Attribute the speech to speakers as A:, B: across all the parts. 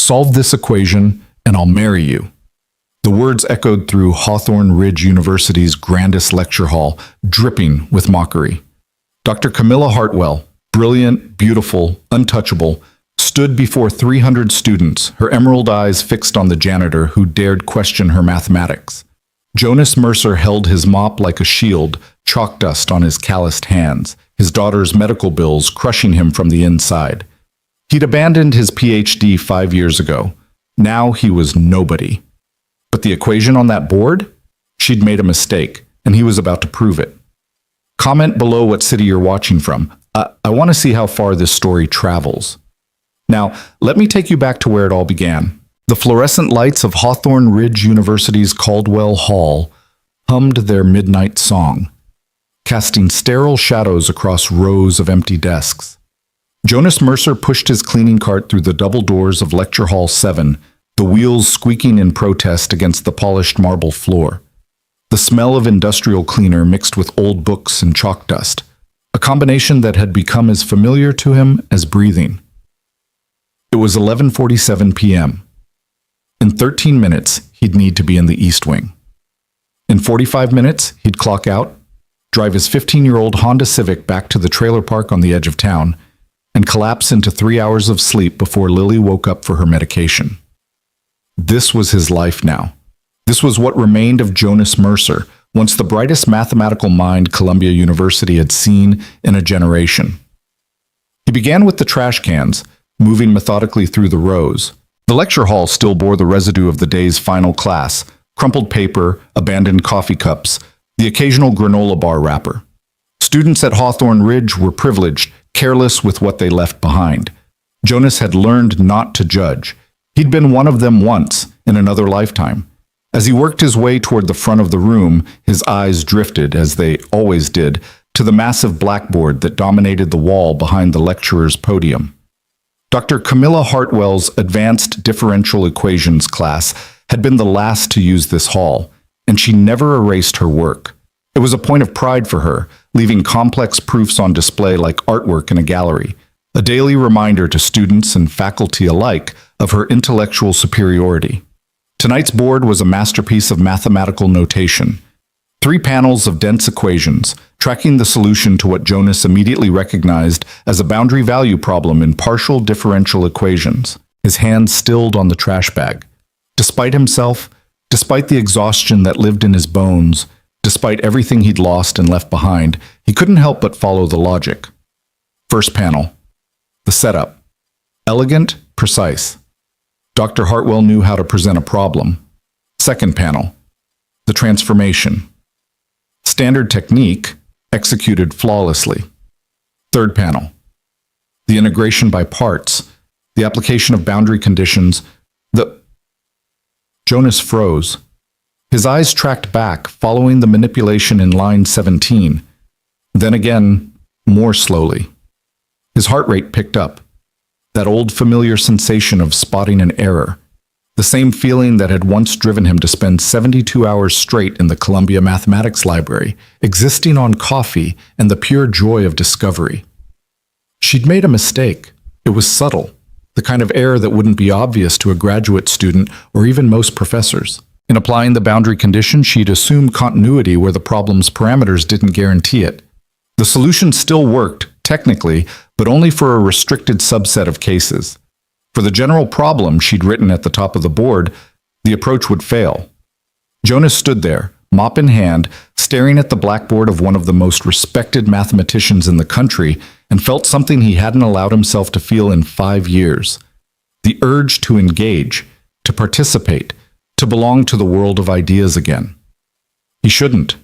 A: Solve this equation, and I'll marry you. The words echoed through Hawthorne Ridge University's grandest lecture hall, dripping with mockery. Dr. Camilla Hartwell, brilliant, beautiful, untouchable, stood before 300 students, her emerald eyes fixed on the janitor who dared question her mathematics. Jonas Mercer held his mop like a shield, chalk dust on his calloused hands, his daughter's medical bills crushing him from the inside. He'd abandoned his PhD 5 years ago. Now he was nobody. But the equation on that board? She'd made a mistake, and he was about to prove it. Comment below what city you're watching from. I want to see how far this story travels. Now, let me take you back to where it all began. The fluorescent lights of Hawthorne Ridge University's Caldwell Hall hummed their midnight song, casting sterile shadows across rows of empty desks. Jonas Mercer pushed his cleaning cart through the double doors of Lecture Hall 7, the wheels squeaking in protest against the polished marble floor. The smell of industrial cleaner mixed with old books and chalk dust, a combination that had become as familiar to him as breathing. It was 11:47 p.m. In 13 minutes, he'd need to be in the East Wing. In 45 minutes, he'd clock out, drive his 15-year-old Honda Civic back to the trailer park on the edge of town, and collapse into 3 hours of sleep before Lily woke up for her medication. This was his life now. This was what remained of Jonas Mercer, once the brightest mathematical mind Columbia University had seen in a generation. He began with the trash cans, moving methodically through the rows. The lecture hall still bore the residue of the day's final class, crumpled paper, abandoned coffee cups, the occasional granola bar wrapper. Students at Hawthorne Ridge were privileged, careless with what they left behind. Jonas had learned not to judge. He'd been one of them once, in another lifetime. As he worked his way toward the front of the room, his eyes drifted, as they always did, to the massive blackboard that dominated the wall behind the lecturer's podium. Dr. Camilla Hartwell's Advanced Differential Equations class had been the last to use this hall, and she never erased her work. It was a point of pride for her, leaving complex proofs on display like artwork in a gallery, a daily reminder to students and faculty alike of her intellectual superiority. Tonight's board was a masterpiece of mathematical notation. 3 panels of dense equations, tracking the solution to what Jonas immediately recognized as a boundary value problem in partial differential equations. His hand stilled on the trash bag. Despite himself, despite the exhaustion that lived in his bones, despite everything he'd lost and left behind, he couldn't help but follow the logic. First panel. The setup. Elegant, precise. Dr. Hartwell knew how to present a problem. Second panel. The transformation. Standard technique, executed flawlessly. Third panel. The integration by parts, the application of boundary conditions, Jonas froze. His eyes tracked back, following the manipulation in line 17. Then again, more slowly. His heart rate picked up. That old familiar sensation of spotting an error. The same feeling that had once driven him to spend 72 hours straight in the Columbia Mathematics Library, existing on coffee and the pure joy of discovery. She'd made a mistake. It was subtle, the kind of error that wouldn't be obvious to a graduate student or even most professors. In applying the boundary condition, she'd assumed continuity where the problem's parameters didn't guarantee it. The solution still worked, technically, but only for a restricted subset of cases. For the general problem she'd written at the top of the board, the approach would fail. Jonas stood there, mop in hand, staring at the blackboard of one of the most respected mathematicians in the country, and felt something he hadn't allowed himself to feel in 5 years. The urge to engage, to participate, to belong to the world of ideas again. He shouldn't.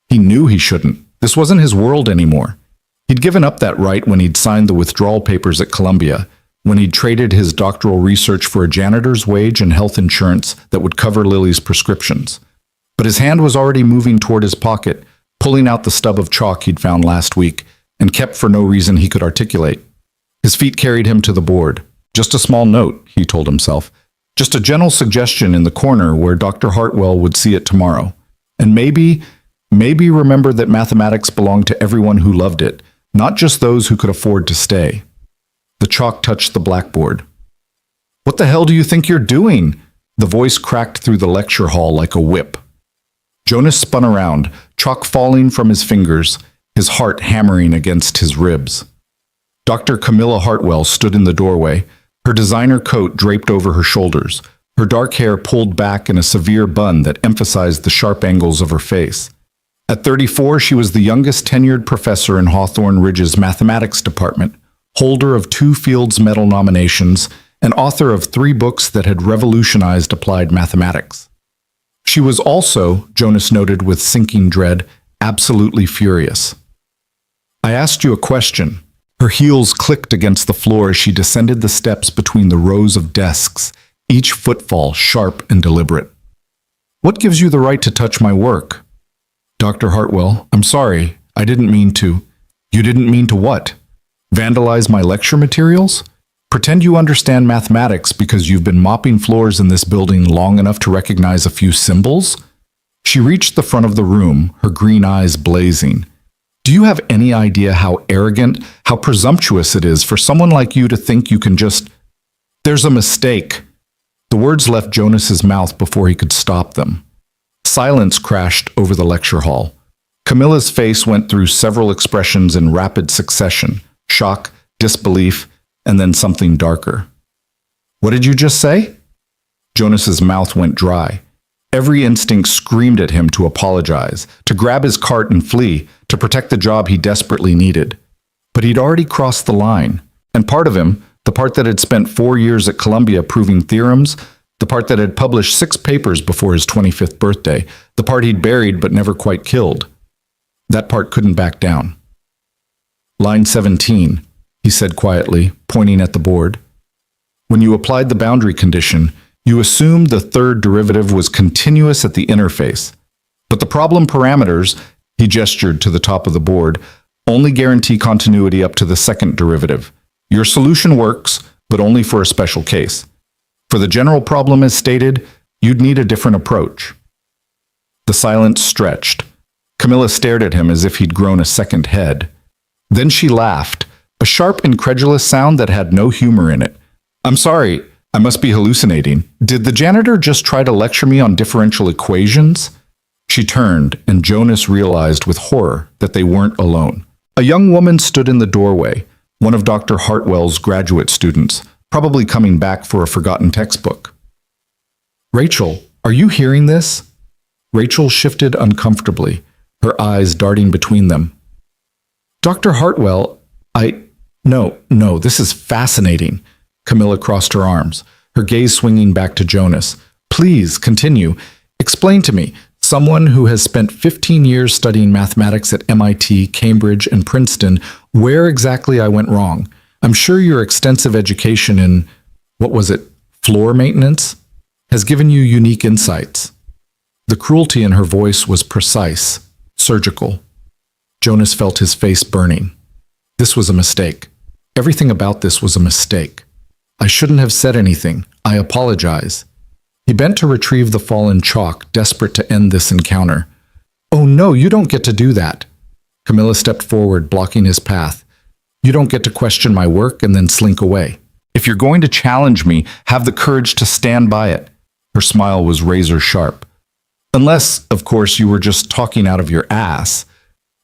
A: He knew he shouldn't. This wasn't his world anymore. He'd given up that right when he'd signed the withdrawal papers at Columbia, when he'd traded his doctoral research for a janitor's wage and health insurance that would cover Lily's prescriptions. But his hand was already moving toward his pocket, pulling out the stub of chalk he'd found last week and kept for no reason he could articulate. His feet carried him to the board. Just a small note, he told himself. Just a gentle suggestion in the corner where Dr. Hartwell would see it tomorrow. And maybe remember that mathematics belonged to everyone who loved it, not just those who could afford to stay. The chalk touched the blackboard. What the hell do you think you're doing? The voice cracked through the lecture hall like a whip. Jonas spun around, chalk falling from his fingers, his heart hammering against his ribs. Dr. Camilla Hartwell stood in the doorway, her designer coat draped over her shoulders, her dark hair pulled back in a severe bun that emphasized the sharp angles of her face. At 34, she was the youngest tenured professor in Hawthorne Ridge's mathematics department, holder of 2 Fields Medal nominations, and author of 3 books that had revolutionized applied mathematics. She was also, Jonas noted with sinking dread, absolutely furious. I asked you a question. Her heels clicked against the floor as she descended the steps between the rows of desks, each footfall sharp and deliberate. What gives you the right to touch my work? Dr. Hartwell, I'm sorry. I didn't mean to. You didn't mean to what? Vandalize my lecture materials? Pretend you understand mathematics because you've been mopping floors in this building long enough to recognize a few symbols? She reached the front of the room, her green eyes blazing. Do you have any idea how arrogant, how presumptuous it is for someone like you to think you can just... There's a mistake. The words left Jonas's mouth before he could stop them. Silence crashed over the lecture hall. Camilla's face went through several expressions in rapid succession: shock, disbelief, and then something darker. What did you just say? Jonas's mouth went dry. Every instinct screamed at him to apologize, to grab his cart and flee, to protect the job he desperately needed. But he'd already crossed the line, and part of him, the part that had spent 4 years at Columbia proving theorems, the part that had published 6 papers before his 25th birthday, the part he'd buried but never quite killed, that part couldn't back down. Line 17, he said quietly, pointing at the board. When you applied the boundary condition, you assumed the third derivative was continuous at the interface. But the problem parameters, he gestured to the top of the board, only guarantee continuity up to the second derivative. Your solution works, but only for a special case. For the general problem as stated, you'd need a different approach. The silence stretched. Camilla stared at him as if he'd grown a second head. Then she laughed, a sharp, incredulous sound that had no humor in it. I'm sorry, I must be hallucinating. Did the janitor just try to lecture me on differential equations? She turned, and Jonas realized with horror that they weren't alone. A young woman stood in the doorway, one of Dr. Hartwell's graduate students, probably coming back for a forgotten textbook. Rachel, are you hearing this? Rachel shifted uncomfortably, her eyes darting between them. Dr. Hartwell, No, this is fascinating. Camilla crossed her arms, her gaze swinging back to Jonas. Please, continue. Explain to me, someone who has spent 15 years studying mathematics at MIT, Cambridge, and Princeton, where exactly I went wrong. I'm sure your extensive education in, floor maintenance, has given you unique insights. The cruelty in her voice was precise, surgical. Jonas felt his face burning. This was a mistake. Everything about this was a mistake. I shouldn't have said anything. I apologize. He bent to retrieve the fallen chalk, desperate to end this encounter. Oh no, you don't get to do that. Camilla stepped forward, blocking his path. You don't get to question my work and then slink away. If you're going to challenge me, have the courage to stand by it. Her smile was razor sharp. Unless, of course, you were just talking out of your ass,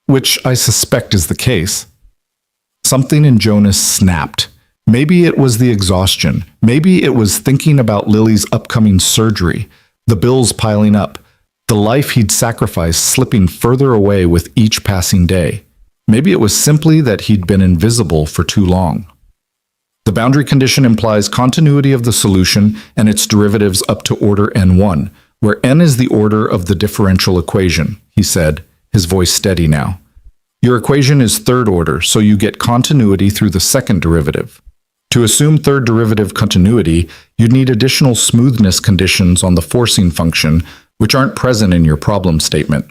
A: which I suspect is the case. Something in Jonas snapped. Maybe it was the exhaustion. Maybe it was thinking about Lily's upcoming surgery, the bills piling up, the life he'd sacrificed slipping further away with each passing day. Maybe it was simply that he'd been invisible for too long. The boundary condition implies continuity of the solution and its derivatives up to order n1, where n is the order of the differential equation, he said, his voice steady now. Your equation is third order, so you get continuity through the second derivative. To assume third derivative continuity, you'd need additional smoothness conditions on the forcing function, which aren't present in your problem statement.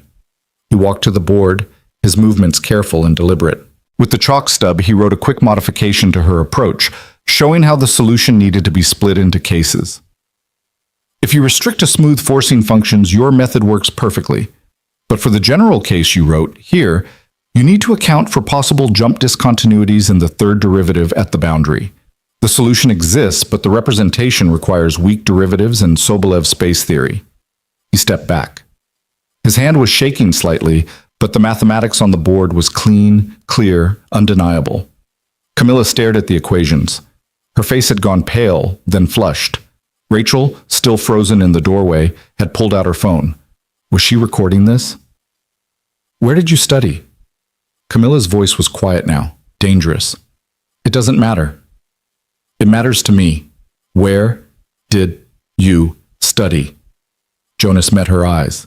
A: He walked to the board, his movements careful and deliberate. With the chalk stub, he wrote a quick modification to her approach, showing how the solution needed to be split into cases. If you restrict to smooth forcing functions, your method works perfectly. But for the general case you wrote, here, you need to account for possible jump discontinuities in the third derivative at the boundary. The solution exists, but the representation requires weak derivatives and Sobolev space theory. He stepped back. His hand was shaking slightly, but the mathematics on the board was clean, clear, undeniable. Camilla stared at the equations. Her face had gone pale, then flushed. Rachel, still frozen in the doorway, had pulled out her phone. Was she recording this? Where did you study? Camilla's voice was quiet now, dangerous. It doesn't matter. It matters to me. Where did you study? Jonas met her eyes.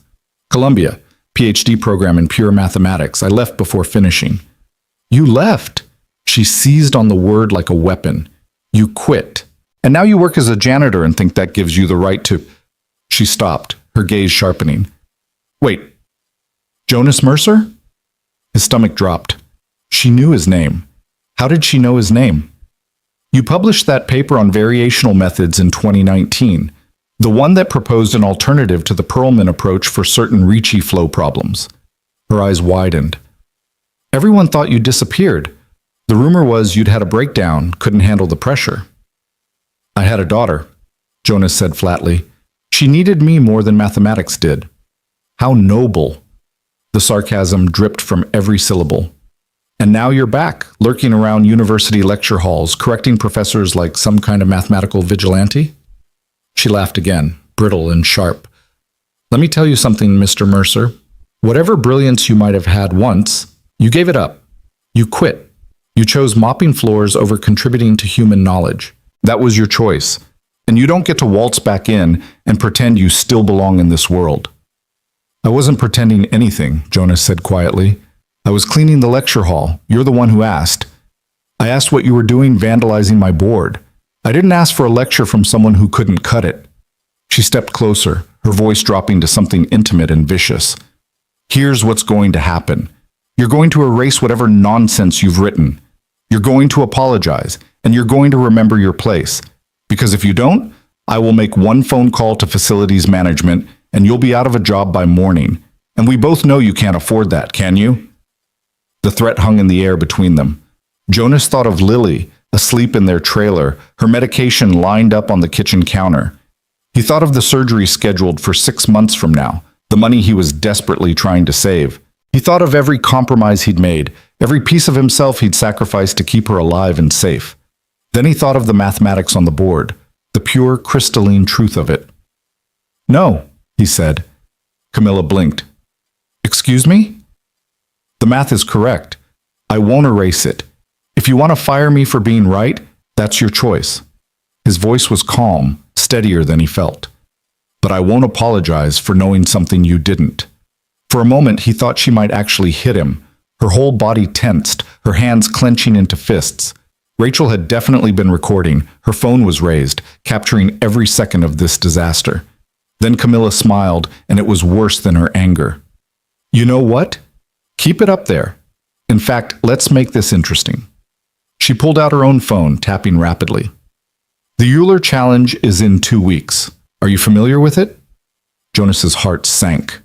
A: Columbia, PhD program in pure mathematics. I left before finishing. You left? She seized on the word like a weapon. You quit. And now you work as a janitor and think that gives you the right to... She stopped, her gaze sharpening. Wait, Jonas Mercer? His stomach dropped. She knew his name. How did she know his name? You published that paper on variational methods in 2019, the one that proposed an alternative to the Perlman approach for certain Ricci flow problems. Her eyes widened. Everyone thought you disappeared. The rumor was you'd had a breakdown, couldn't handle the pressure. I had a daughter, Jonas said flatly. She needed me more than mathematics did. How noble. The sarcasm dripped from every syllable. And now you're back, lurking around university lecture halls, correcting professors like some kind of mathematical vigilante? She laughed again, brittle and sharp. Let me tell you something, Mr. Mercer. Whatever brilliance you might have had once, you gave it up. You quit. You chose mopping floors over contributing to human knowledge. That was your choice. And you don't get to waltz back in and pretend you still belong in this world. I wasn't pretending anything, Jonas said quietly. I was cleaning the lecture hall. You're the one who asked. I asked what you were doing vandalizing my board. I didn't ask for a lecture from someone who couldn't cut it. She stepped closer, her voice dropping to something intimate and vicious. Here's what's going to happen. You're going to erase whatever nonsense you've written. You're going to apologize, and you're going to remember your place. Because if you don't, I will make one phone call to facilities management, and you'll be out of a job by morning. And we both know you can't afford that, can you? The threat hung in the air between them. Jonas thought of Lily, asleep in their trailer, her medication lined up on the kitchen counter. He thought of the surgery scheduled for 6 months from now, the money he was desperately trying to save. He thought of every compromise he'd made, every piece of himself he'd sacrificed to keep her alive and safe. Then he thought of the mathematics on the board, the pure, crystalline truth of it. No, he said. Camilla blinked. Excuse me? The math is correct. I won't erase it. If you want to fire me for being right, that's your choice. His voice was calm, steadier than he felt. But I won't apologize for knowing something you didn't. For a moment, he thought she might actually hit him. Her whole body tensed, her hands clenching into fists. Rachel had definitely been recording. Her phone was raised, capturing every second of this disaster. Then Camilla smiled, and it was worse than her anger. You know what? Keep it up there. In fact, let's make this interesting. She pulled out her own phone, tapping rapidly. The Euler challenge is in 2 weeks. Are you familiar with it? Jonas's heart sank.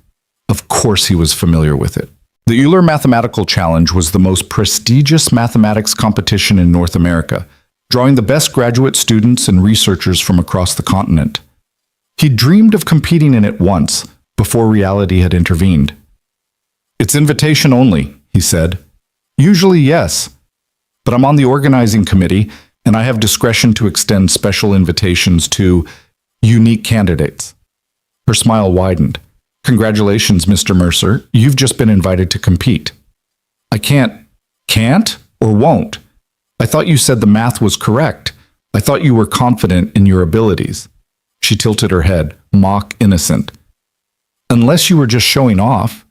A: Of course he was familiar with it. The Euler Mathematical Challenge was the most prestigious mathematics competition in North America, drawing the best graduate students and researchers from across the continent. He dreamed of competing in it once, before reality had intervened. It's invitation only, he said. Usually, yes. But I'm on the organizing committee, and I have discretion to extend special invitations to unique candidates. Her smile widened. Congratulations, Mr. Mercer. You've just been invited to compete. I can't or won't. I thought you said the math was correct. I thought you were confident in your abilities. She tilted her head, mock innocent. Unless you were just showing off.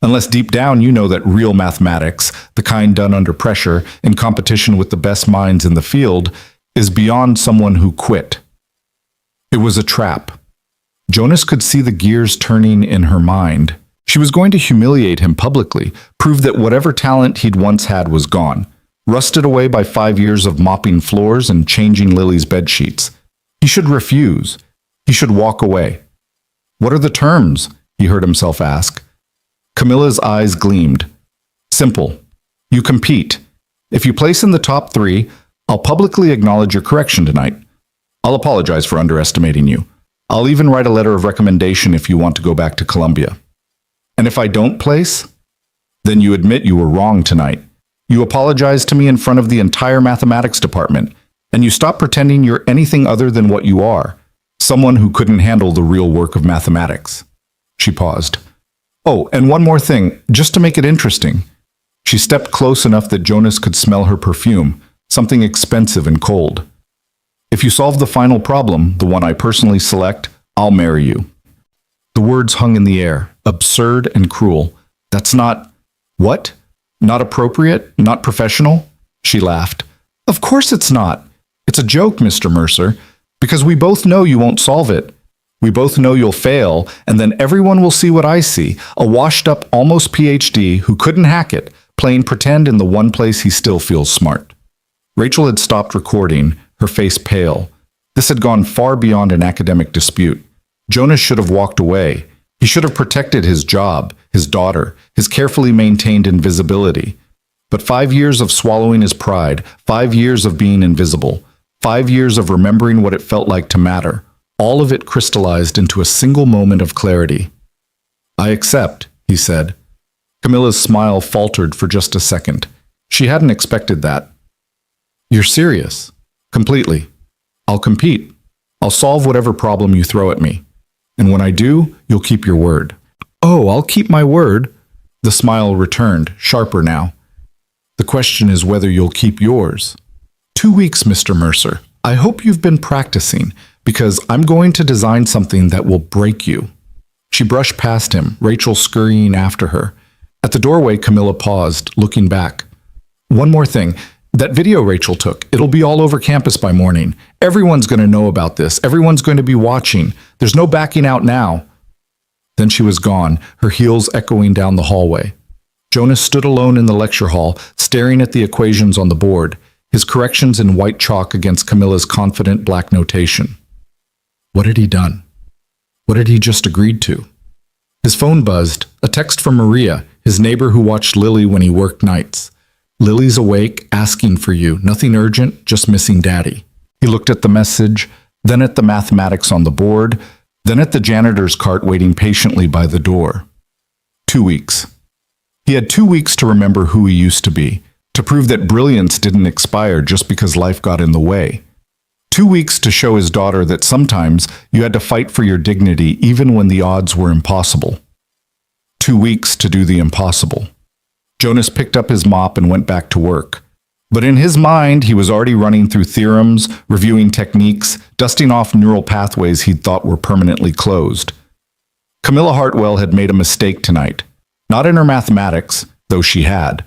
A: Unless deep down you know that real mathematics, the kind done under pressure, in competition with the best minds in the field, is beyond someone who quit. It was a trap. Jonas could see the gears turning in her mind. She was going to humiliate him publicly, prove that whatever talent he'd once had was gone, rusted away by 5 years of mopping floors and changing Lily's bedsheets. He should refuse. He should walk away. What are the terms? He heard himself ask. Camilla's eyes gleamed. Simple. You compete. If you place in the top 3, I'll publicly acknowledge your correction tonight. I'll apologize for underestimating you. I'll even write a letter of recommendation if you want to go back to Columbia. And if I don't place, then you admit you were wrong tonight. You apologize to me in front of the entire mathematics department, and you stop pretending you're anything other than what you are, someone who couldn't handle the real work of mathematics. She paused. Oh, and one more thing, just to make it interesting. She stepped close enough that Jonas could smell her perfume, something expensive and cold. If you solve the final problem, the one I personally select, I'll marry you. The words hung in the air, absurd and cruel. That's not... What? Not appropriate? Not professional? She laughed. Of course it's not. It's a joke, Mr. Mercer, because we both know you won't solve it. We both know you'll fail, and then everyone will see what I see, a washed-up almost PhD who couldn't hack it, playing pretend in the one place he still feels smart. Rachel had stopped recording, her face pale. This had gone far beyond an academic dispute. Jonas should have walked away. He should have protected his job, his daughter, his carefully maintained invisibility. But 5 years of swallowing his pride, 5 years of being invisible, 5 years of remembering what it felt like to matter, all of it crystallized into a single moment of clarity. I accept, he said. Camilla's smile faltered for just a second. She hadn't expected that. You're serious? Completely. I'll compete. I'll solve whatever problem you throw at me. And when I do, you'll keep your word. Oh, I'll keep my word. The smile returned, sharper now. The question is whether you'll keep yours. 2 weeks, Mr. Mercer. I hope you've been practicing, because I'm going to design something that will break you. She brushed past him, Rachel scurrying after her. At the doorway, Camilla paused, looking back. One more thing. That video Rachel took, it'll be all over campus by morning. Everyone's going to know about this. Everyone's going to be watching. There's no backing out now. Then she was gone, her heels echoing down the hallway. Jonas stood alone in the lecture hall, staring at the equations on the board, his corrections in white chalk against Camilla's confident black notation. What had he done? What had he just agreed to? His phone buzzed, a text from Maria, his neighbor who watched Lily when he worked nights. Lily's awake, asking for you. Nothing urgent, just missing Daddy. He looked at the message, then at the mathematics on the board, then at the janitor's cart waiting patiently by the door. 2 weeks. He had 2 weeks to remember who he used to be, to prove that brilliance didn't expire just because life got in the way. 2 weeks to show his daughter that sometimes you had to fight for your dignity even when the odds were impossible. 2 weeks to do the impossible. Jonas picked up his mop and went back to work. But in his mind, he was already running through theorems, reviewing techniques, dusting off neural pathways he'd thought were permanently closed. Camilla Hartwell had made a mistake tonight. Not in her mathematics, though she had.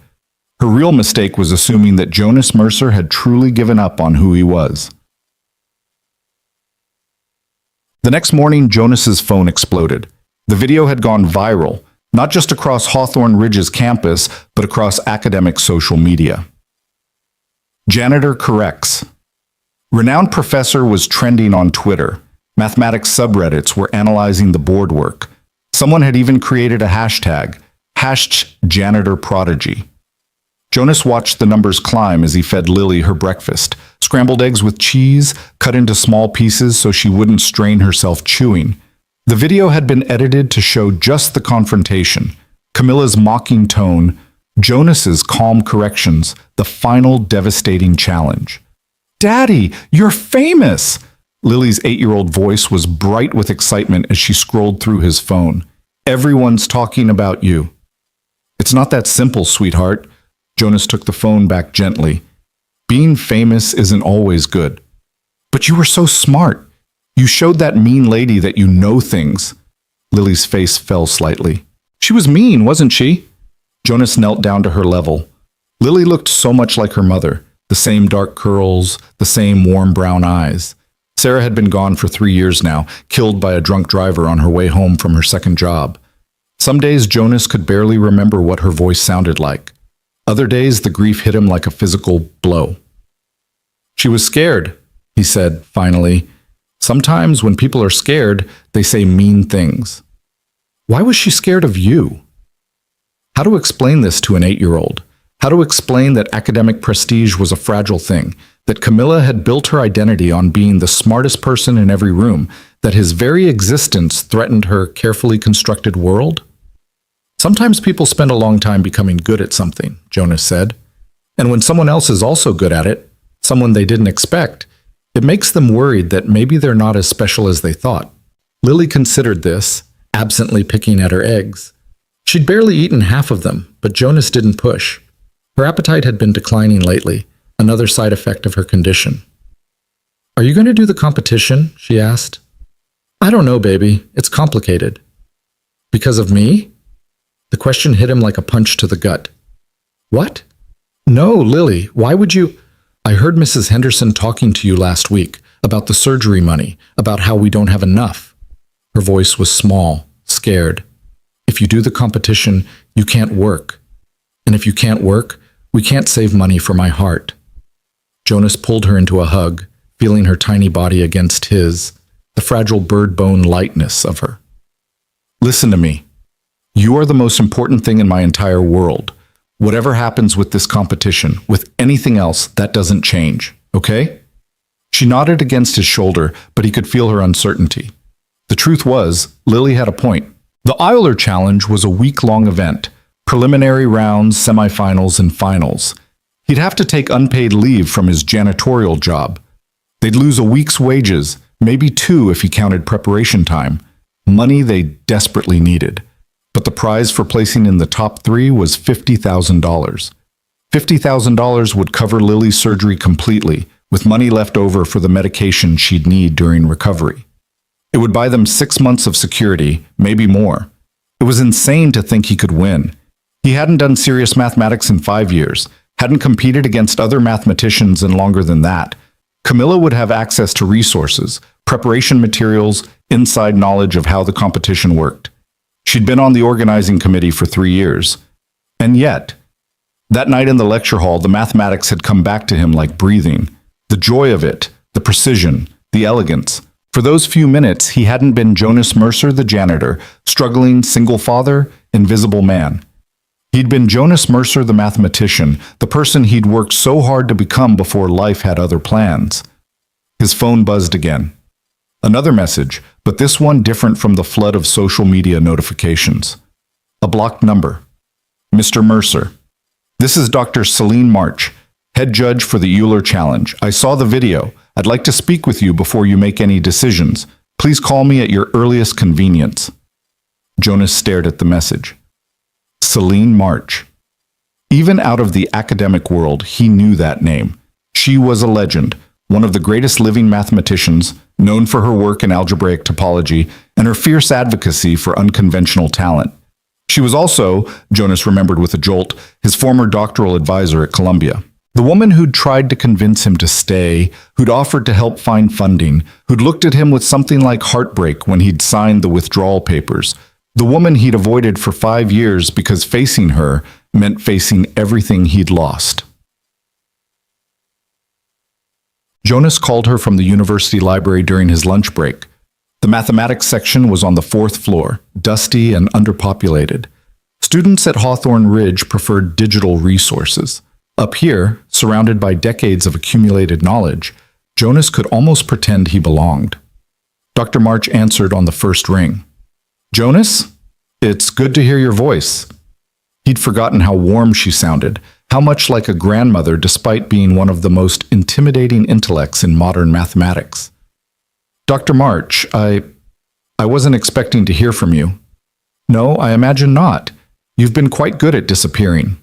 A: Her real mistake was assuming that Jonas Mercer had truly given up on who he was. The next morning, Jonas's phone exploded. The video had gone viral, not just across Hawthorne Ridge's campus, but across academic social media. Janitor corrects. Renowned professor was trending on Twitter. Mathematics subreddits were analyzing the board work. Someone had even created a hashtag, #JanitorProdigy. Jonas watched the numbers climb as he fed Lily her breakfast, scrambled eggs with cheese, cut into small pieces so she wouldn't strain herself chewing. The video had been edited to show just the confrontation, Camilla's mocking tone, Jonas's calm corrections, the final devastating challenge. Daddy, you're famous! Lily's 8-year-old voice was bright with excitement as she scrolled through his phone. Everyone's talking about you. It's not that simple, sweetheart. Jonas took the phone back gently. Being famous isn't always good. But you were so smart. You showed that mean lady that you know things. Lily's face fell slightly. She was mean, wasn't she? Jonas knelt down to her level. Lily looked so much like her mother, the same dark curls, the same warm brown eyes. Sarah had been gone for 3 years now, killed by a drunk driver on her way home from her second job. Some days Jonas could barely remember what her voice sounded like. Other days the grief hit him like a physical blow. She was scared, he said, finally. Sometimes when people are scared, they say mean things. Why was she scared of you? How to explain this to an 8-year-old? how to explain that academic prestige was a fragile thing, that Camilla had built her identity on being the smartest person in every room, that his very existence threatened her carefully constructed world? Sometimes people spend a long time becoming good at something, Jonas said. And when someone else is also good at it, someone they didn't expect, it makes them worried that maybe they're not as special as they thought. Lily considered this, absently picking at her eggs. She'd barely eaten half of them, but Jonas didn't push. Her appetite had been declining lately, another side effect of her condition. "Are you going to do the competition?" she asked. "I don't know, baby. It's complicated." "Because of me?" The question hit him like a punch to the gut. "What?" "No, Lily, why would you—" "I heard Mrs. Henderson talking to you last week about the surgery money, about how we don't have enough." Her voice was small, scared. "If you do the competition, you can't work. And if you can't work, we can't save money for my heart." Jonas pulled her into a hug, feeling her tiny body against his, the fragile bird-bone lightness of her. "Listen to me. You are the most important thing in my entire world. Whatever happens with this competition, with anything else, that doesn't change, okay?" She nodded against his shoulder, but he could feel her uncertainty. The truth was, Lily had a point. The Euler Challenge was a week-long event, preliminary rounds, semifinals, and finals. He'd have to take unpaid leave from his janitorial job. They'd lose a week's wages, maybe two if he counted preparation time, money they desperately needed. But the prize for placing in the top 3 was $50,000. $50,000 would cover Lily's surgery completely, with money left over for the medication she'd need during recovery. It would buy them 6 months of security, maybe more. It was insane to think he could win. He hadn't done serious mathematics in 5 years, hadn't competed against other mathematicians in longer than that. Camilla would have access to resources, preparation materials, inside knowledge of how the competition worked. She'd been on the organizing committee for 3 years. And yet, that night in the lecture hall, the mathematics had come back to him like breathing. The joy of it, the precision, the elegance. For those few minutes, he hadn't been Jonas Mercer, the janitor, struggling single father, invisible man. He'd been Jonas Mercer, the mathematician, the person he'd worked so hard to become before life had other plans. His phone buzzed again. Another message, but this one different from the flood of social media notifications. A blocked number. "Mr. Mercer. This is Dr. Celine March, head judge for the Euler Challenge. I saw the video. I'd like to speak with you before you make any decisions. Please call me at your earliest convenience." Jonas stared at the message. Celine March. Even out of the academic world, he knew that name. She was a legend, one of the greatest living mathematicians, known for her work in algebraic topology and her fierce advocacy for unconventional talent. She was also, Jonas remembered with a jolt, his former doctoral advisor at Columbia. The woman who'd tried to convince him to stay, who'd offered to help find funding, who'd looked at him with something like heartbreak when he'd signed the withdrawal papers. The woman he'd avoided for 5 years because facing her meant facing everything he'd lost. Jonas called her from the university library during his lunch break. The mathematics section was on the 4th floor, dusty and underpopulated. Students at Hawthorne Ridge preferred digital resources. Up here, surrounded by decades of accumulated knowledge, Jonas could almost pretend he belonged. Dr. March answered on the first ring. "Jonas, it's good to hear your voice." He'd forgotten how warm she sounded, how much like a grandmother despite being one of the most intimidating intellects in modern mathematics. "Dr. March, I wasn't expecting to hear from you." "No, I imagine not. You've been quite good at disappearing."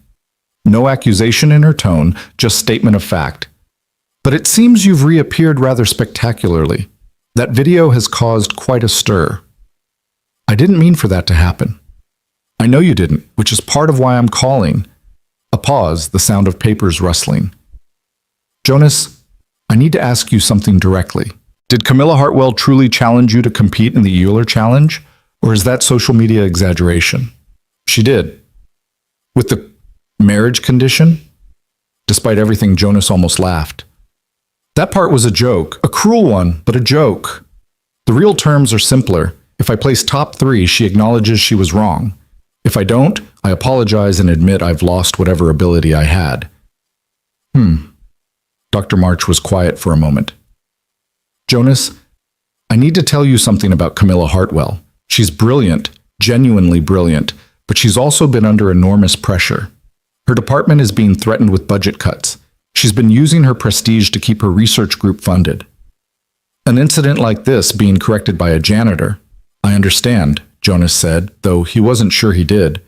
A: No accusation in her tone, just statement of fact. "But it seems you've reappeared rather spectacularly. That video has caused quite a stir." "I didn't mean for that to happen." "I know you didn't, which is part of why I'm calling." A pause, the sound of papers rustling. "Jonas, I need to ask you something directly. Did Camilla Hartwell truly challenge you to compete in the Euler Challenge, or is that social media exaggeration?" "She did." "With the marriage condition?" Despite everything, Jonas almost laughed. "That part was a joke, a cruel one, but a joke. The real terms are simpler. If I place top 3, she acknowledges she was wrong. If I don't, I apologize and admit I've lost whatever ability I had. Dr. March was quiet for a moment. Jonas, I need to tell you something about Camilla Hartwell. She's brilliant, genuinely brilliant, but she's also been under enormous pressure. Her department is being threatened with budget cuts. She's been using her prestige to keep her research group funded. An incident like this being corrected by a janitor. I understand, Jonas said, though he wasn't sure he did.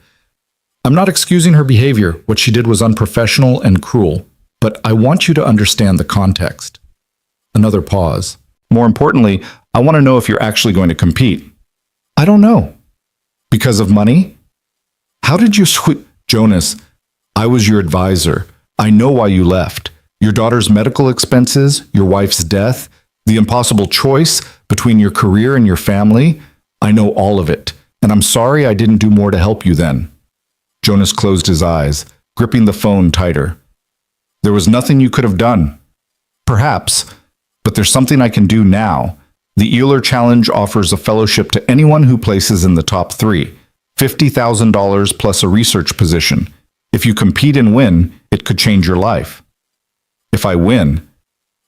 A: I'm not excusing her behavior. What she did was unprofessional and cruel, but I want you to understand the context. Another pause. More importantly, I want to know if you're actually going to compete. I don't know. Because of money? How did you Jonas, I was your advisor. I know why you left. Your daughter's medical expenses, your wife's death, the impossible choice between your career and your family. I know all of it, and I'm sorry I didn't do more to help you then. Jonas closed his eyes, gripping the phone tighter. There was nothing you could have done. Perhaps, but there's something I can do now. The Euler Challenge offers a fellowship to anyone who places in the top 3, $50,000 plus a research position. If you compete and win, it could change your life. If I win,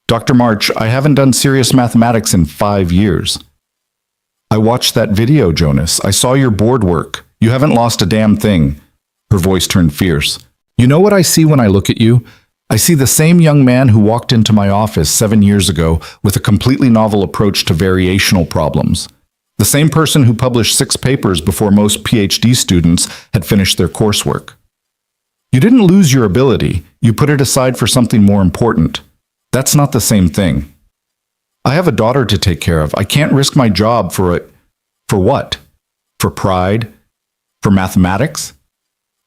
A: Dr. March, I haven't done serious mathematics in 5 years. I watched that video, Jonas. I saw your board work. You haven't lost a damn thing. Her voice turned fierce. You know what I see when I look at you? I see the same young man who walked into my office 7 years ago with a completely novel approach to variational problems. The same person who published 6 papers before most PhD students had finished their coursework. You didn't lose your ability. You put it aside for something more important. That's not the same thing. I have a daughter to take care of. I can't risk my job for it. For what? For pride? For mathematics?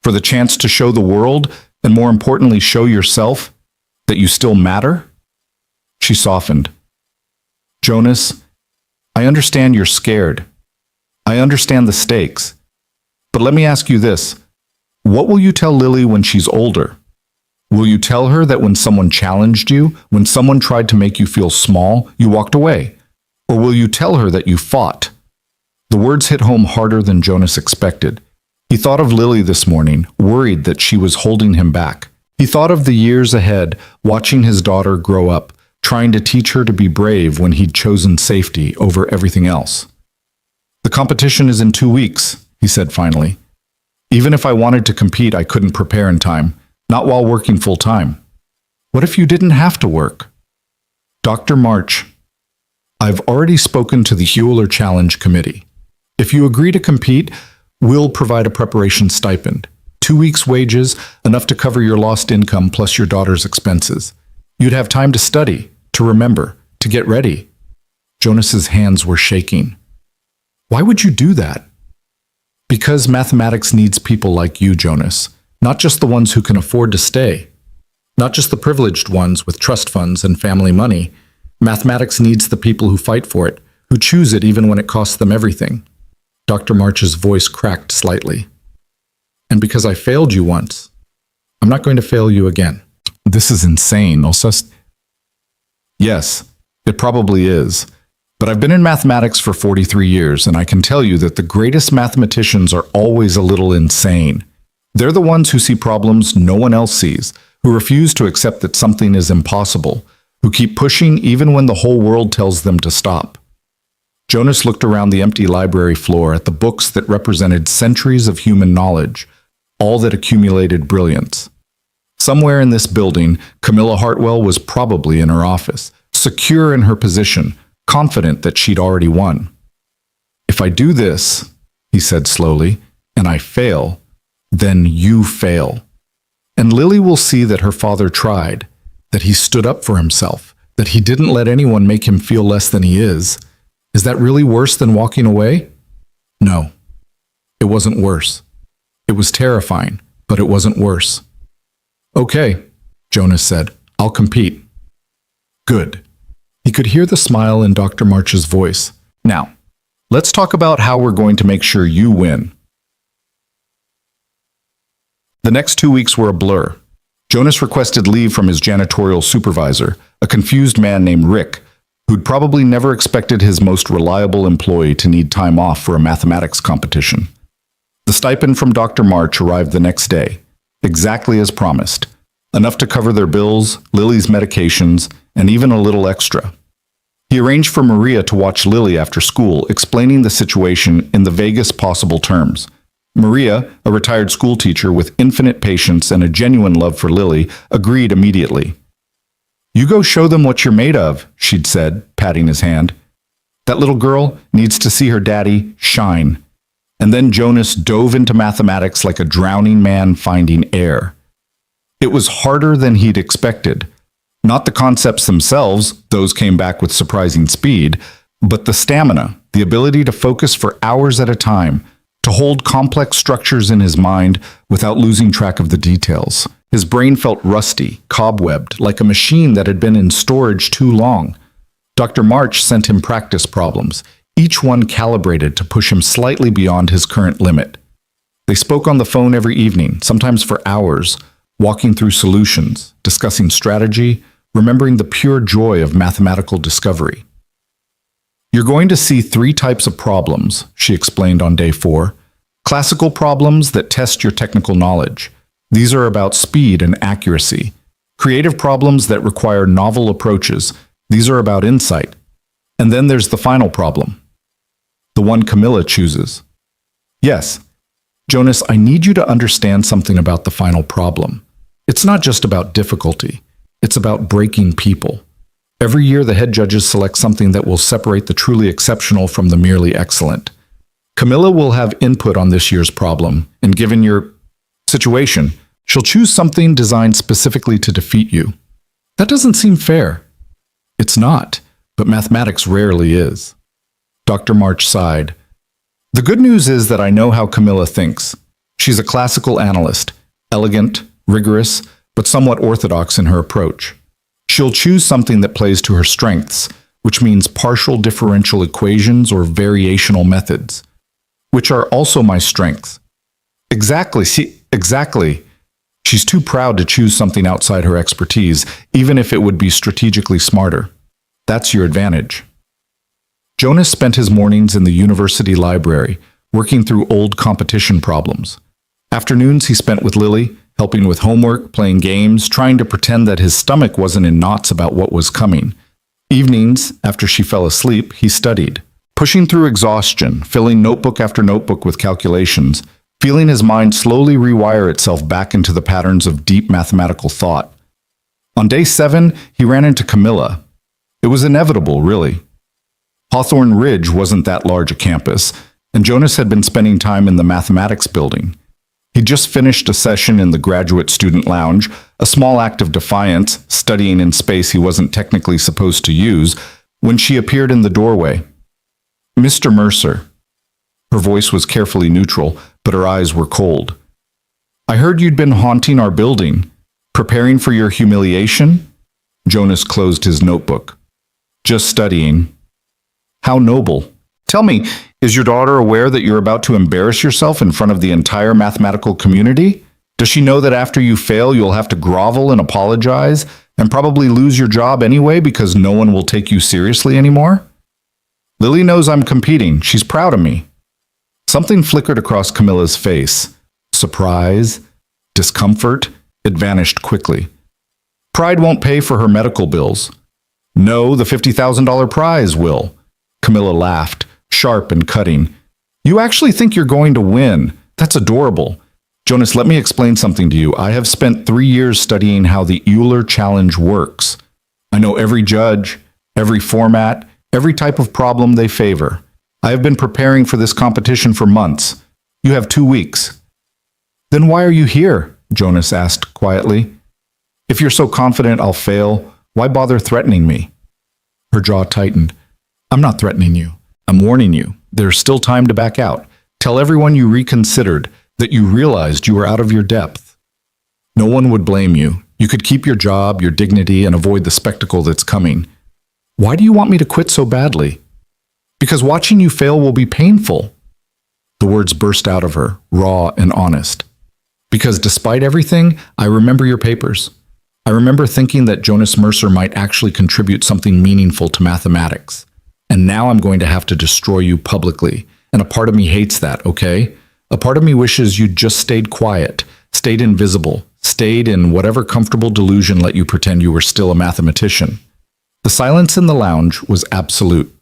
A: For the chance to show the world, and more importantly, show yourself, that you still matter? She softened. Jonas, I understand you're scared. I understand the stakes. But let me ask you this. What will you tell Lily when she's older? Will you tell her that when someone challenged you, when someone tried to make you feel small, you walked away? Or will you tell her that you fought? The words hit home harder than Jonas expected. He thought of Lily this morning, worried that she was holding him back. He thought of the years ahead, watching his daughter grow up, trying to teach her to be brave when he'd chosen safety over everything else. The competition is in 2 weeks, he said finally. Even if I wanted to compete, I couldn't prepare in time, not while working full-time. What if you didn't have to work? Dr. March, I've already spoken to the Euler Challenge Committee. If you agree to compete, we'll provide a preparation stipend. 2 weeks' wages, enough to cover your lost income plus your daughter's expenses. You'd have time to study, to remember, to get ready. Jonas's hands were shaking. Why would you do that? Because mathematics needs people like you, Jonas, not just the ones who can afford to stay, not just the privileged ones with trust funds and family money. Mathematics needs the people who fight for it, who choose it even when it costs them everything. Dr. March's voice cracked slightly. And because I failed you once, I'm not going to fail you again. This is insane, Alcest. Yes, it probably is. But I've been in mathematics for 43 years, and I can tell you that the greatest mathematicians are always a little insane. They're the ones who see problems no one else sees, who refuse to accept that something is impossible, who keep pushing even when the whole world tells them to stop. Jonas looked around the empty library floor at the books that represented centuries of human knowledge, all that accumulated brilliance. Somewhere in this building, Camilla Hartwell was probably in her office, secure in her position, confident that she'd already won. If I do this, he said slowly, and I fail, then you fail. And Lily will see that her father tried, that he stood up for himself, that he didn't let anyone make him feel less than he is. Is that really worse than walking away? No, it wasn't worse. It was terrifying, but it wasn't worse. Okay, Jonas said, I'll compete. Good. He could hear the smile in Dr. March's voice. Now, let's talk about how we're going to make sure you win. The next 2 weeks were a blur. Jonas requested leave from his janitorial supervisor, a confused man named Rick, who'd probably never expected his most reliable employee to need time off for a mathematics competition. The stipend from Dr. March arrived the next day, exactly as promised. Enough to cover their bills, Lily's medications, and even a little extra. He arranged for Maria to watch Lily after school, explaining the situation in the vaguest possible terms. Maria, a retired schoolteacher with infinite patience and a genuine love for Lily, agreed immediately. "You go show them what you're made of," she'd said, patting his hand. "That little girl needs to see her daddy shine." And then Jonas dove into mathematics like a drowning man finding air. It was harder than he'd expected. Not the concepts themselves, those came back with surprising speed, but the stamina, the ability to focus for hours at a time, to hold complex structures in his mind without losing track of the details. His brain felt rusty, cobwebbed, like a machine that had been in storage too long. Dr. March sent him practice problems, each one calibrated to push him slightly beyond his current limit. They spoke on the phone every evening, sometimes for hours, walking through solutions, discussing strategy, remembering the pure joy of mathematical discovery. "You're going to see 3 types of problems," she explained on day 4. "Classical problems that test your technical knowledge. These are about speed and accuracy. Creative problems that require novel approaches. These are about insight. And then there's the final problem, the one Camilla chooses." "Yes, Jonas, I need you to understand something about the final problem. It's not just about difficulty. It's about breaking people. Every year, the head judges select something that will separate the truly exceptional from the merely excellent. Camilla will have input on this year's problem, and given your situation, she'll choose something designed specifically to defeat you. That doesn't seem fair." "It's not, but mathematics rarely is." Dr. March sighed. "The good news is that I know how Camilla thinks. She's a classical analyst, elegant, rigorous, but somewhat orthodox in her approach. She'll choose something that plays to her strengths, which means partial differential equations or variational methods, which are also my strengths." Exactly. She's too proud to choose something outside her expertise, even if it would be strategically smarter. That's your advantage. Jonas spent his mornings in the university library, working through old competition problems. Afternoons he spent with Lily, helping with homework, playing games, trying to pretend that his stomach wasn't in knots about what was coming. Evenings, after she fell asleep, he studied, pushing through exhaustion, filling notebook after notebook with calculations, feeling his mind slowly rewire itself back into the patterns of deep mathematical thought. On day 7, he ran into Camilla. It was inevitable, really. Hawthorne Ridge wasn't that large a campus, and Jonas had been spending time in the mathematics building. He'd just finished a session in the graduate student lounge, a small act of defiance, studying in space he wasn't technically supposed to use, when she appeared in the doorway. "Mr. Mercer." Her voice was carefully neutral, but her eyes were cold. "I heard you'd been haunting our building, preparing for your humiliation?" Jonas closed his notebook. "Just studying." "How noble. Tell me, is your daughter aware that you're about to embarrass yourself in front of the entire mathematical community? Does she know that after you fail, you'll have to grovel and apologize, and probably lose your job anyway because no one will take you seriously anymore?" "Lily knows I'm competing. She's proud of me." Something flickered across Camilla's face. Surprise, discomfort. It vanished quickly. "Pride won't pay for her medical bills." "No, the $50,000 prize will." Camilla laughed, sharp and cutting. "You actually think you're going to win? That's adorable. Jonas, let me explain something to you. I have spent 3 years studying how the Euler challenge works. I know every judge, every format, every type of problem they favor. I have been preparing for this competition for months. You have 2 weeks." "Then why are you here?" Jonas asked quietly. "If you're so confident I'll fail, why bother threatening me?" Her jaw tightened. "I'm not threatening you. I'm warning you. There's still time to back out. Tell everyone you reconsidered, that you realized you were out of your depth. No one would blame you. You could keep your job, your dignity, and avoid the spectacle that's coming. Why do you want me to quit so badly?" "Because watching you fail will be painful." The words burst out of her, raw and honest. "Because despite everything, I remember your papers. I remember thinking that Jonas Mercer might actually contribute something meaningful to mathematics. And now I'm going to have to destroy you publicly. And a part of me hates that, okay? A part of me wishes you'd just stayed quiet, stayed invisible, stayed in whatever comfortable delusion let you pretend you were still a mathematician. The silence in the lounge was absolute.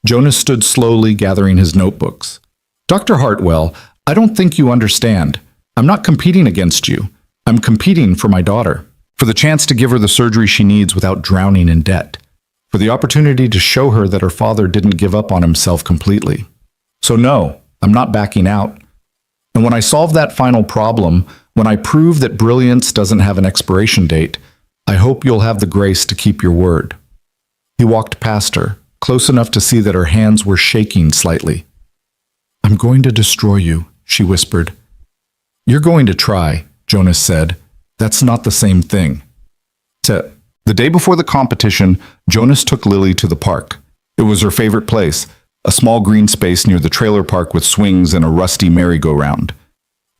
A: Jonas stood slowly, gathering his notebooks. Dr. Hartwell, I don't think you understand. I'm not competing against you. I'm competing for my daughter, for the chance to give her the surgery she needs without drowning in debt, for the opportunity to show her that her father didn't give up on himself completely. So no, I'm not backing out. And when I solve that final problem, when I prove that brilliance doesn't have an expiration date, I hope you'll have the grace to keep your word. He walked past her, close enough to see that her hands were shaking slightly. I'm going to destroy you, she whispered. You're going to try, Jonas said. That's not the same thing. The day before the competition, Jonas took Lily to the park. It was her favorite place, a small green space near the trailer park with swings and a rusty merry-go-round.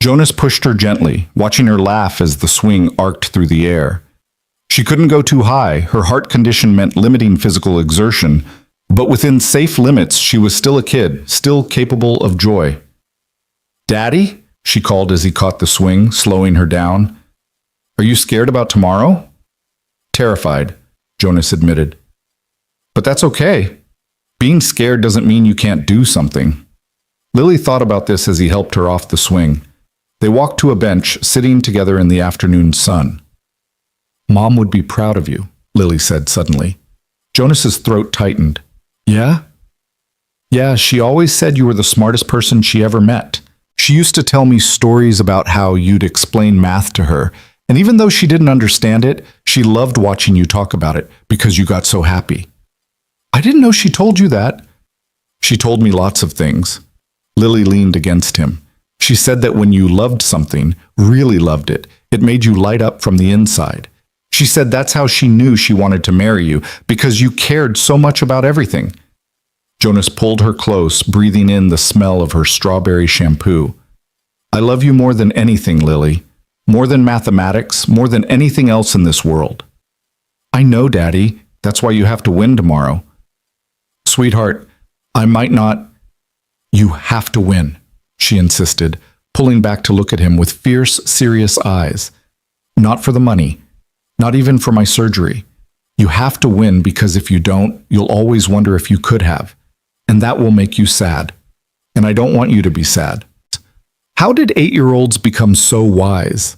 A: Jonas pushed her gently, watching her laugh as the swing arced through the air. She couldn't go too high. Her heart condition meant limiting physical exertion, but within safe limits, she was still a kid, still capable of joy. Daddy? She called as he caught the swing, slowing her down. Are you scared about tomorrow? Terrified, Jonas admitted. But that's okay. Being scared doesn't mean you can't do something. Lily thought about this as he helped her off the swing. They walked to a bench, sitting together in the afternoon sun. Mom would be proud of you, Lily said suddenly. Jonas's throat tightened. Yeah? Yeah, she always said you were the smartest person she ever met. She used to tell me stories about how you'd explain math to her, and even though she didn't understand it, she loved watching you talk about it because you got so happy. I didn't know she told you that. She told me lots of things. Lily leaned against him. She said that when you loved something, really loved it, it made you light up from the inside. She said that's how she knew she wanted to marry you, because you cared so much about everything. Jonas pulled her close, breathing in the smell of her strawberry shampoo. I love you more than anything, Lily. More than mathematics, more than anything else in this world. I know, Daddy. That's why you have to win tomorrow. Sweetheart, I might not. You have to win, she insisted, pulling back to look at him with fierce, serious eyes. Not for the money. Not even for my surgery. You have to win because if you don't, you'll always wonder if you could have. And that will make you sad. And I don't want you to be sad. How did 8-year-olds become so wise?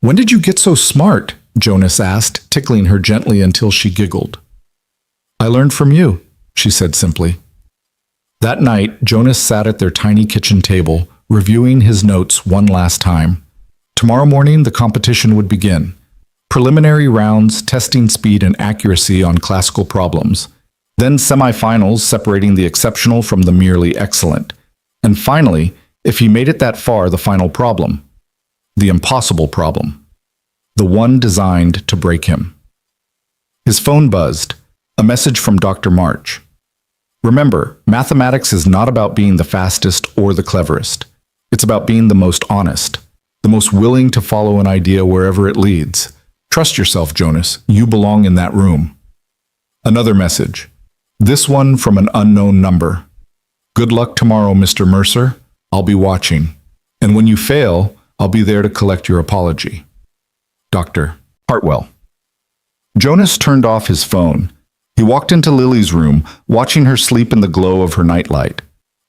A: When did you get so smart? Jonas asked, tickling her gently until she giggled. I learned from you, she said simply. That night, Jonas sat at their tiny kitchen table, reviewing his notes one last time. Tomorrow morning, the competition would begin. Preliminary rounds testing speed and accuracy on classical problems. Then semifinals separating the exceptional from the merely excellent. And finally, if he made it that far, the final problem. The impossible problem. The one designed to break him. His phone buzzed. A message from Dr. March. Remember, mathematics is not about being the fastest or the cleverest. It's about being the most honest, the most willing to follow an idea wherever it leads. Trust yourself, Jonas. You belong in that room. Another message. This one from an unknown number. Good luck tomorrow, Mr. Mercer. I'll be watching. And when you fail, I'll be there to collect your apology. Dr. Hartwell. Jonas turned off his phone. He walked into Lily's room, watching her sleep in the glow of her nightlight.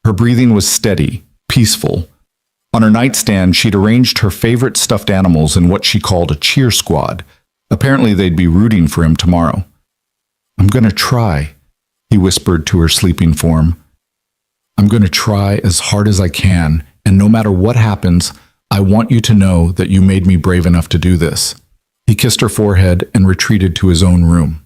A: Her breathing was steady, peaceful. On her nightstand, she'd arranged her favorite stuffed animals in what she called a cheer squad. Apparently, they'd be rooting for him tomorrow. I'm going to try, he whispered to her sleeping form. I'm going to try as hard as I can, and no matter what happens, I want you to know that you made me brave enough to do this. He kissed her forehead and retreated to his own room.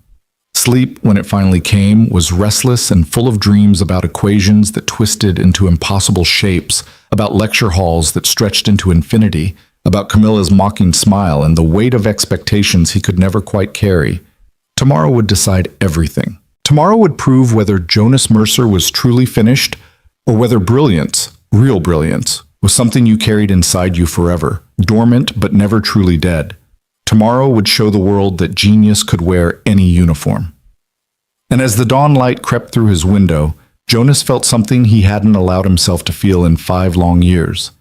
A: Sleep, when it finally came, was restless and full of dreams about equations that twisted into impossible shapes, about lecture halls that stretched into infinity, about Camilla's mocking smile and the weight of expectations he could never quite carry. Tomorrow would decide everything. Tomorrow would prove whether Jonas Mercer was truly finished, or whether brilliance, real brilliance, was something you carried inside you forever, dormant but never truly dead. Tomorrow would show the world that genius could wear any uniform. And as the dawn light crept through his window, Jonas felt something he hadn't allowed himself to feel in 5 long years.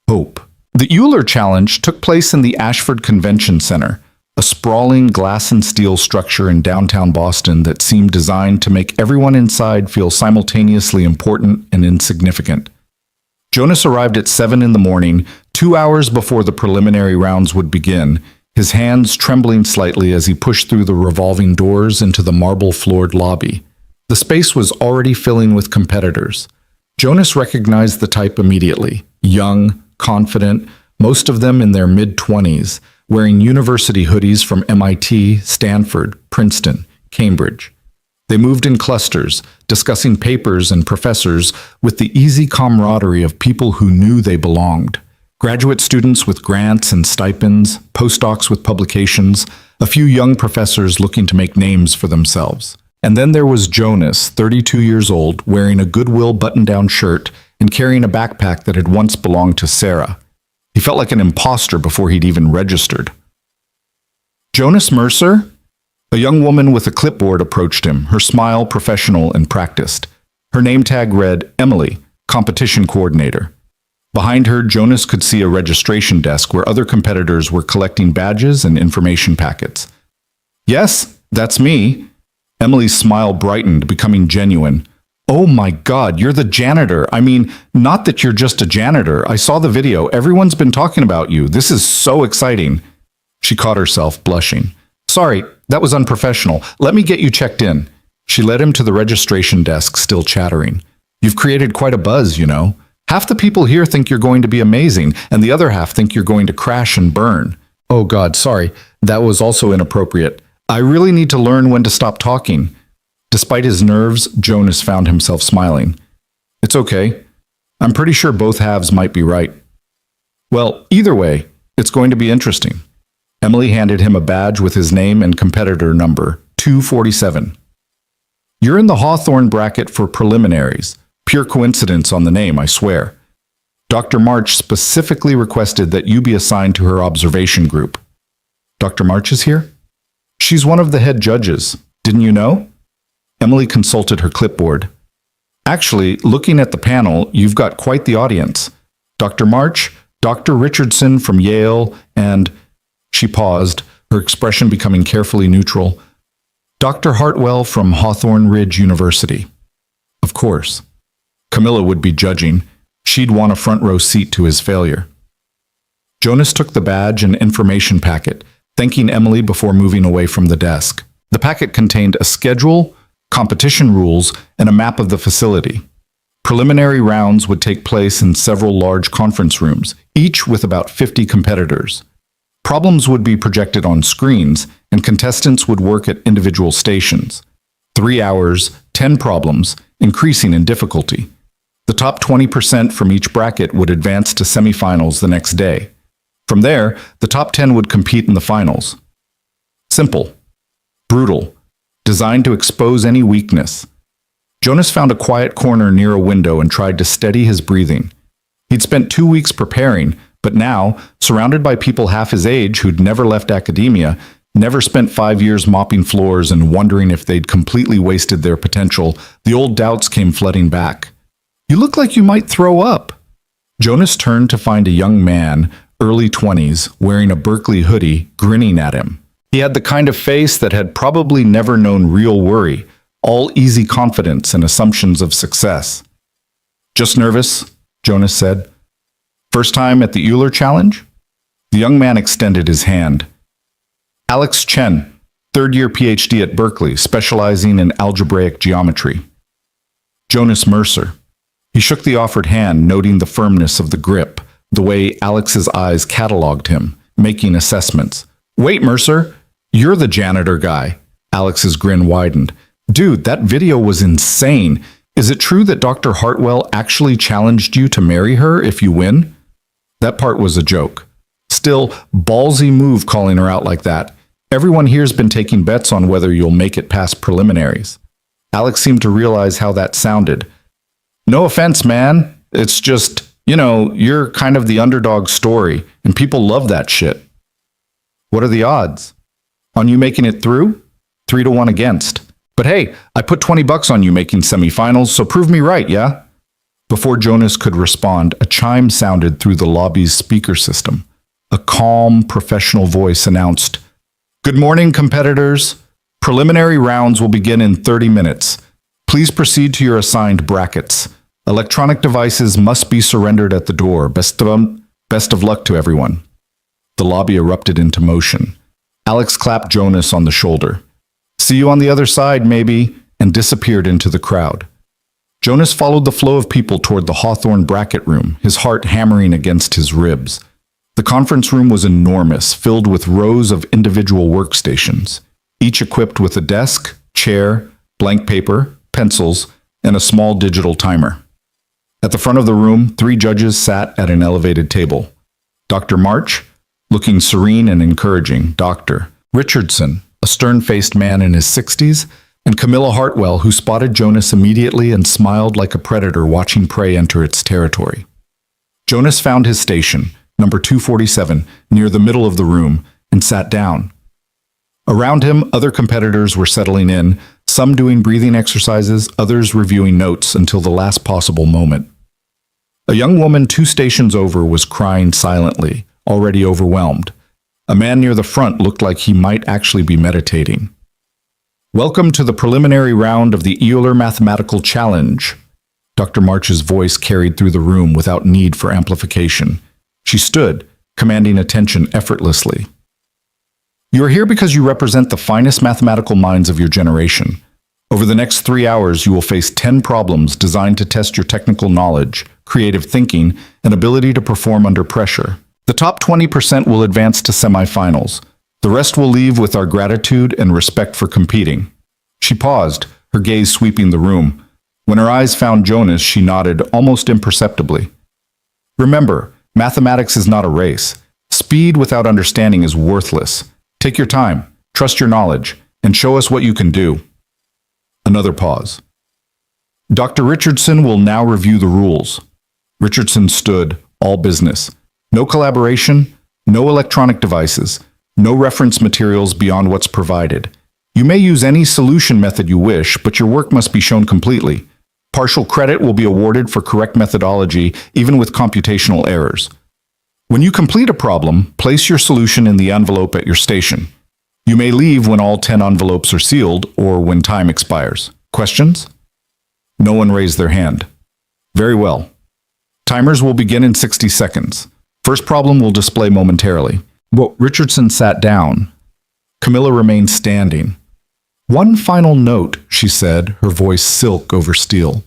A: hope. The Euler Challenge took place in the Ashford Convention Center, a sprawling glass and steel structure in downtown Boston that seemed designed to make everyone inside feel simultaneously important and insignificant. Jonas arrived at 7 in the morning, 2 hours before the preliminary rounds would begin, his hands trembling slightly as he pushed through the revolving doors into the marble-floored lobby. The space was already filling with competitors. Jonas recognized the type immediately. Young, confident, most of them in their mid-20s, wearing university hoodies from MIT, Stanford, Princeton, Cambridge. They moved in clusters, discussing papers and professors with the easy camaraderie of people who knew they belonged. Graduate students with grants and stipends, postdocs with publications, a few young professors looking to make names for themselves. And then there was Jonas, 32 years old, wearing a Goodwill button-down shirt and carrying a backpack that had once belonged to Sarah. He felt like an imposter before he'd even registered. Jonas Mercer? A young woman with a clipboard approached him, her smile professional and practiced. Her name tag read, Emily, competition coordinator. Behind her, Jonas could see a registration desk where other competitors were collecting badges and information packets. Yes, that's me. Emily's smile brightened, becoming genuine. Oh my God, you're the janitor. I mean, not that you're just a janitor. I saw the video. Everyone's been talking about you. This is so exciting. She caught herself, blushing. Sorry, that was unprofessional. Let me get you checked in. She led him to the registration desk, still chattering. You've created quite a buzz, you know. Half the people here think you're going to be amazing, and the other half think you're going to crash and burn. Oh God, sorry. That was also inappropriate. I really need to learn when to stop talking. Despite his nerves, Jonas found himself smiling. It's okay. I'm pretty sure both halves might be right. Well, either way, it's going to be interesting. Emily handed him a badge with his name and competitor number, 247. You're in the Hawthorne bracket for preliminaries. Pure coincidence on the name, I swear. Dr. March specifically requested that you be assigned to her observation group. Dr. March is here? She's one of the head judges. Didn't you know? Emily consulted her clipboard. Actually, looking at the panel, you've got quite the audience. Dr. March, Dr. Richardson from Yale, and... She paused, her expression becoming carefully neutral. Dr. Hartwell from Hawthorne Ridge University. Of course. Camilla would be judging. She'd want a front-row seat to his failure. Jonas took the badge and information packet, thanking Emily before moving away from the desk. The packet contained a schedule, competition rules, and a map of the facility. Preliminary rounds would take place in several large conference rooms, each with about 50 competitors. Problems would be projected on screens, and contestants would work at individual stations. 3 hours, 10 problems, increasing in difficulty. The top 20% from each bracket would advance to semifinals the next day. From there, the top 10 would compete in the finals. Simple. Brutal. Designed to expose any weakness. Jonas found a quiet corner near a window and tried to steady his breathing. He'd spent 2 weeks preparing, but now, surrounded by people half his age who'd never left academia, never spent 5 years mopping floors and wondering if they'd completely wasted their potential, the old doubts came flooding back. You look like you might throw up. Jonas turned to find a young man, early 20s, wearing a Berkeley hoodie, grinning at him. He had the kind of face that had probably never known real worry, all easy confidence and assumptions of success. Just nervous, Jonas said. First time at the Euler Challenge? The young man extended his hand. Alex Chen, third-year PhD at Berkeley, specializing in algebraic geometry. Jonas Mercer. He shook the offered hand, noting the firmness of the grip, the way Alex's eyes cataloged him, making assessments. Wait, Mercer, you're the janitor guy. Alex's grin widened. Dude, that video was insane. Is it true that Dr. Hartwell actually challenged you to marry her if you win? That part was a joke. Still, ballsy move calling her out like that. Everyone here's been taking bets on whether you'll make it past preliminaries. Alex seemed to realize how that sounded. No offense, man. It's just, you're kind of the underdog story, and people love that shit. What are the odds? On you making it through? 3-1 against. But hey, I put $20 on you making semifinals, so prove me right, yeah? Before Jonas could respond, a chime sounded through the lobby's speaker system. A calm, professional voice announced, "Good morning, competitors. Preliminary rounds will begin in 30 minutes. Please proceed to your assigned brackets. Electronic devices must be surrendered at the door. Best of luck to everyone." The lobby erupted into motion. Alex clapped Jonas on the shoulder. "See you on the other side, maybe," and disappeared into the crowd. Jonas followed the flow of people toward the Hawthorne bracket room, his heart hammering against his ribs. The conference room was enormous, filled with rows of individual workstations, each equipped with a desk, chair, blank paper, pencils, and a small digital timer. At the front of the room, 3 judges sat at an elevated table. Dr. March, looking serene and encouraging, Dr. Richardson, a stern-faced man in his 60s, and Camilla Hartwell, who spotted Jonas immediately and smiled like a predator watching prey enter its territory. Jonas found his station, number 247, near the middle of the room, and sat down. Around him, other competitors were settling in, some doing breathing exercises, others reviewing notes until the last possible moment. A young woman 2 stations over was crying silently, already overwhelmed. A man near the front looked like he might actually be meditating. "Welcome to the preliminary round of the Euler Mathematical Challenge." Dr. March's voice carried through the room without need for amplification. She stood, commanding attention effortlessly. "You are here because you represent the finest mathematical minds of your generation. Over the next 3 hours, you will face 10 problems designed to test your technical knowledge, creative thinking, and ability to perform under pressure. The top 20% will advance to semifinals. The rest will leave with our gratitude and respect for competing." She paused, her gaze sweeping the room. When her eyes found Jonas, she nodded almost imperceptibly. "Remember, mathematics is not a race. Speed without understanding is worthless. Take your time, trust your knowledge, and show us what you can do." Another pause. "Dr. Richardson will now review the rules." Richardson stood, all business. No collaboration, no electronic devices, no reference materials beyond what's provided. You may use any solution method you wish, but your work must be shown completely. Partial credit will be awarded for correct methodology, even with computational errors. When you complete a problem, place your solution in the envelope at your station. You may leave when all 10 envelopes are sealed or when time expires. Questions? No one raised their hand. Very well. Timers will begin in 60 seconds. First problem will display momentarily. Richardson sat down. Camilla remained standing. "One final note," she said, her voice silk over steel.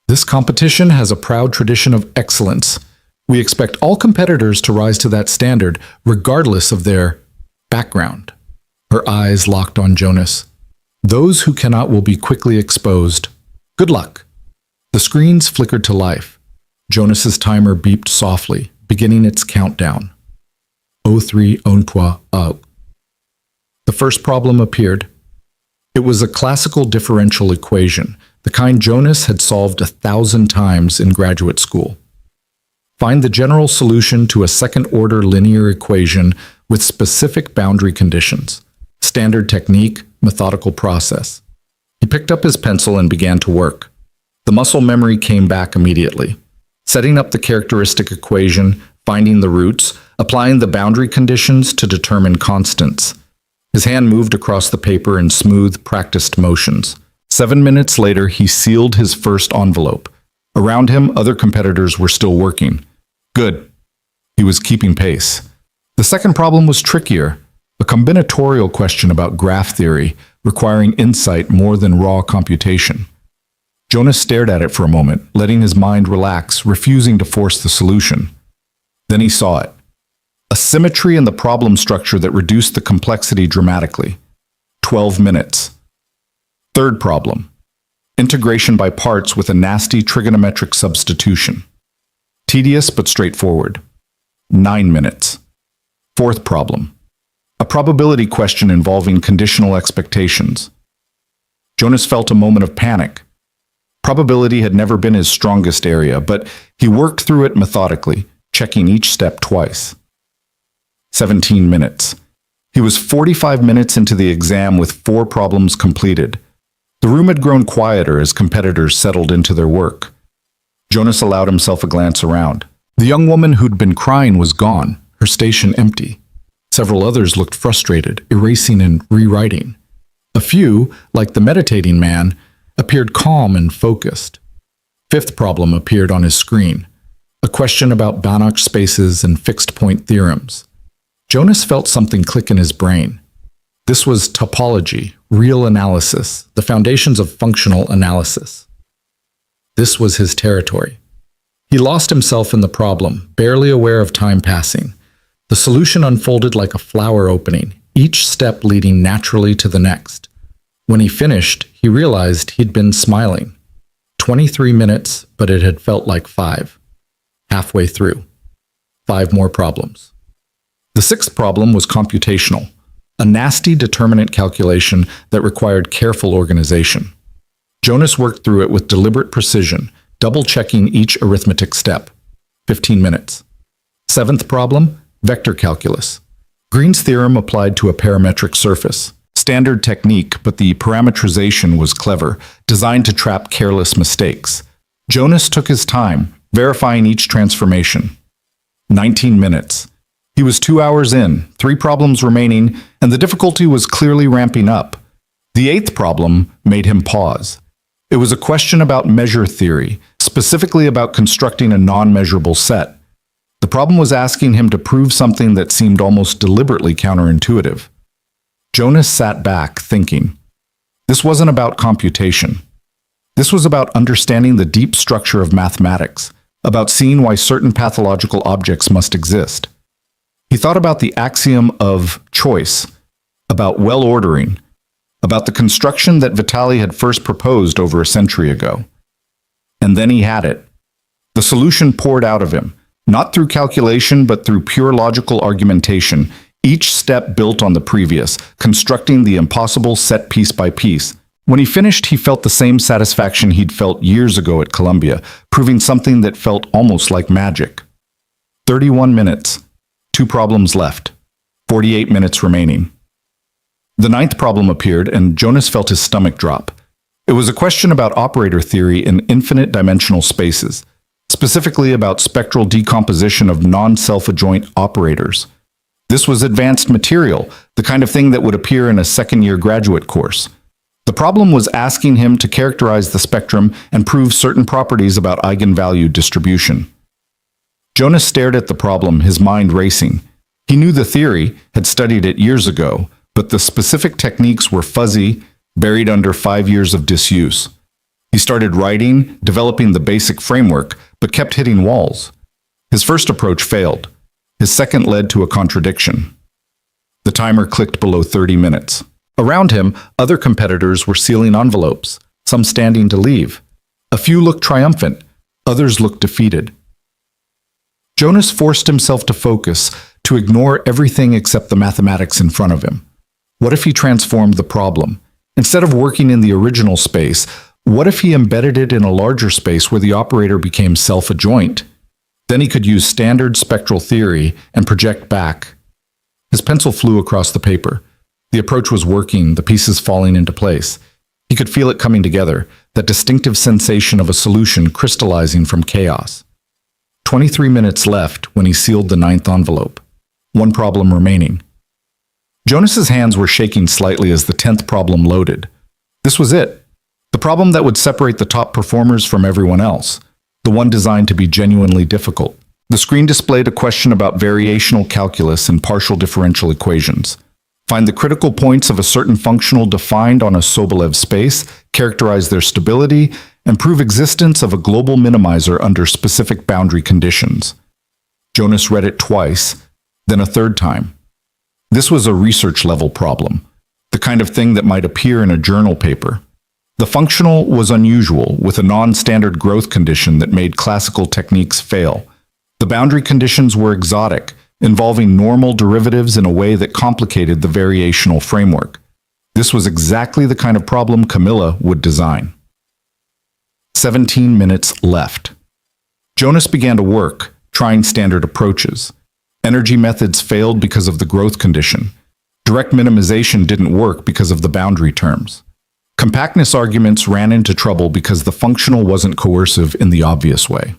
A: "This competition has a proud tradition of excellence. We expect all competitors to rise to that standard, regardless of their background." Her eyes locked on Jonas. "Those who cannot will be quickly exposed. Good luck." The screens flickered to life. Jonas's timer beeped softly, beginning its countdown. 03, 13, The first problem appeared. It was a classical differential equation, the kind Jonas had solved 1,000 times in graduate school. Find the general solution to a second-order linear equation with specific boundary conditions. Standard technique, methodical process. He picked up his pencil and began to work. The muscle memory came back immediately. Setting up the characteristic equation, finding the roots, applying the boundary conditions to determine constants. His hand moved across the paper in smooth, practiced motions. 7 minutes later, he sealed his first envelope. Around him, other competitors were still working. Good. He was keeping pace. The second problem was trickier, a combinatorial question about graph theory, requiring insight more than raw computation. Jonas stared at it for a moment, letting his mind relax, refusing to force the solution. Then he saw it. A symmetry in the problem structure that reduced the complexity dramatically. 12 minutes. Third problem. Integration by parts with a nasty trigonometric substitution. Tedious but straightforward. 9 minutes. Fourth problem. A probability question involving conditional expectations. Jonas felt a moment of panic. Probability had never been his strongest area, but he worked through it methodically, checking each step twice. 17 minutes. He was 45 minutes into the exam with 4 problems completed. The room had grown quieter as competitors settled into their work. Jonas allowed himself a glance around. The young woman who'd been crying was gone, her station empty. Several others looked frustrated, erasing and rewriting. A few, like the meditating man, appeared calm and focused. Fifth problem appeared on his screen, a question about Banach spaces and fixed-point theorems. Jonas felt something click in his brain. This was topology, real analysis, the foundations of functional analysis. This was his territory. He lost himself in the problem, barely aware of time passing. The solution unfolded like a flower opening, each step leading naturally to the next. When he finished, he realized he'd been smiling. 23 minutes, but it had felt like 5. Halfway through. 5 more problems. The sixth problem was computational, a nasty determinant calculation that required careful organization. Jonas worked through it with deliberate precision, double-checking each arithmetic step. 15 minutes. Seventh problem, vector calculus. Green's theorem applied to a parametric surface. Standard technique, but the parametrization was clever, designed to trap careless mistakes. Jonas took his time, verifying each transformation. 19 minutes. He was 2 hours in, 3 problems remaining, and the difficulty was clearly ramping up. The eighth problem made him pause. It was a question about measure theory, specifically about constructing a non-measurable set. The problem was asking him to prove something that seemed almost deliberately counterintuitive. Jonas sat back, thinking. This wasn't about computation. This was about understanding the deep structure of mathematics, about seeing why certain pathological objects must exist. He thought about the axiom of choice, about well-ordering, about the construction that Vitali had first proposed over a century ago. And then he had it. The solution poured out of him, not through calculation but through pure logical argumentation, each step built on the previous, constructing the impossible set piece by piece. When he finished, he felt the same satisfaction he'd felt years ago at Columbia, proving something that felt almost like magic. 31 minutes. 2 problems left. 48 minutes remaining. The ninth problem appeared, and Jonas felt his stomach drop. It was a question about operator theory in infinite dimensional spaces, specifically about spectral decomposition of non-self-adjoint operators. This was advanced material, the kind of thing that would appear in a second-year graduate course. The problem was asking him to characterize the spectrum and prove certain properties about eigenvalue distribution. Jonas stared at the problem, his mind racing. He knew the theory, had studied it years ago, but the specific techniques were fuzzy, buried under 5 years of disuse. He started writing, developing the basic framework, but kept hitting walls. His first approach failed. His second led to a contradiction. The timer clicked below 30 minutes. Around him, other competitors were sealing envelopes, some standing to leave. A few looked triumphant, others looked defeated. Jonas forced himself to focus, to ignore everything except the mathematics in front of him. What if he transformed the problem? Instead of working in the original space, what if he embedded it in a larger space where the operator became self-adjoint? Then he could use standard spectral theory and project back. His pencil flew across the paper. The approach was working, the pieces falling into place. He could feel it coming together, that distinctive sensation of a solution crystallizing from chaos. 23 minutes left when he sealed the ninth envelope. 1 problem remaining. Jonas's hands were shaking slightly as the 10th problem loaded. This was it. The problem that would separate the top performers from everyone else. The one designed to be genuinely difficult. The screen displayed a question about variational calculus and partial differential equations. Find the critical points of a certain functional defined on a Sobolev space, characterize their stability, and prove existence of a global minimizer under specific boundary conditions. Jonas read it twice, then a third time. This was a research-level problem, the kind of thing that might appear in a journal paper. The functional was unusual, with a non-standard growth condition that made classical techniques fail. The boundary conditions were exotic, involving normal derivatives in a way that complicated the variational framework. This was exactly the kind of problem Camilla would design. 17 minutes left. Jonas began to work, trying standard approaches. Energy methods failed because of the growth condition. Direct minimization didn't work because of the boundary terms. Compactness arguments ran into trouble because the functional wasn't coercive in the obvious way.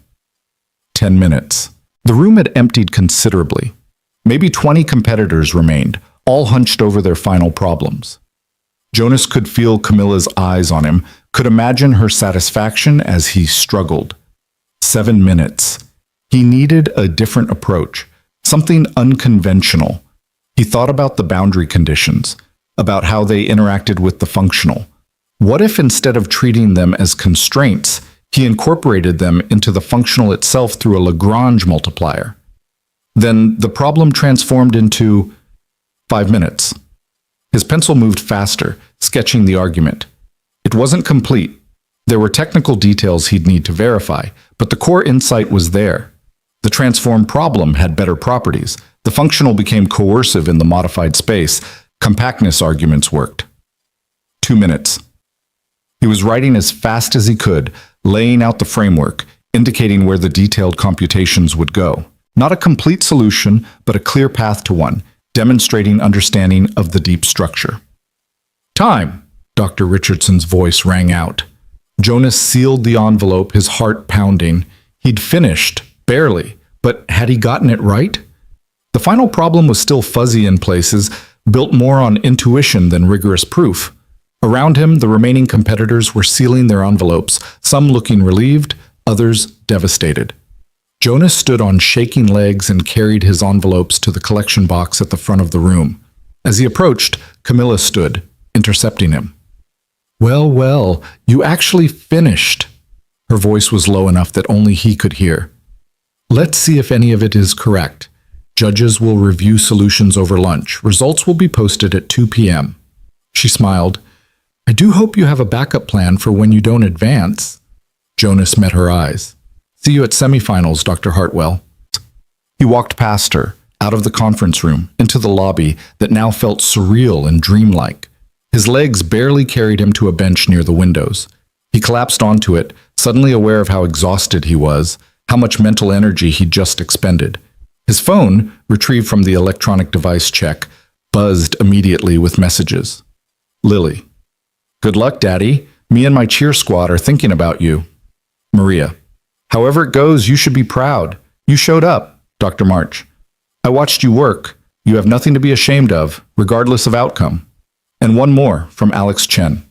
A: 10 minutes. The room had emptied considerably. Maybe 20 competitors remained, all hunched over their final problems. Jonas could feel Camilla's eyes on him, could imagine her satisfaction as he struggled. 7 minutes. He needed a different approach, something unconventional. He thought about the boundary conditions, about how they interacted with the functional. What if instead of treating them as constraints, he incorporated them into the functional itself through a Lagrange multiplier? Then the problem transformed into 5 minutes. His pencil moved faster, sketching the argument. It wasn't complete. There were technical details he'd need to verify, but the core insight was there. The transformed problem had better properties. The functional became coercive in the modified space. Compactness arguments worked. 2 minutes. He was writing as fast as he could, laying out the framework, indicating where the detailed computations would go. Not a complete solution, but a clear path to one, demonstrating understanding of the deep structure. Time! Dr. Richardson's voice rang out. Jonas sealed the envelope, his heart pounding. He'd finished, barely, but had he gotten it right? The final problem was still fuzzy in places, built more on intuition than rigorous proof. Around him, the remaining competitors were sealing their envelopes, some looking relieved, others devastated. Jonas stood on shaking legs and carried his envelopes to the collection box at the front of the room. As he approached, Camilla stood, intercepting him. Well, well, you actually finished. Her voice was low enough that only he could hear. Let's see if any of it is correct. Judges will review solutions over lunch. Results will be posted at 2 p.m. She smiled. I do hope you have a backup plan for when you don't advance. Jonas met her eyes. See you at semifinals, Dr. Hartwell. He walked past her, out of the conference room, into the lobby that now felt surreal and dreamlike. His legs barely carried him to a bench near the windows. He collapsed onto it, suddenly aware of how exhausted he was, how much mental energy he'd just expended. His phone, retrieved from the electronic device check, buzzed immediately with messages. Lily. Good luck, Daddy. Me and my cheer squad are thinking about you. Maria. However it goes, you should be proud. You showed up, Dr. March. I watched you work. You have nothing to be ashamed of, regardless of outcome. And one more, from Alex Chen.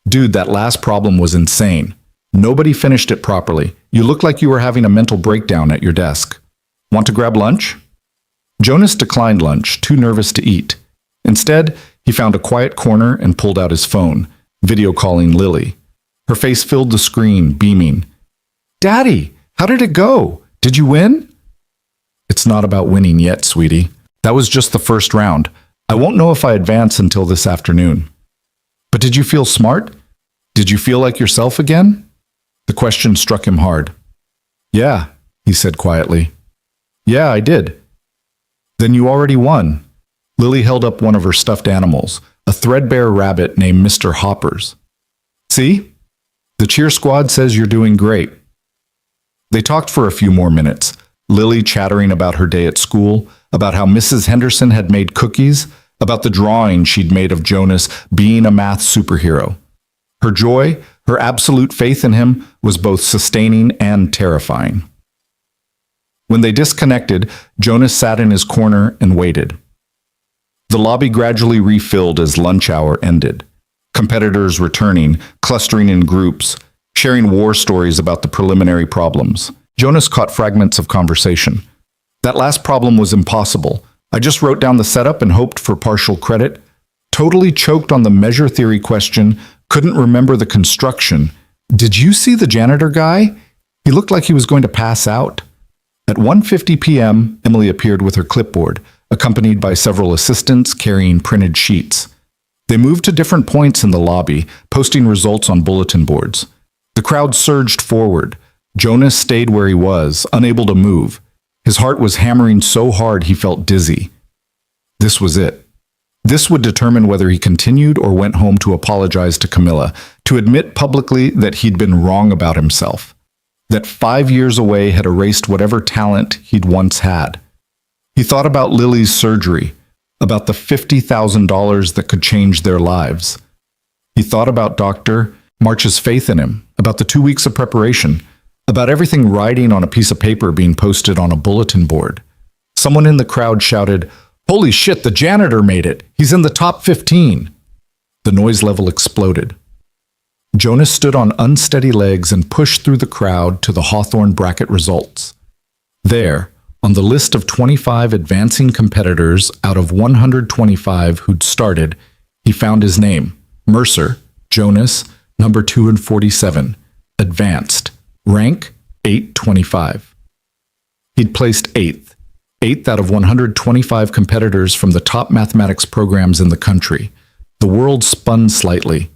A: Dude, that last problem was insane. Nobody finished it properly. You looked like you were having a mental breakdown at your desk. Want to grab lunch? Jonas declined lunch, too nervous to eat. Instead, he found a quiet corner and pulled out his phone, video calling Lily. Her face filled the screen, beaming. Daddy, how did it go? Did you win? It's not about winning yet, sweetie. That was just the first round. I won't know if I advance until this afternoon. But did you feel smart? Did you feel like yourself again? The question struck him hard. Yeah, he said quietly. Yeah, I did. Then you already won. Lily held up one of her stuffed animals, a threadbare rabbit named Mr. Hoppers. See? The cheer squad says you're doing great. They talked for a few more minutes, Lily chattering about her day at school, about how Mrs. Henderson had made cookies, about the drawing she'd made of Jonas being a math superhero. Her joy, her absolute faith in him, was both sustaining and terrifying. When they disconnected, Jonas sat in his corner and waited. The lobby gradually refilled as lunch hour ended. Competitors returning, clustering in groups, sharing war stories about the preliminary problems. Jonas caught fragments of conversation. That last problem was impossible. I just wrote down the setup and hoped for partial credit. Totally choked on the measure theory question, couldn't remember the construction. Did you see the janitor guy? He looked like he was going to pass out. At 1:50 p.m., Emily appeared with her clipboard, accompanied by several assistants carrying printed sheets. They moved to different points in the lobby, posting results on bulletin boards. The crowd surged forward. Jonas stayed where he was, unable to move. His heart was hammering so hard he felt dizzy. This was it. This would determine whether he continued or went home to apologize to Camilla, to admit publicly that he'd been wrong about himself, that 5 years away had erased whatever talent he'd once had. He thought about Lily's surgery, about the $50,000 that could change their lives. He He thought about Dr. March's faith in him, about the 2 weeks of preparation, about everything writing on a piece of paper being posted on a bulletin board. Someone in the crowd shouted, "Holy shit, the janitor made it! He's in the top 15!" The noise level exploded. Jonas stood on unsteady legs and pushed through the crowd to the Hawthorne bracket results. There, on the list of 25 advancing competitors out of 125 who'd started, he found his name, Mercer, Jonas, number 247, advanced, rank 825. He'd placed eighth out of 125 competitors from the top mathematics programs in the country. The world spun slightly.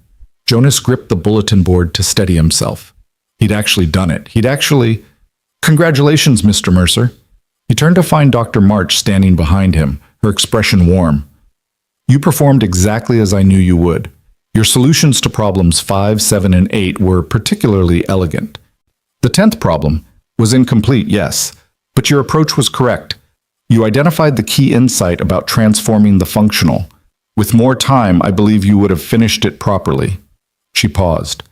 A: Jonas gripped the bulletin board to steady himself. He'd actually done it. Congratulations, Mr. Mercer. He turned to find Dr. March standing behind him, her expression warm. You performed exactly as I knew you would. Your solutions to problems 5, 7, and 8 were particularly elegant. The 10th problem was incomplete, yes, but your approach was correct. You identified the key insight about transforming the functional. With more time, I believe you would have finished it properly. She paused.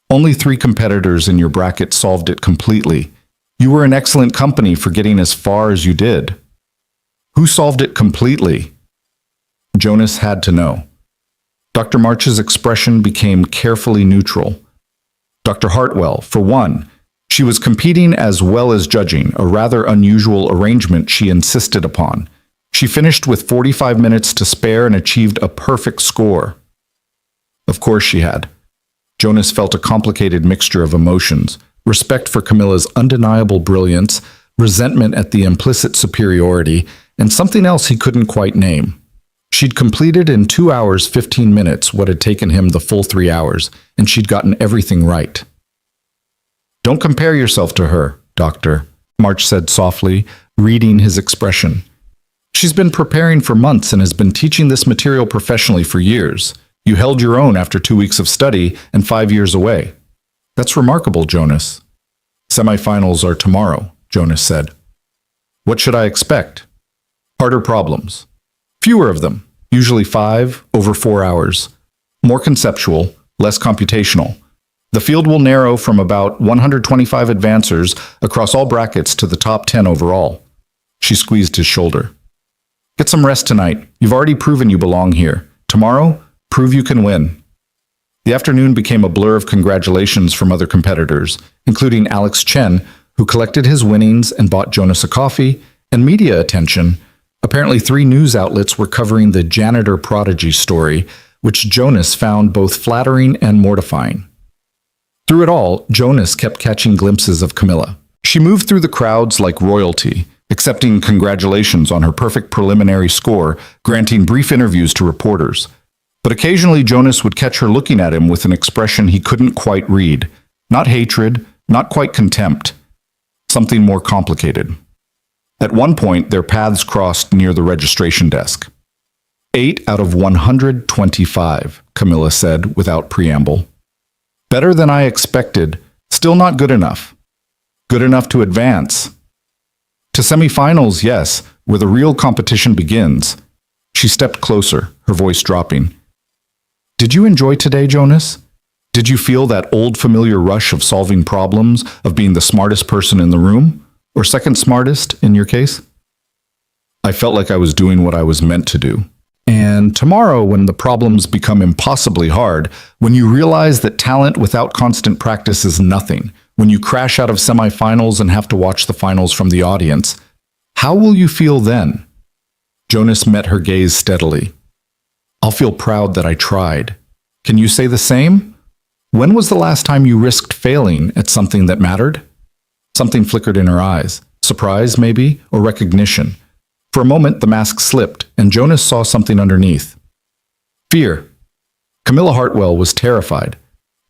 A: Only 3 competitors in your bracket solved it completely. You were in excellent company for getting as far as you did. Who solved it completely? Jonas had to know. Dr. March's expression became carefully neutral. Dr. Hartwell, for one, she was competing as well as judging, a rather unusual arrangement she insisted upon. She finished with 45 minutes to spare and achieved a perfect score. Of course she had. Jonas felt a complicated mixture of emotions, respect for Camilla's undeniable brilliance, resentment at the implicit superiority, and something else he couldn't quite name. She'd completed in 2 hours 15 minutes what had taken him the full 3 hours, and she'd gotten everything right. Don't compare yourself to her, Doctor, March said softly, reading his expression. She's been preparing for months and has been teaching this material professionally for years. You held your own after 2 weeks of study and 5 years away. That's remarkable, Jonas. Semifinals are tomorrow, Jonas said. What should I expect? Harder problems. Fewer of them, usually 5 over 4 hours. More conceptual, less computational. The field will narrow from about 125 advancers across all brackets to the top 10 overall. She squeezed his shoulder. Get some rest tonight. You've already proven you belong here. Tomorrow, prove you can win. The afternoon became a blur of congratulations from other competitors, including Alex Chen, who collected his winnings and bought Jonas a coffee, and media attention. Apparently 3 news outlets were covering the janitor prodigy story, which Jonas found both flattering and mortifying. Through it all, Jonas kept catching glimpses of Camilla. She moved through the crowds like royalty, accepting congratulations on her perfect preliminary score, granting brief interviews to reporters. But occasionally Jonas would catch her looking at him with an expression he couldn't quite read. Not hatred, not quite contempt. Something more complicated. At one point, their paths crossed near the registration desk. 8 out of 125, Camilla said without preamble. Better than I expected, still not good enough. Good enough to advance. To semifinals, yes, where the real competition begins. She stepped closer, her voice dropping. Did you enjoy today, Jonas? Did you feel that old familiar rush of solving problems, of being the smartest person in the room? Or second smartest, in your case? I felt like I was doing what I was meant to do. And tomorrow, when the problems become impossibly hard, when you realize that talent without constant practice is nothing, when you crash out of semifinals and have to watch the finals from the audience, how will you feel then? Jonas met her gaze steadily. I'll feel proud that I tried. Can you say the same? When was the last time you risked failing at something that mattered? Something flickered in her eyes. Surprise, maybe, or recognition. For a moment, the mask slipped, and Jonas saw something underneath. Fear. Camilla Hartwell was terrified,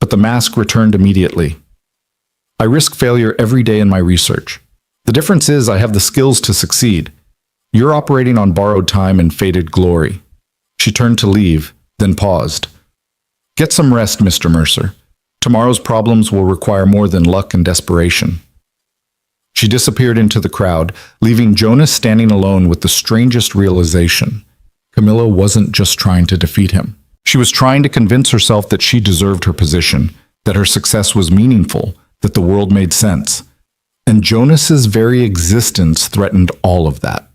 A: but the mask returned immediately. I risk failure every day in my research. The difference is I have the skills to succeed. You're operating on borrowed time and faded glory. She turned to leave, then paused. Get some rest, Mr. Mercer. Tomorrow's problems will require more than luck and desperation. She disappeared into the crowd, leaving Jonas standing alone with the strangest realization. Camilla wasn't just trying to defeat him. She was trying to convince herself that she deserved her position, that her success was meaningful, that the world made sense. And Jonas's very existence threatened all of that.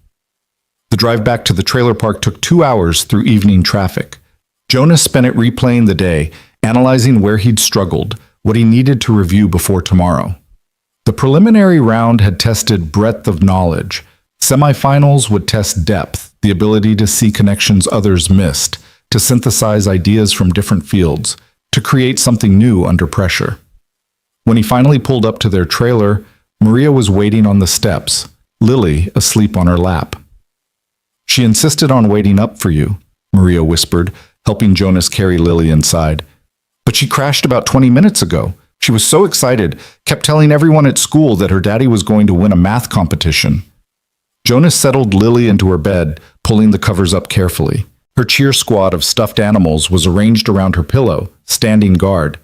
A: The drive back to the trailer park took 2 hours through evening traffic. Jonas spent it replaying the day, analyzing where he'd struggled, what he needed to review before tomorrow. The preliminary round had tested breadth of knowledge. Semifinals would test depth, the ability to see connections others missed, to synthesize ideas from different fields, to create something new under pressure. When he finally pulled up to their trailer, Maria was waiting on the steps, Lily asleep on her lap. "She insisted on waiting up for you," Maria whispered, helping Jonas carry Lily inside. "But she crashed about 20 minutes ago. She was so excited, kept telling everyone at school that her daddy was going to win a math competition." Jonas settled Lily into her bed, pulling the covers up carefully. Her cheer squad of stuffed animals was arranged around her pillow, standing guard.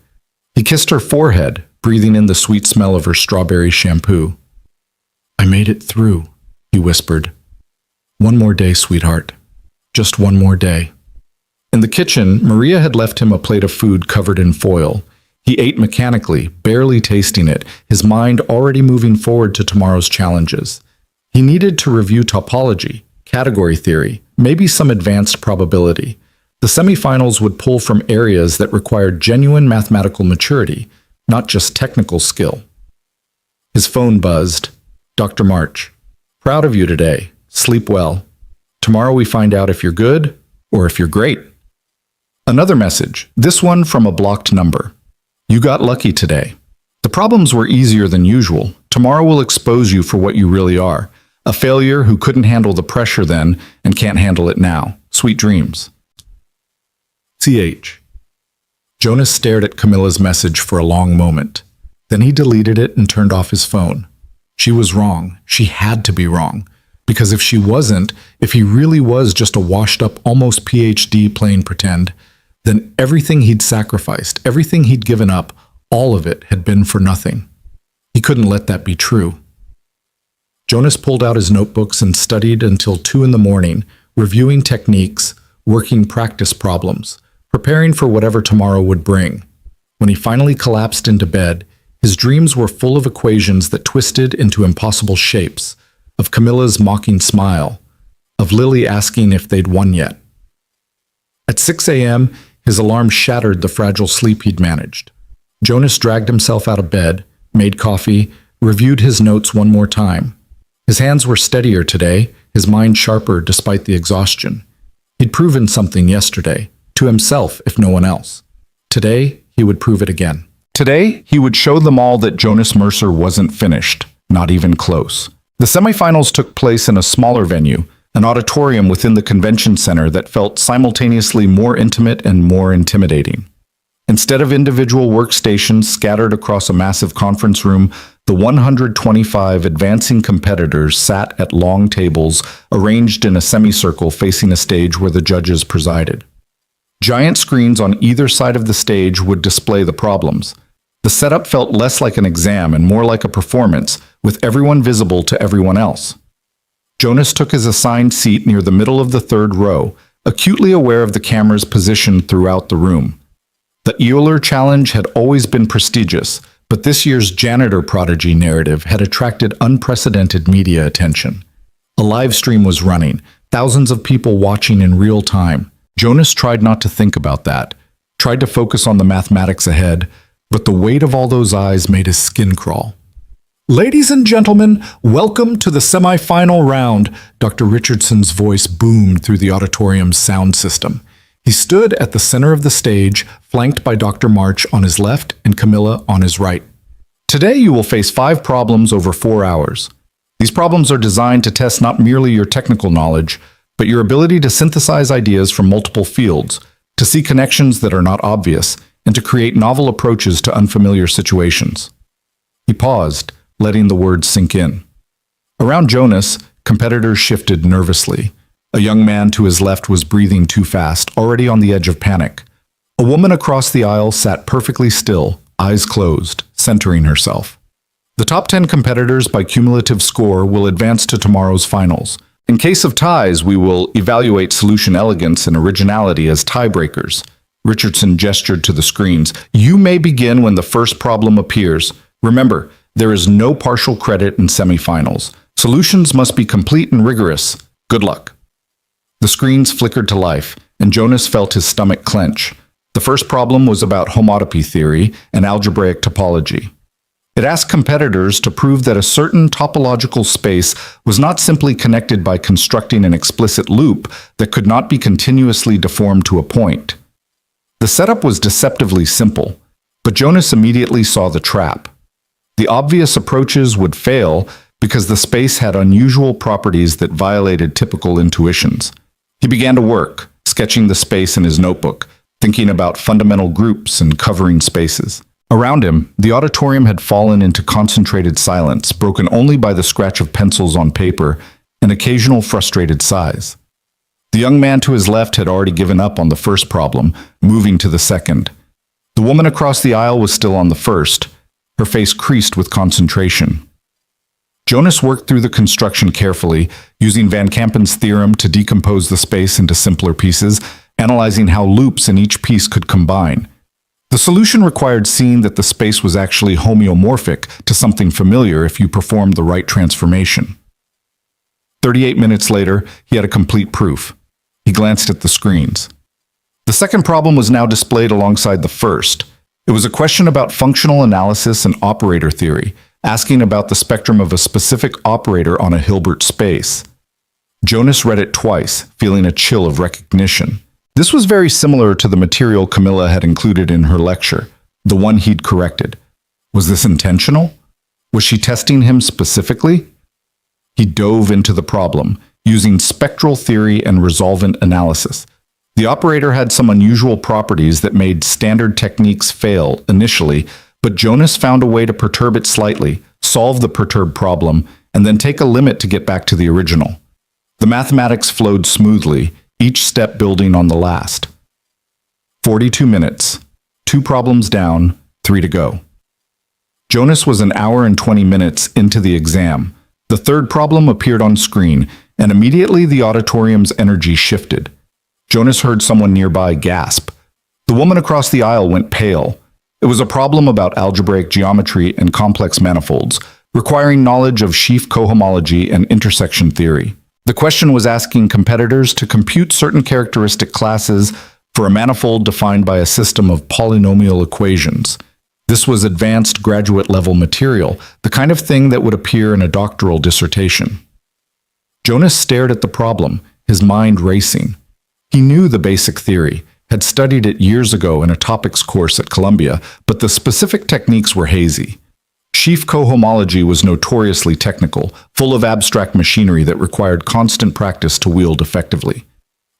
A: He kissed her forehead, breathing in the sweet smell of her strawberry shampoo. "I made it through," he whispered. "One more day, sweetheart. Just one more day." In the kitchen, Maria had left him a plate of food covered in foil. He ate mechanically, barely tasting it, his mind already moving forward to tomorrow's challenges. He needed to review topology, category theory, maybe some advanced probability. The semifinals would pull from areas that required genuine mathematical maturity, not just technical skill. His phone buzzed. "Dr. March, proud of you today. Sleep well. Tomorrow we find out if you're good or if you're great." Another message, this one from a blocked number. "You got lucky today. The problems were easier than usual. Tomorrow will expose you for what you really are. A failure who couldn't handle the pressure then and can't handle it now. Sweet dreams." CH. Jonas stared at Camilla's message for a long moment. Then he deleted it and turned off his phone. She was wrong. She had to be wrong. Because if she wasn't, if he really was just a washed-up, almost PhD playing pretend, then everything he'd sacrificed, everything he'd given up, all of it had been for nothing. He couldn't let that be true. Jonas pulled out his notebooks and studied until 2 in the morning, reviewing techniques, working practice problems, preparing for whatever tomorrow would bring. When he finally collapsed into bed, his dreams were full of equations that twisted into impossible shapes, of Camilla's mocking smile, of Lily asking if they'd won yet. At 6 a.m., his alarm shattered the fragile sleep he'd managed. Jonas dragged himself out of bed, made coffee, reviewed his notes one more time. His hands were steadier today, his mind sharper despite the exhaustion. He'd proven something yesterday, to himself if no one else. Today, he would prove it again. Today, he would show them all that Jonas Mercer wasn't finished, not even close. The semifinals took place in a smaller venue, an auditorium within the convention center that felt simultaneously more intimate and more intimidating. Instead of individual workstations scattered across a massive conference room, the 125 advancing competitors sat at long tables arranged in a semicircle facing a stage where the judges presided. Giant screens on either side of the stage would display the problems. The setup felt less like an exam and more like a performance, with everyone visible to everyone else. Jonas took his assigned seat near the middle of the third row, acutely aware of the camera's position throughout the room. The Euler challenge had always been prestigious, but this year's janitor prodigy narrative had attracted unprecedented media attention. A live stream was running, thousands of people watching in real time. Jonas tried not to think about that, tried to focus on the mathematics ahead, but the weight of all those eyes made his skin crawl. "Ladies and gentlemen, welcome to the semi-final round," Dr. Richardson's voice boomed through the auditorium's sound system. He stood at the center of the stage, flanked by Dr. March on his left and Camilla on his right. "Today you will face 5 problems over 4 hours. These problems are designed to test not merely your technical knowledge, but your ability to synthesize ideas from multiple fields, to see connections that are not obvious, and to create novel approaches to unfamiliar situations." He paused, letting the words sink in. Around Jonas, competitors shifted nervously. A young man to his left was breathing too fast, already on the edge of panic. A woman across the aisle sat perfectly still, eyes closed, centering herself. The top 10 competitors by cumulative score will advance to tomorrow's finals. In case of ties, we will evaluate solution elegance and originality as tiebreakers. Richardson gestured to the screens. You may begin when the first problem appears. Remember, there is no partial credit in semifinals. Solutions must be complete and rigorous. Good luck. The screens flickered to life, and Jonas felt his stomach clench. The first problem was about homotopy theory and algebraic topology. It asked competitors to prove that a certain topological space was not simply connected by constructing an explicit loop that could not be continuously deformed to a point. The setup was deceptively simple, but Jonas immediately saw the trap. The obvious approaches would fail because the space had unusual properties that violated typical intuitions. He began to work, sketching the space in his notebook, thinking about fundamental groups and covering spaces. Around him, the auditorium had fallen into concentrated silence, broken only by the scratch of pencils on paper and occasional frustrated sighs. The young man to his left had already given up on the first problem, moving to the second. The woman across the aisle was still on the first, her face creased with concentration. Jonas worked through the construction carefully, using Van Kampen's theorem to decompose the space into simpler pieces, analyzing how loops in each piece could combine. The solution required seeing that the space was actually homeomorphic to something familiar if you performed the right transformation. 38 minutes later, he had a complete proof. He glanced at the screens. The second problem was now displayed alongside the first. It was a question about functional analysis and operator theory, asking about the spectrum of a specific operator on a Hilbert space. Jonas read it twice, feeling a chill of recognition. This was very similar to the material Camilla had included in her lecture, the one he'd corrected. Was this intentional? Was she testing him specifically? He dove into the problem, using spectral theory and resolvent analysis. The operator had some unusual properties that made standard techniques fail initially, but Jonas found a way to perturb it slightly, solve the perturbed problem, and then take a limit to get back to the original. The mathematics flowed smoothly, each step building on the last. 42 minutes. 2 problems down, 3 to go. Jonas was an hour and 20 minutes into the exam. The third problem appeared on screen, and immediately the auditorium's energy shifted. Jonas heard someone nearby gasp. The woman across the aisle went pale. It was a problem about algebraic geometry and complex manifolds, requiring knowledge of sheaf cohomology and intersection theory. The question was asking competitors to compute certain characteristic classes for a manifold defined by a system of polynomial equations. This was advanced graduate-level material, the kind of thing that would appear in a doctoral dissertation. Jonas stared at the problem, his mind racing. He knew the basic theory, had studied it years ago in a topics course at Columbia, but the specific techniques were hazy. Sheaf cohomology was notoriously technical, full of abstract machinery that required constant practice to wield effectively.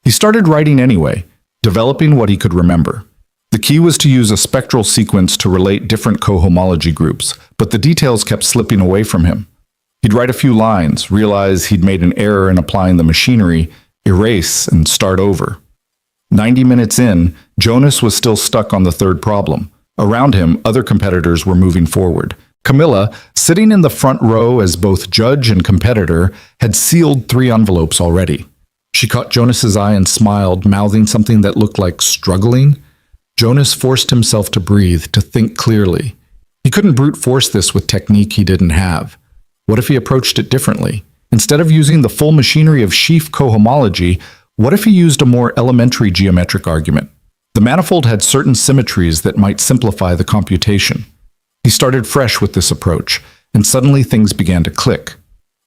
A: He started writing anyway, developing what he could remember. The key was to use a spectral sequence to relate different cohomology groups, but the details kept slipping away from him. He'd write a few lines, realize he'd made an error in applying the machinery, erase, and start over. 90 minutes in, Jonas was still stuck on the third problem. Around him, other competitors were moving forward. Camilla, sitting in the front row as both judge and competitor, had sealed 3 envelopes already. She caught Jonas's eye and smiled, mouthing something that looked like struggling. Jonas forced himself to breathe, to think clearly. He couldn't brute force this with technique he didn't have. What if he approached it differently? Instead of using the full machinery of sheaf cohomology, what if he used a more elementary geometric argument? The manifold had certain symmetries that might simplify the computation. He started fresh with this approach, and suddenly things began to click.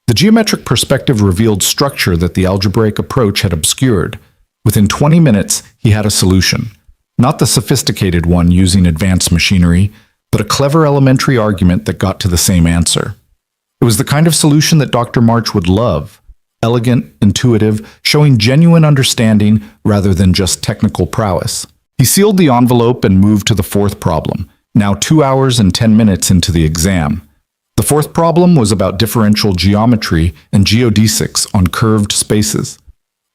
A: The geometric perspective revealed structure that the algebraic approach had obscured. Within 20 minutes, he had a solution. Not the sophisticated one using advanced machinery, but a clever elementary argument that got to the same answer. It was the kind of solution that Dr. March would love. Elegant, intuitive, showing genuine understanding rather than just technical prowess. He sealed the envelope and moved to the fourth problem, now 2 hours and 10 minutes into the exam. The fourth problem was about differential geometry and geodesics on curved spaces.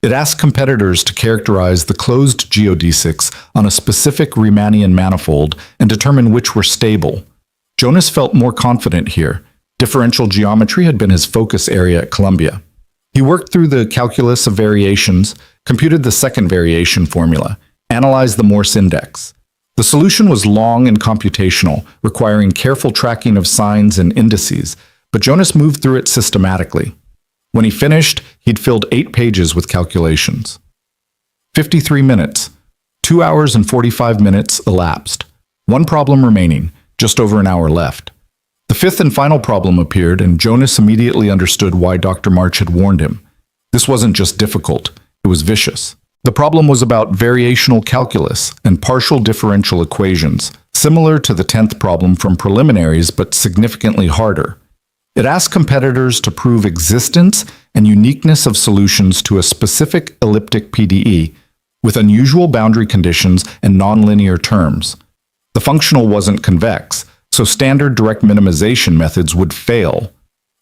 A: It asked competitors to characterize the closed geodesics on a specific Riemannian manifold and determine which were stable. Jonas felt more confident here. Differential geometry had been his focus area at Columbia. He worked through the calculus of variations, computed the second variation formula, Analyze the Morse index. The solution was long and computational, requiring careful tracking of signs and indices, but Jonas moved through it systematically. When he finished, he'd filled 8 pages with calculations. 53 minutes. 2 hours and 45 minutes elapsed. One problem remaining, just over an hour left. The 5th and final problem appeared, and Jonas immediately understood why Dr. March had warned him. This wasn't just difficult, it was vicious. The problem was about variational calculus and partial differential equations, similar to the 10th problem from preliminaries but significantly harder. It asked competitors to prove existence and uniqueness of solutions to a specific elliptic PDE with unusual boundary conditions and nonlinear terms. The functional wasn't convex, so standard direct minimization methods would fail.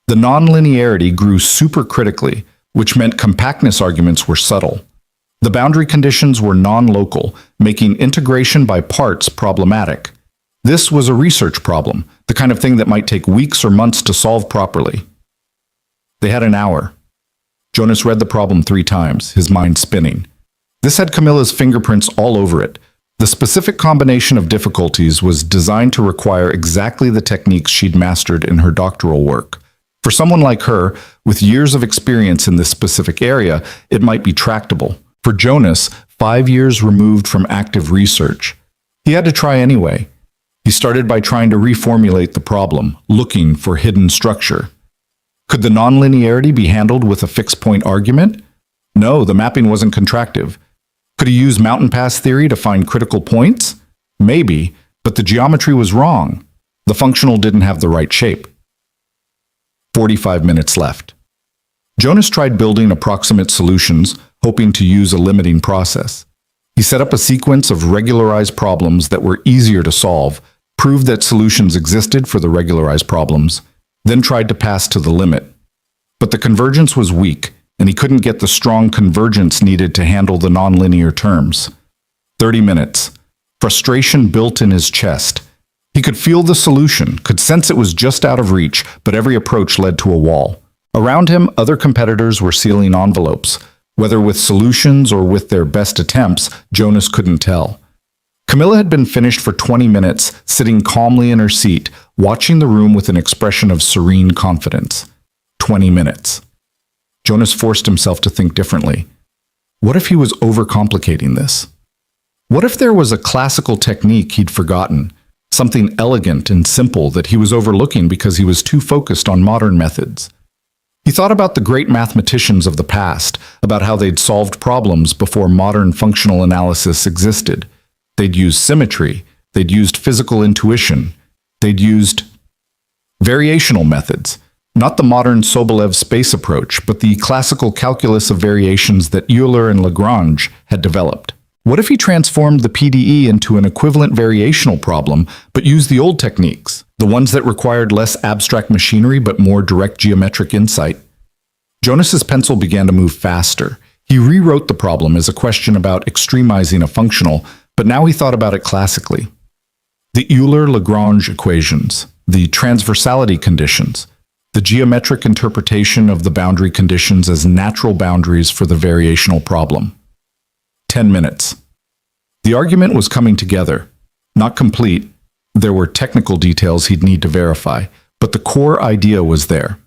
A: The nonlinearity grew supercritically, which meant compactness arguments were subtle. The boundary conditions were non-local, making integration by parts problematic. This was a research problem, the kind of thing that might take weeks or months to solve properly. They had an hour. Jonas read the problem 3 times, his mind spinning. This had Camilla's fingerprints all over it. The specific combination of difficulties was designed to require exactly the techniques she'd mastered in her doctoral work. For someone like her, with years of experience in this specific area, it might be tractable. For Jonas, 5 years removed from active research, he had to try anyway. He started by trying to reformulate the problem, looking for hidden structure. Could the nonlinearity be handled with a fixed-point argument? No, the mapping wasn't contractive. Could he use mountain pass theory to find critical points? Maybe, but the geometry was wrong. The functional didn't have the right shape. 45 minutes left. Jonas tried building approximate solutions, hoping to use a limiting process. He set up a sequence of regularized problems that were easier to solve, proved that solutions existed for the regularized problems, then tried to pass to the limit. But the convergence was weak, and he couldn't get the strong convergence needed to handle the nonlinear terms. 30 minutes. Frustration built in his chest. He could feel the solution, could sense it was just out of reach, but every approach led to a wall. Around him, other competitors were sealing envelopes. Whether with solutions or with their best attempts, Jonas couldn't tell. Camilla had been finished for 20 minutes, sitting calmly in her seat, watching the room with an expression of serene confidence. 20 minutes. Jonas forced himself to think differently. What if he was overcomplicating this? What if there was a classical technique he'd forgotten, something elegant and simple that he was overlooking because he was too focused on modern methods? He thought about the great mathematicians of the past, about how they'd solved problems before modern functional analysis existed. They'd used symmetry, they'd used physical intuition, they'd used variational methods, not the modern Sobolev space approach, but the classical calculus of variations that Euler and Lagrange had developed. What if he transformed the PDE into an equivalent variational problem, but used the old techniques, the ones that required less abstract machinery but more direct geometric insight? Jonas's pencil began to move faster. He rewrote the problem as a question about extremizing a functional, but now he thought about it classically. The Euler-Lagrange equations, the transversality conditions, the geometric interpretation of the boundary conditions as natural boundaries for the variational problem. 10 minutes. The argument was coming together. Not complete. There were technical details he'd need to verify, but the core idea was there.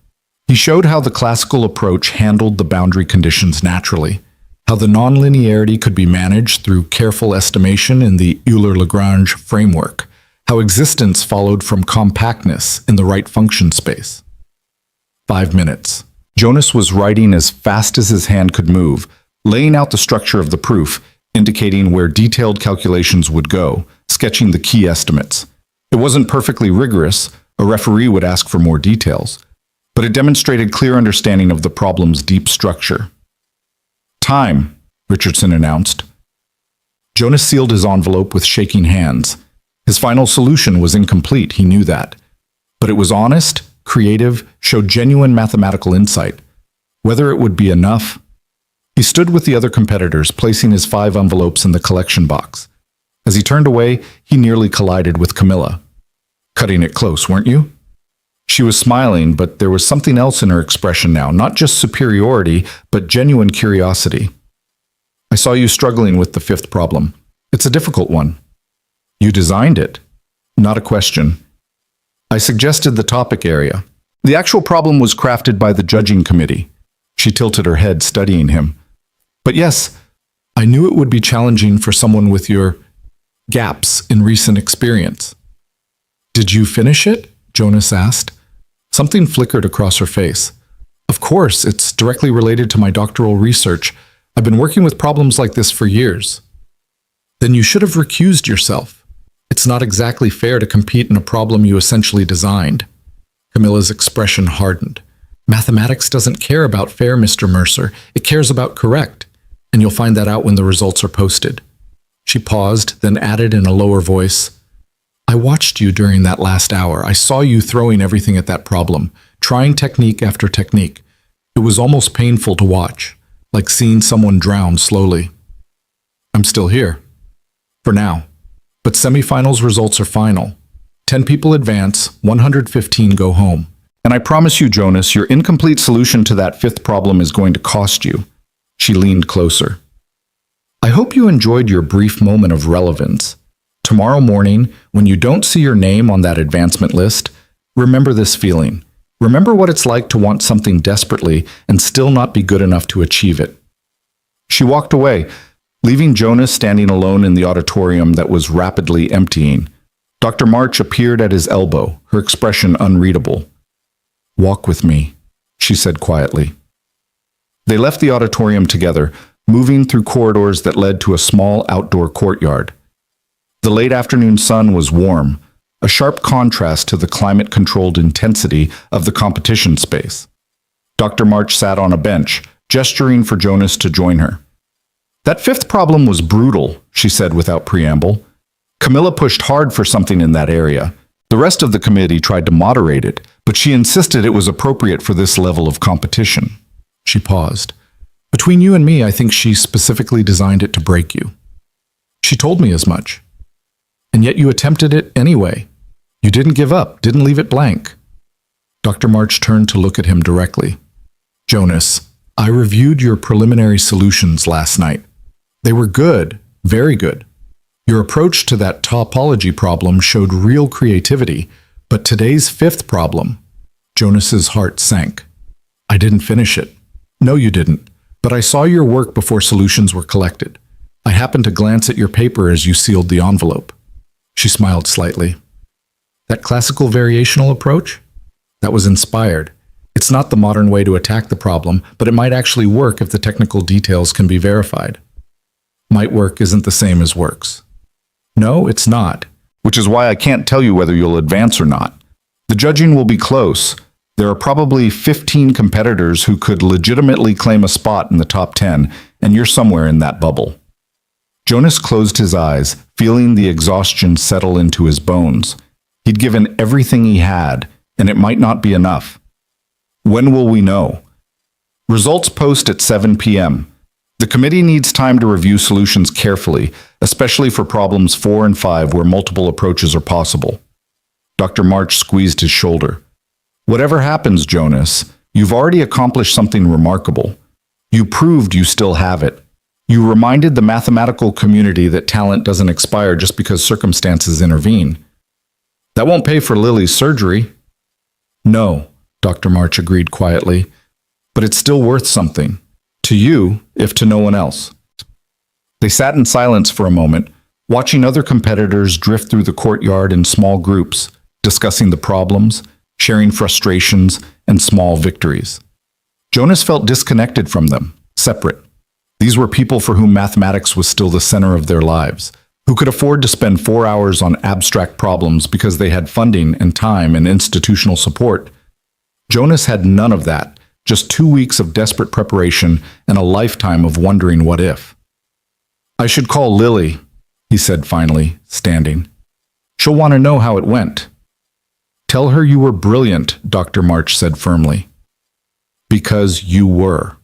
A: He showed how the classical approach handled the boundary conditions naturally, how the nonlinearity could be managed through careful estimation in the Euler-Lagrange framework, how existence followed from compactness in the right function space. 5 minutes. Jonas was writing as fast as his hand could move, laying out the structure of the proof, indicating where detailed calculations would go, sketching the key estimates. It wasn't perfectly rigorous, a referee would ask for more details, but it demonstrated clear understanding of the problem's deep structure. Time, Richardson announced. Jonas sealed his envelope with shaking hands. His final solution was incomplete, he knew that. But it was honest, creative, showed genuine mathematical insight. Whether it would be enough. He stood with the other competitors, placing his 5 envelopes in the collection box. As he turned away, he nearly collided with Camilla. Cutting it close, weren't you? She was smiling, but there was something else in her expression now, not just superiority, but genuine curiosity. I saw you struggling with the 5th problem. It's a difficult one. You designed it. Not a question. I suggested the topic area. The actual problem was crafted by the judging committee. She tilted her head, studying him. But yes, I knew it would be challenging for someone with your gaps in recent experience. Did you finish it? Jonas asked. Something flickered across her face. Of course, it's directly related to my doctoral research. I've been working with problems like this for years. Then you should have recused yourself. It's not exactly fair to compete in a problem you essentially designed. Camilla's expression hardened. Mathematics doesn't care about fair, Mr. Mercer. It cares about correct. And you'll find that out when the results are posted. She paused, then added in a lower voice, I watched you during that last hour. I saw you throwing everything at that problem, trying technique after technique. It was almost painful to watch, like seeing someone drown slowly. I'm still here. For now. But semifinals results are final. 10 people advance, 115 go home. And I promise you, Jonas, your incomplete solution to that fifth problem is going to cost you. She leaned closer. I hope you enjoyed your brief moment of relevance. Tomorrow morning, when you don't see your name on that advancement list, remember this feeling. Remember what it's like to want something desperately and still not be good enough to achieve it. She walked away, leaving Jonas standing alone in the auditorium that was rapidly emptying. Dr. March appeared at his elbow, her expression unreadable. Walk with me, she said quietly. They left the auditorium together, moving through corridors that led to a small outdoor courtyard. The late afternoon sun was warm, a sharp contrast to the climate-controlled intensity of the competition space. Dr. March sat on a bench, gesturing for Jonas to join her. That fifth problem was brutal, she said without preamble. Camilla pushed hard for something in that area. The rest of the committee tried to moderate it, but she insisted it was appropriate for this level of competition. She paused. Between you and me, I think she specifically designed it to break you. She told me as much. And yet you attempted it anyway. You didn't give up, didn't leave it blank. Dr. March turned to look at him directly. Jonas, I reviewed your preliminary solutions last night. They were good, very good. Your approach to that topology problem showed real creativity, but today's fifth problem, Jonas's heart sank. I didn't finish it. No, you didn't, but I saw your work before solutions were collected. I happened to glance at your paper as you sealed the envelope. She smiled slightly. That classical variational approach? That was inspired. It's not the modern way to attack the problem, but it might actually work if the technical details can be verified. Might work isn't the same as works. No, it's not, which is why I can't tell you whether you'll advance or not. The judging will be close. There are probably 15 competitors who could legitimately claim a spot in the top 10, and you're somewhere in that bubble. Jonas closed his eyes, feeling the exhaustion settle into his bones. He'd given everything he had, and it might not be enough. When will we know? Results post at 7 p.m. The committee needs time to review solutions carefully, especially for problems 4 and 5 where multiple approaches are possible. Dr. March squeezed his shoulder. Whatever happens, Jonas, you've already accomplished something remarkable. You proved you still have it. You reminded the mathematical community that talent doesn't expire just because circumstances intervene. That won't pay for Lily's surgery. No, Dr. March agreed quietly, but it's still worth something. To you, if to no one else. They sat in silence for a moment, watching other competitors drift through the courtyard in small groups, discussing the problems, sharing frustrations, and small victories. Jonas felt disconnected from them, separate. These were people for whom mathematics was still the center of their lives, who could afford to spend 4 hours on abstract problems because they had funding and time and institutional support. Jonas had none of that, just 2 weeks of desperate preparation and a lifetime of wondering what if. I should call Lily, he said finally, standing. She'll want to know how it went. Tell her you were brilliant, Dr. March said firmly. Because you were.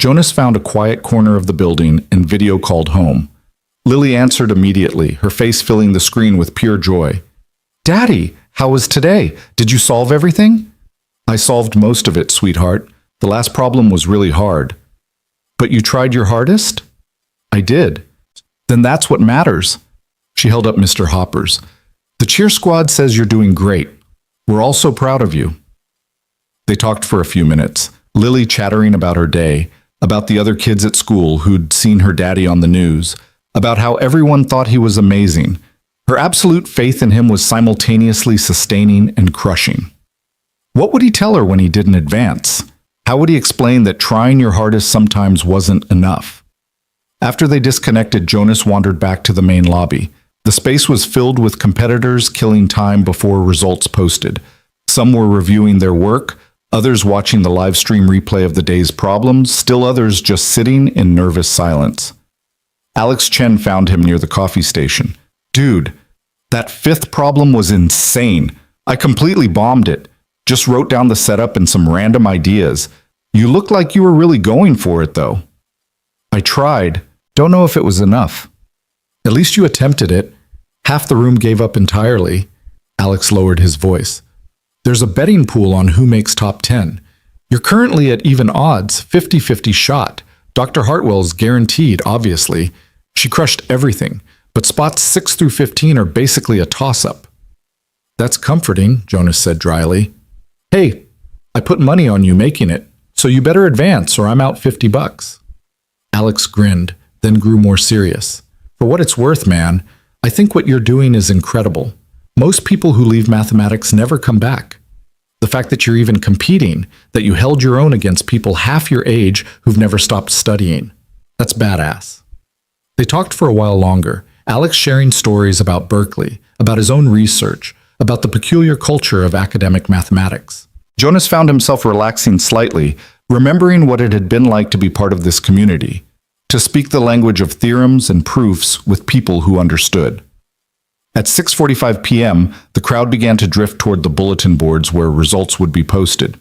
A: Jonas found a quiet corner of the building and video called home. Lily answered immediately, her face filling the screen with pure joy. Daddy, how was today? Did you solve everything? I solved most of it, sweetheart. The last problem was really hard. But you tried your hardest? I did. Then that's what matters. She held up Mr. Hopper's. The cheer squad says you're doing great. We're all so proud of you. They talked for a few minutes, Lily chattering about her day, about the other kids at school who'd seen her daddy on the news, about how everyone thought he was amazing. Her absolute faith in him was simultaneously sustaining and crushing. What would he tell her when he didn't advance? How would he explain that trying your hardest sometimes wasn't enough? After they disconnected, Jonas wandered back to the main lobby. The space was filled with competitors killing time before results posted. Some were reviewing their work, others watching the live stream replay of the day's problems, still others just sitting in nervous silence. Alex Chen found him near the coffee station. Dude, that fifth problem was insane. I completely bombed it. Just wrote down the setup and some random ideas. You looked like you were really going for it, though. I tried. Don't know if it was enough. At least you attempted it. Half the room gave up entirely. Alex lowered his voice. There's a betting pool on who makes top 10. You're currently at even odds, 50-50 shot. Dr. Hartwell's guaranteed, obviously. She crushed everything, but spots 6 through 15 are basically a toss-up. That's comforting, Jonas said dryly. Hey, I put money on you making it, so you better advance or I'm out $50. Alex grinned, then grew more serious. For what it's worth, man, I think what you're doing is incredible. Most people who leave mathematics never come back. The fact that you're even competing, that you held your own against people half your age who've never stopped studying, that's badass. They talked for a while longer, Alex sharing stories about Berkeley, about his own research, about the peculiar culture of academic mathematics. Jonas found himself relaxing slightly, remembering what it had been like to be part of this community, to speak the language of theorems and proofs with people who understood. At 6:45 p.m., the crowd began to drift toward the bulletin boards where results would be posted.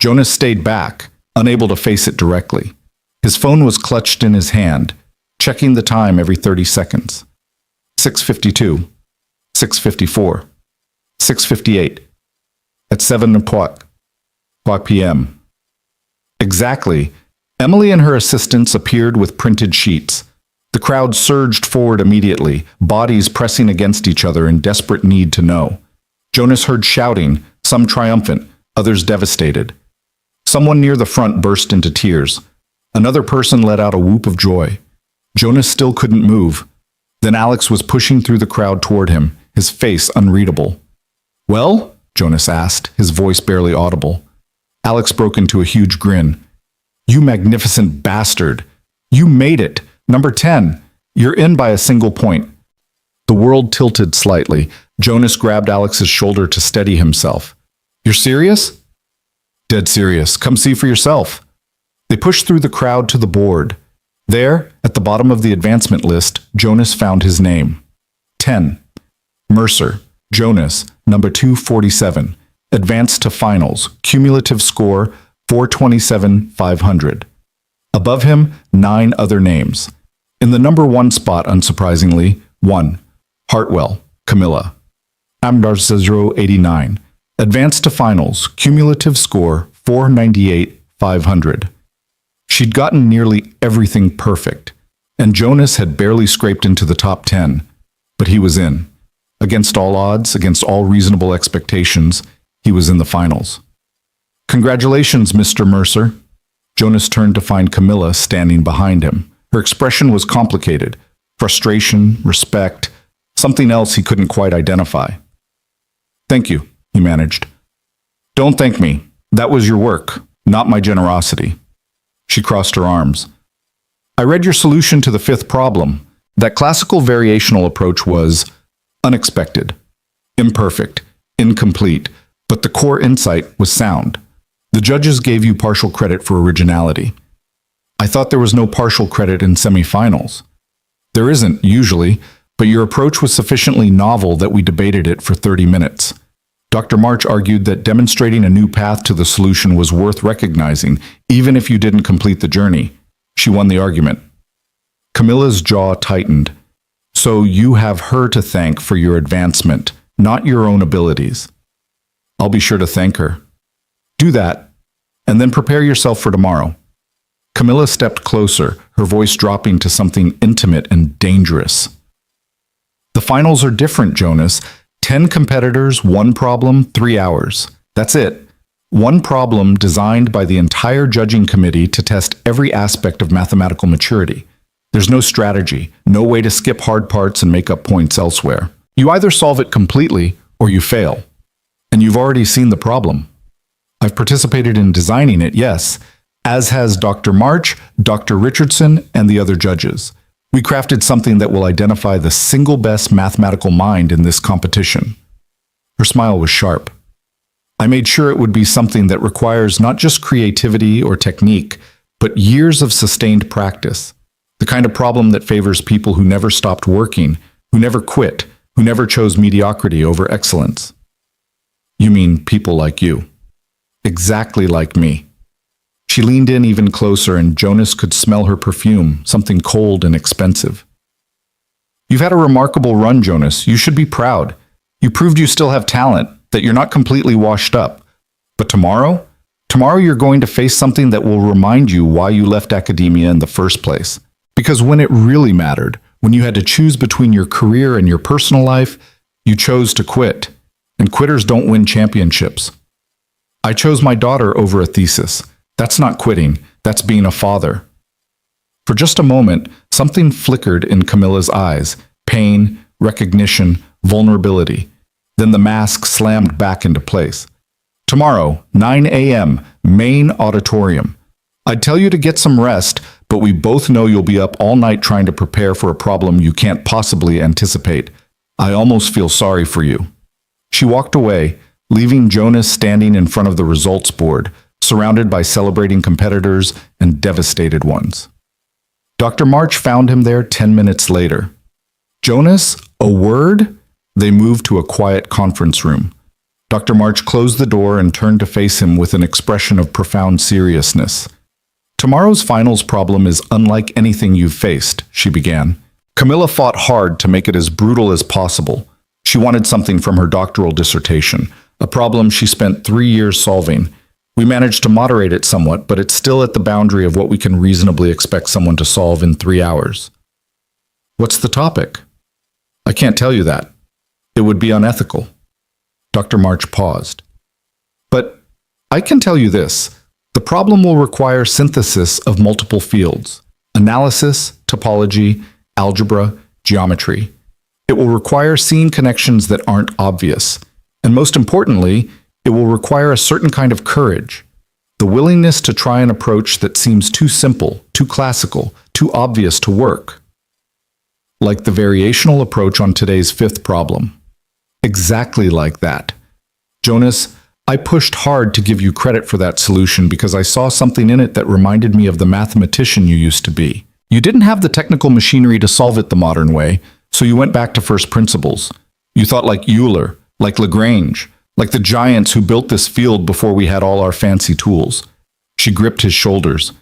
A: Jonas stayed back, unable to face it directly. His phone was clutched in his hand, checking the time every 30 seconds. 6:52, 6:54, 6:58. At 7:00 p.m. Exactly. Emily and her assistants appeared with printed sheets. The crowd surged forward immediately, bodies pressing against each other in desperate need to know. Jonas heard shouting, some triumphant, others devastated. Someone near the front burst into tears. Another person let out a whoop of joy. Jonas still couldn't move. Then Alex was pushing through the crowd toward him, his face unreadable. Well? Jonas asked, his voice barely audible. Alex broke into a huge grin. You magnificent bastard! You made it! Number 10! You're in by a single point. The world tilted slightly. Jonas grabbed Alex's shoulder to steady himself. You're serious? Dead serious. Come see for yourself. They pushed through the crowd to the board. There, at the bottom of the advancement list, Jonas found his name. 10. Mercer. Jonas, number 247. Advanced to finals. Cumulative score 427,500. Above him, 9 other names. In the number 1 spot, unsurprisingly, 1. Hartwell, Camilla. Amdarzezro 89. Advanced to finals. Cumulative score 498,500. She'd gotten nearly everything perfect, and Jonas had barely scraped into the top 10, but he was in. Against all odds, against all reasonable expectations, he was in the finals. Congratulations, Mr. Mercer. Jonas turned to find Camilla standing behind him. Her expression was complicated. Frustration, respect, something else he couldn't quite identify. Thank you, he managed. Don't thank me. That was your work, not my generosity. She crossed her arms. I read your solution to the 5th problem. That classical variational approach was unexpected, imperfect, incomplete, but the core insight was sound. The judges gave you partial credit for originality. I thought there was no partial credit in semifinals. There isn't, usually, but your approach was sufficiently novel that we debated it for 30 minutes. Dr. March argued that demonstrating a new path to the solution was worth recognizing, even if you didn't complete the journey. She won the argument. Camilla's jaw tightened. So you have her to thank for your advancement, not your own abilities. I'll be sure to thank her. Do that, and then prepare yourself for tomorrow. Camilla stepped closer, her voice dropping to something intimate and dangerous. The finals are different, Jonas. 10 competitors, one problem, 3 hours. That's it. One problem designed by the entire judging committee to test every aspect of mathematical maturity. There's no strategy, no way to skip hard parts and make up points elsewhere. You either solve it completely or you fail. And you've already seen the problem. I've participated in designing it, yes, as has Dr. March, Dr. Richardson, and the other judges. We crafted something that will identify the single best mathematical mind in this competition. Her smile was sharp. I made sure it would be something that requires not just creativity or technique, but years of sustained practice. The kind of problem that favors people who never stopped working, who never quit, who never chose mediocrity over excellence. You mean people like you. Exactly like me. She leaned in even closer, and Jonas could smell her perfume, something cold and expensive. You've had a remarkable run, Jonas. You should be proud. You proved you still have talent, that you're not completely washed up. But tomorrow? Tomorrow you're going to face something that will remind you why you left academia in the first place. Because when it really mattered, when you had to choose between your career and your personal life, you chose to quit. And quitters don't win championships. I chose my daughter over a thesis. That's not quitting, that's being a father. For just a moment, something flickered in Camilla's eyes. Pain, recognition, vulnerability. Then the mask slammed back into place. Tomorrow, 9 a.m., main auditorium. I'd tell you to get some rest, but we both know you'll be up all night trying to prepare for a problem you can't possibly anticipate. I almost feel sorry for you. She walked away, leaving Jonas standing in front of the results board, surrounded by celebrating competitors and devastated ones. Dr. March found him there 10 minutes later. Jonas, a word? They moved to a quiet conference room. Dr. March closed the door and turned to face him with an expression of profound seriousness. Tomorrow's finals problem is unlike anything you've faced, she began. Camilla fought hard to make it as brutal as possible. She wanted something from her doctoral dissertation, a problem she spent 3 years solving. We managed to moderate it somewhat, but it's still at the boundary of what we can reasonably expect someone to solve in 3 hours. What's the topic? I can't tell you that. It would be unethical. Dr. March paused. But I can tell you this. The problem will require synthesis of multiple fields: analysis, topology, algebra, geometry. It will require seeing connections that aren't obvious. And most importantly, it will require a certain kind of courage, the willingness to try an approach that seems too simple, too classical, too obvious to work. Like the variational approach on today's fifth problem. Exactly like that. Jonas, I pushed hard to give you credit for that solution because I saw something in it that reminded me of the mathematician you used to be. You didn't have the technical machinery to solve it the modern way, so you went back to first principles. You thought like Euler, like Lagrange, like the giants who built this field before we had all our fancy tools. She gripped his shoulders.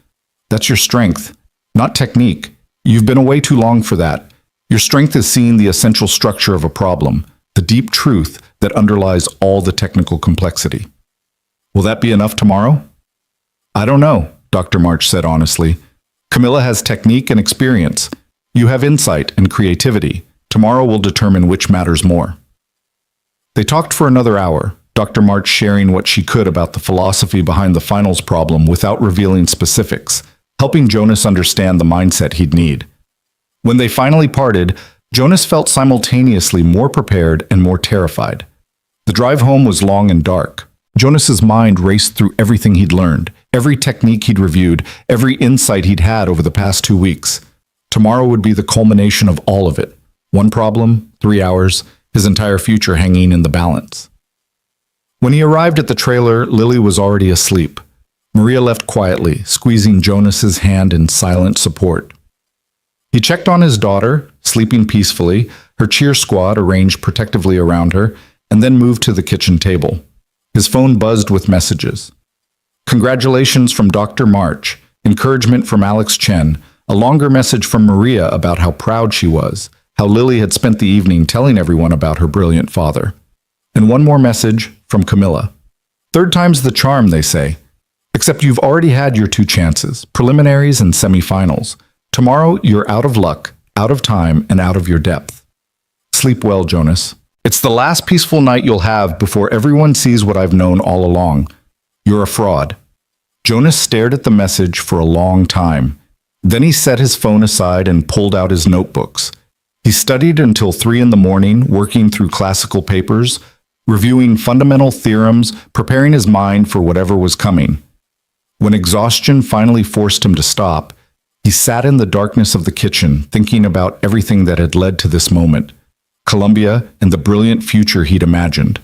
A: That's your strength, not technique. You've been away too long for that. Your strength is seeing the essential structure of a problem, the deep truth that underlies all the technical complexity. Will that be enough tomorrow? I don't know, Dr. March said honestly. Camilla has technique and experience. You have insight and creativity. Tomorrow will determine which matters more. They talked for another hour, Dr. March sharing what she could about the philosophy behind the finals problem without revealing specifics, helping Jonas understand the mindset he'd need. When they finally parted, Jonas felt simultaneously more prepared and more terrified. The drive home was long and dark. Jonas's mind raced through everything he'd learned, every technique he'd reviewed, every insight he'd had over the past 2 weeks. Tomorrow would be the culmination of all of it. One problem, 3 hours, his entire future hanging in the balance. When he arrived at the trailer, Lily was already asleep. Maria left quietly, squeezing Jonas's hand in silent support. He checked on his daughter, sleeping peacefully, her cheer squad arranged protectively around her, and then moved to the kitchen table. His phone buzzed with messages. Congratulations from Dr. March, encouragement from Alex Chen, a longer message from Maria about how proud she was, how Lily had spent the evening telling everyone about her brilliant father. And one more message from Camilla. Third time's the charm, they say. Except you've already had your two chances, preliminaries and semifinals. Tomorrow, you're out of luck, out of time, and out of your depth. Sleep well, Jonas. It's the last peaceful night you'll have before everyone sees what I've known all along. You're a fraud. Jonas stared at the message for a long time. Then he set his phone aside and pulled out his notebooks. He studied until 3 a.m, working through classical papers, reviewing fundamental theorems, preparing his mind for whatever was coming. When exhaustion finally forced him to stop, he sat in the darkness of the kitchen, thinking about everything that had led to this moment. Columbia and the brilliant future he'd imagined.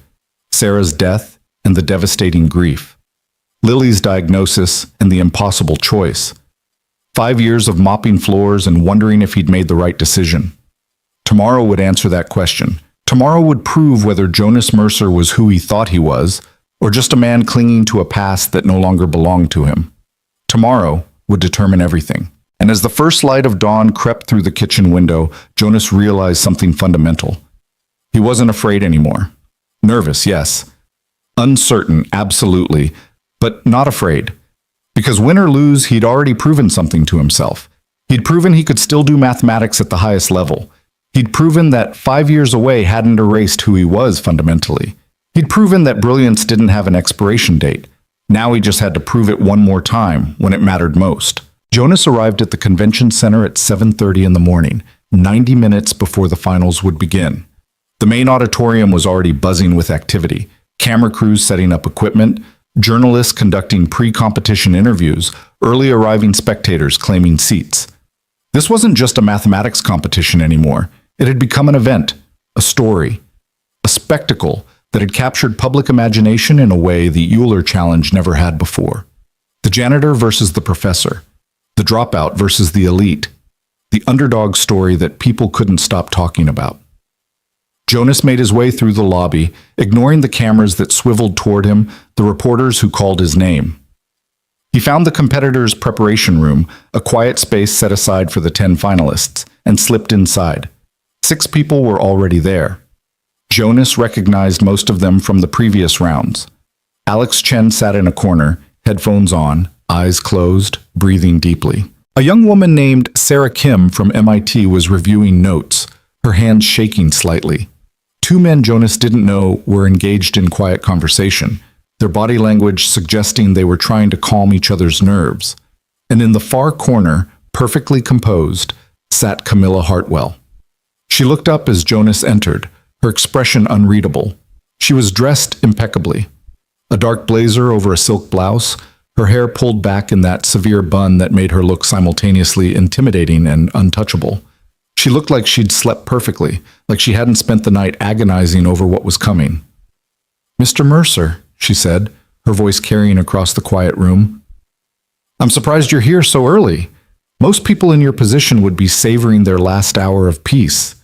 A: Sarah's death and the devastating grief. Lily's diagnosis and the impossible choice. 5 years of mopping floors and wondering if he'd made the right decision. Tomorrow would answer that question. Tomorrow would prove whether Jonas Mercer was who he thought he was, or just a man clinging to a past that no longer belonged to him. Tomorrow would determine everything. And as the first light of dawn crept through the kitchen window, Jonas realized something fundamental. He wasn't afraid anymore. Nervous, yes. Uncertain, absolutely, but not afraid. Because win or lose, he'd already proven something to himself. He'd proven he could still do mathematics at the highest level. He'd proven that 5 years away hadn't erased who he was fundamentally. He'd proven that brilliance didn't have an expiration date. Now he just had to prove it one more time when it mattered most. Jonas arrived at the convention center at 7:30 in the morning, 90 minutes before the finals would begin. The main auditorium was already buzzing with activity. Camera crews setting up equipment, journalists conducting pre-competition interviews, early arriving spectators claiming seats. This wasn't just a mathematics competition anymore. It had become an event, a story, a spectacle that had captured public imagination in a way the Euler Challenge never had before. The janitor versus the professor. The dropout versus the elite. The underdog story that people couldn't stop talking about. Jonas made his way through the lobby, ignoring the cameras that swiveled toward him, the reporters who called his name. He found the competitors' preparation room, a quiet space set aside for the 10 finalists, and slipped inside. 6 people were already there. Jonas recognized most of them from the previous rounds. Alex Chen sat in a corner, headphones on, eyes closed, breathing deeply. A young woman named Sarah Kim from MIT was reviewing notes, her hands shaking slightly. 2 men Jonas didn't know were engaged in quiet conversation, their body language suggesting they were trying to calm each other's nerves. And in the far corner, perfectly composed, sat Camilla Hartwell. She looked up as Jonas entered, her expression unreadable. She was dressed impeccably. A dark blazer over a silk blouse, her hair pulled back in that severe bun that made her look simultaneously intimidating and untouchable. She looked like she'd slept perfectly, like she hadn't spent the night agonizing over what was coming. "Mr. Mercer," she said, her voice carrying across the quiet room. "I'm surprised you're here so early. Most people in your position would be savoring their last hour of peace."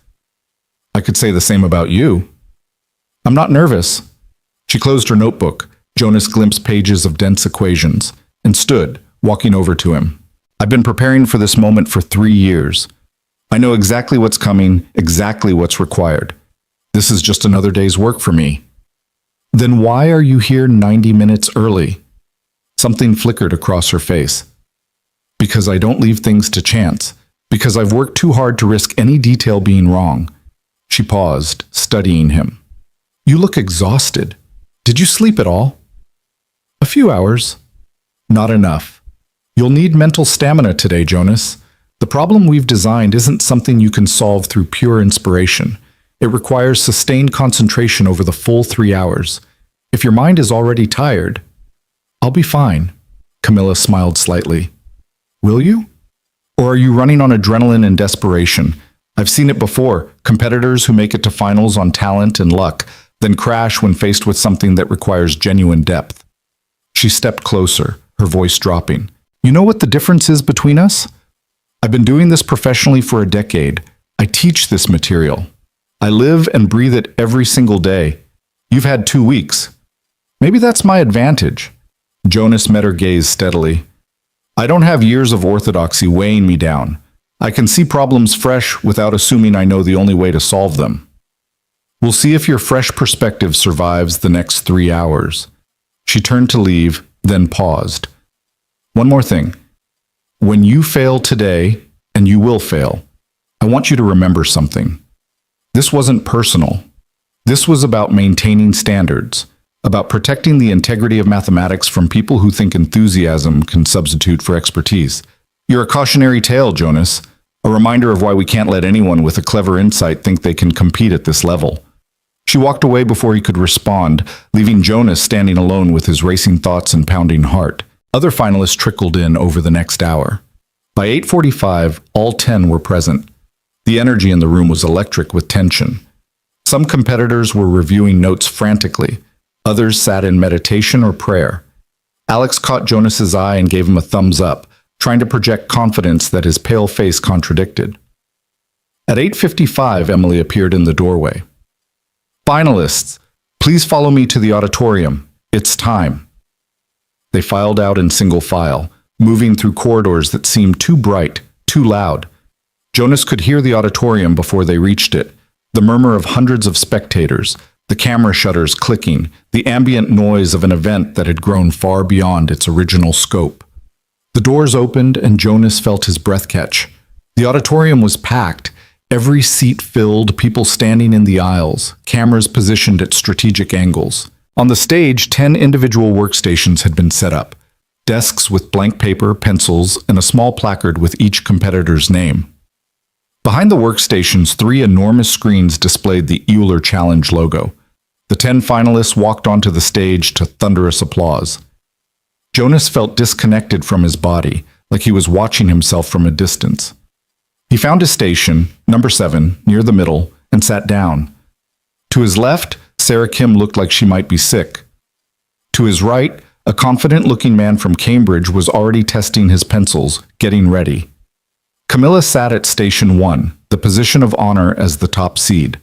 A: "I could say the same about you." "I'm not nervous." She closed her notebook. Jonas glimpsed pages of dense equations, and stood, walking over to him. "I've been preparing for this moment for 3 years. I know exactly what's coming, exactly what's required. This is just another day's work for me." "Then why are you here 90 minutes early?" Something flickered across her face. "Because I don't leave things to chance. Because I've worked too hard to risk any detail being wrong." She paused, studying him. "You look exhausted. Did you sleep at all?" "A few hours." "Not enough. You'll need mental stamina today, Jonas. The problem we've designed isn't something you can solve through pure inspiration. It requires sustained concentration over the full 3 hours. If your mind is already tired..." "I'll be fine." Camilla smiled slightly. "Will you? Or are you running on adrenaline and desperation? I've seen it before, competitors who make it to finals on talent and luck, then crash when faced with something that requires genuine depth." She stepped closer, her voice dropping. "You know what the difference is between us? I've been doing this professionally for a decade. I teach this material. I live and breathe it every single day. You've had 2 weeks. Maybe that's my advantage." Jonas met her gaze steadily. "I don't have years of orthodoxy weighing me down. I can see problems fresh without assuming I know the only way to solve them. We'll see if your fresh perspective survives the next 3 hours." She turned to leave, then paused, One more thing. When you fail today, and you will fail, I want you to remember something. This wasn't personal. This was about maintaining standards, about protecting the integrity of mathematics from people who think enthusiasm can substitute for expertise. You're a cautionary tale, Jonas, a reminder of why we can't let anyone with a clever insight think they can compete at this level. She walked away before he could respond, leaving Jonas standing alone with his racing thoughts and pounding heart. Other finalists trickled in over the next hour. By 8:45, all 10 were present. The energy in the room was electric with tension. Some competitors were reviewing notes frantically. Others sat in meditation or prayer. Alex caught Jonas's eye and gave him a thumbs up, trying to project confidence that his pale face contradicted. At 8:55, Emily appeared in the doorway. Finalists, please follow me to the auditorium. It's time. They filed out in single file, moving through corridors that seemed too bright, too loud. Jonas could hear the auditorium before they reached it, the murmur of hundreds of spectators, the camera shutters clicking, the ambient noise of an event that had grown far beyond its original scope. The doors opened and Jonas felt his breath catch. The auditorium was packed, every seat filled, people standing in the aisles, cameras positioned at strategic angles. On the stage, 10 individual workstations had been set up, desks with blank paper, pencils, and a small placard with each competitor's name. Behind the workstations, 3 enormous screens displayed the Euler Challenge logo. The 10 finalists walked onto the stage to thunderous applause. Jonas felt disconnected from his body, like he was watching himself from a distance. He found his station, number 7, near the middle, and sat down. To his left, Sarah Kim looked like she might be sick. To his right, a confident-looking man from Cambridge was already testing his pencils, getting ready. Camilla sat at Station 1, the position of honor as the top seed.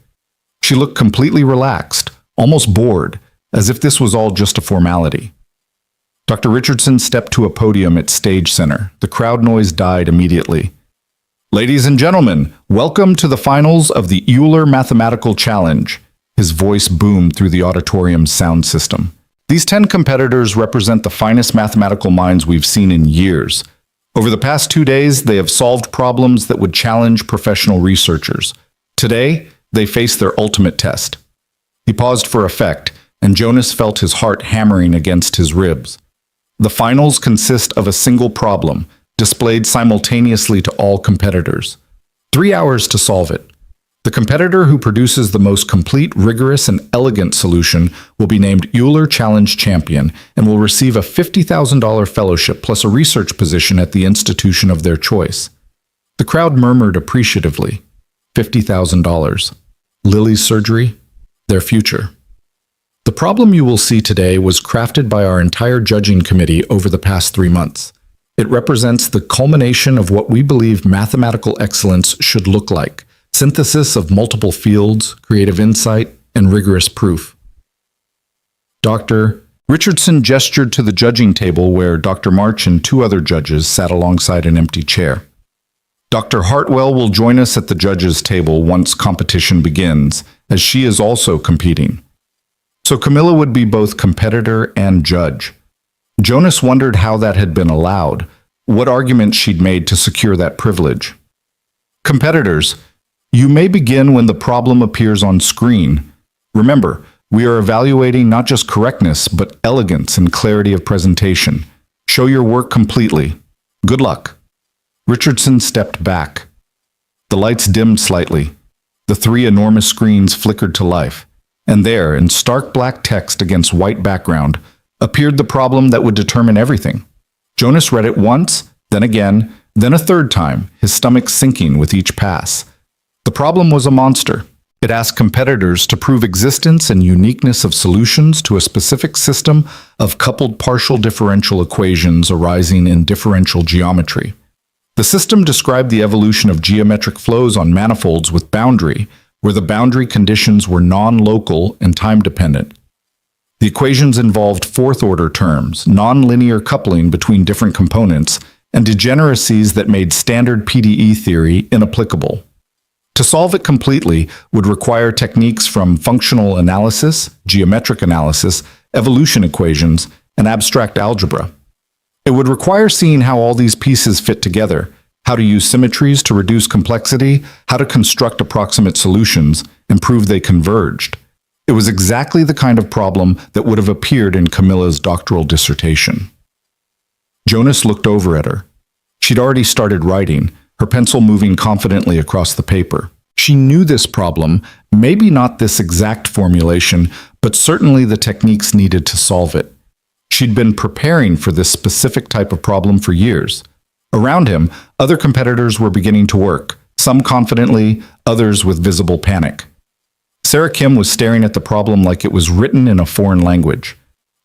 A: She looked completely relaxed, almost bored, as if this was all just a formality. Dr. Richardson stepped to a podium at Stage Center. The crowd noise died immediately. Ladies and gentlemen, welcome to the finals of the Euler Mathematical Challenge. His voice boomed through the auditorium's sound system. These 10 competitors represent the finest mathematical minds we've seen in years. Over the past 2 days, they have solved problems that would challenge professional researchers. Today, they face their ultimate test. He paused for effect, and Jonas felt his heart hammering against his ribs. The finals consist of a single problem, displayed simultaneously to all competitors. 3 hours to solve it. The competitor who produces the most complete, rigorous, and elegant solution will be named Euler Challenge Champion and will receive a $50,000 fellowship plus a research position at the institution of their choice. The crowd murmured appreciatively. $50,000. Lily's surgery, their future. The problem you will see today was crafted by our entire judging committee over the past 3 months. It represents the culmination of what we believe mathematical excellence should look like. Synthesis of multiple fields, creative insight, and rigorous proof. Dr. Richardson gestured to the judging table where Dr. March and 2 other judges sat alongside an empty chair. Dr. Hartwell will join us at the judges' table once competition begins, as she is also competing. So Camilla would be both competitor and judge. Jonas wondered how that had been allowed, what arguments she'd made to secure that privilege. Competitors, you may begin when the problem appears on screen. Remember, we are evaluating not just correctness, but elegance and clarity of presentation. Show your work completely. Good luck. Richardson stepped back. The lights dimmed slightly. The 3 enormous screens flickered to life. And there, in stark black text against white background, appeared the problem that would determine everything. Jonas read it once, then again, then a 3rd time, his stomach sinking with each pass. The problem was a monster. It asked competitors to prove existence and uniqueness of solutions to a specific system of coupled partial differential equations arising in differential geometry. The system described the evolution of geometric flows on manifolds with boundary, where the boundary conditions were non-local and time-dependent. The equations involved 4th-order terms, non-linear coupling between different components, and degeneracies that made standard PDE theory inapplicable. To solve it completely would require techniques from functional analysis, geometric analysis, evolution equations, and abstract algebra. It would require seeing how all these pieces fit together, how to use symmetries to reduce complexity, how to construct approximate solutions, and prove they converged. It was exactly the kind of problem that would have appeared in Camilla's doctoral dissertation. Jonas looked over at her. She'd already started writing, her pencil moving confidently across the paper. She knew this problem, maybe not this exact formulation, but certainly the techniques needed to solve it. She'd been preparing for this specific type of problem for years. Around him, other competitors were beginning to work, some confidently, others with visible panic. Sarah Kim was staring at the problem like it was written in a foreign language.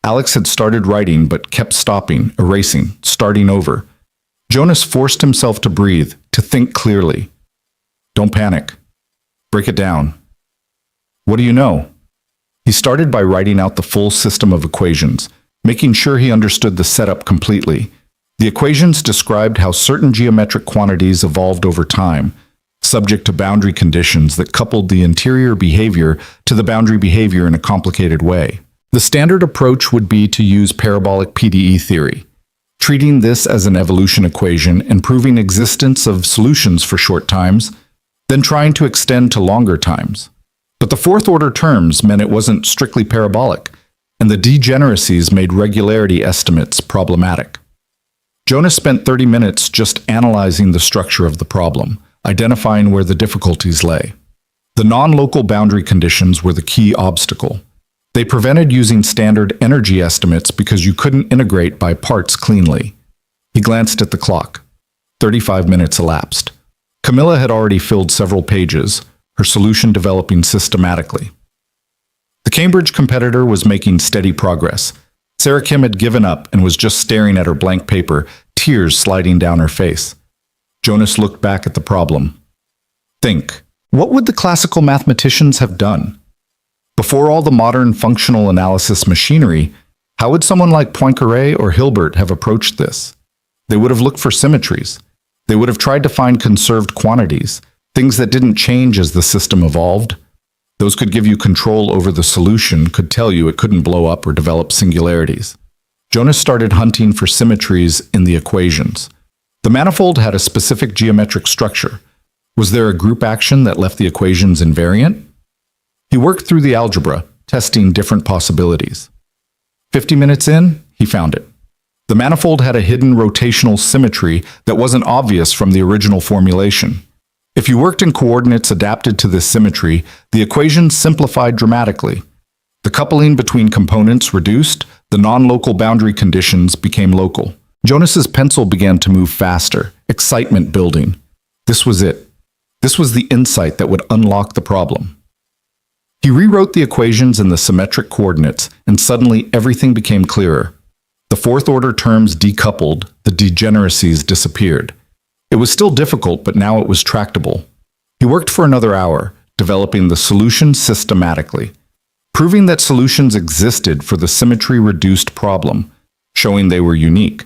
A: Alex had started writing but kept stopping, erasing, starting over. Jonas forced himself to breathe, to think clearly. Don't panic. Break it down. What do you know? He started by writing out the full system of equations, making sure he understood the setup completely. The equations described how certain geometric quantities evolved over time, subject to boundary conditions that coupled the interior behavior to the boundary behavior in a complicated way. The standard approach would be to use parabolic PDE theory, treating this as an evolution equation and proving existence of solutions for short times, then trying to extend to longer times. But the fourth-order terms meant it wasn't strictly parabolic, and the degeneracies made regularity estimates problematic. Jonas spent 30 minutes just analyzing the structure of the problem, identifying where the difficulties lay. The non-local boundary conditions were the key obstacle. They prevented using standard energy estimates because you couldn't integrate by parts cleanly. He glanced at the clock. 35 minutes elapsed. Camilla had already filled several pages, her solution developing systematically. The Cambridge competitor was making steady progress. Sarah Kim had given up and was just staring at her blank paper, tears sliding down her face. Jonas looked back at the problem. Think, what would the classical mathematicians have done? Before all the modern functional analysis machinery, how would someone like Poincaré or Hilbert have approached this? They would have looked for symmetries. They would have tried to find conserved quantities, things that didn't change as the system evolved. Those could give you control over the solution, could tell you it couldn't blow up or develop singularities. Jonas started hunting for symmetries in the equations. The manifold had a specific geometric structure. Was there a group action that left the equations invariant? He worked through the algebra, testing different possibilities. 50 minutes in, he found it. The manifold had a hidden rotational symmetry that wasn't obvious from the original formulation. If you worked in coordinates adapted to this symmetry, the equations simplified dramatically. The coupling between components reduced, the non-local boundary conditions became local. Jonas's pencil began to move faster, excitement building. This was it. This was the insight that would unlock the problem. He rewrote the equations in the symmetric coordinates, and suddenly everything became clearer. The fourth-order terms decoupled, the degeneracies disappeared. It was still difficult, but now it was tractable. He worked for another hour, developing the solution systematically, proving that solutions existed for the symmetry-reduced problem, showing they were unique,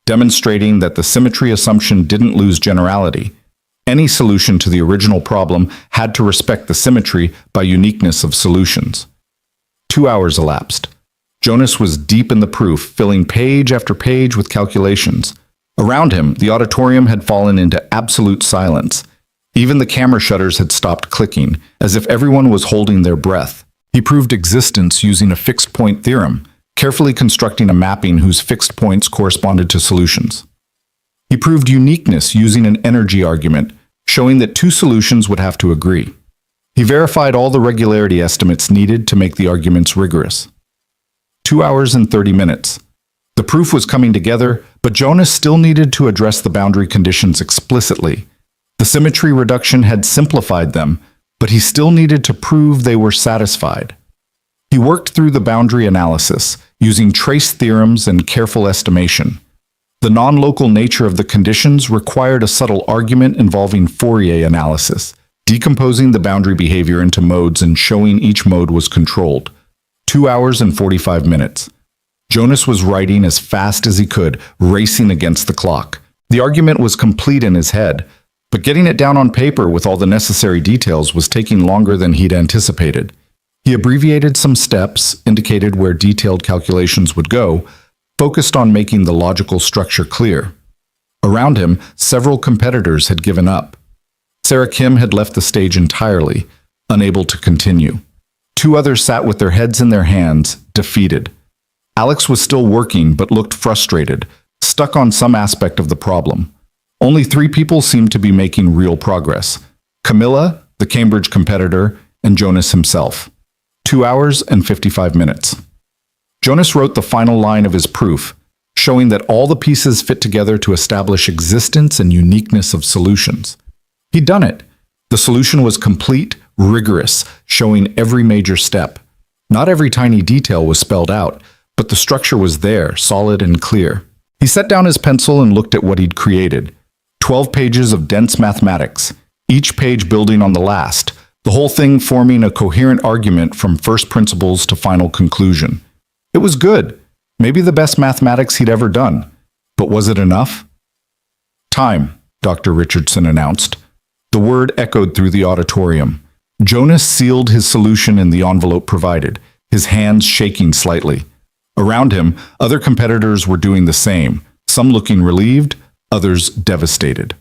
A: demonstrating that the symmetry assumption didn't lose generality. Any solution to the original problem had to respect the symmetry by uniqueness of solutions. 2 hours elapsed. Jonas was deep in the proof, filling page after page with calculations. Around him, the auditorium had fallen into absolute silence. Even the camera shutters had stopped clicking, as if everyone was holding their breath. He proved existence using a fixed-point theorem, carefully constructing a mapping whose fixed points corresponded to solutions. He proved uniqueness using an energy argument, showing that two solutions would have to agree. He verified all the regularity estimates needed to make the arguments rigorous. 2 hours and 30 minutes. The proof was coming together, but Jonas still needed to address the boundary conditions explicitly. The symmetry reduction had simplified them, but he still needed to prove they were satisfied. He worked through the boundary analysis, using trace theorems and careful estimation. The non-local nature of the conditions required a subtle argument involving Fourier analysis, decomposing the boundary behavior into modes and showing each mode was controlled. 2 hours and 45 minutes. Jonas was writing as fast as he could, racing against the clock. The argument was complete in his head, but getting it down on paper with all the necessary details was taking longer than he'd anticipated. He abbreviated some steps, indicated where detailed calculations would go, focused on making the logical structure clear. Around him, several competitors had given up. Sarah Kim had left the stage entirely, unable to continue. Two others sat with their heads in their hands, defeated. Alex was still working but looked frustrated, stuck on some aspect of the problem. Only 3 people seemed to be making real progress: Camilla, the Cambridge competitor, and Jonas himself. 2 hours and 55 minutes. Jonas wrote the final line of his proof, showing that all the pieces fit together to establish existence and uniqueness of solutions. He'd done it. The solution was complete, rigorous, showing every major step. Not every tiny detail was spelled out, but the structure was there, solid and clear. He set down his pencil and looked at what he'd created. 12 pages of dense mathematics, each page building on the last, the whole thing forming a coherent argument from first principles to final conclusion. It was good, maybe the best mathematics he'd ever done. But was it enough? Time, Dr. Richardson announced. The word echoed through the auditorium. Jonas sealed his solution in the envelope provided, his hands shaking slightly. Around him, other competitors were doing the same, some looking relieved, others devastated.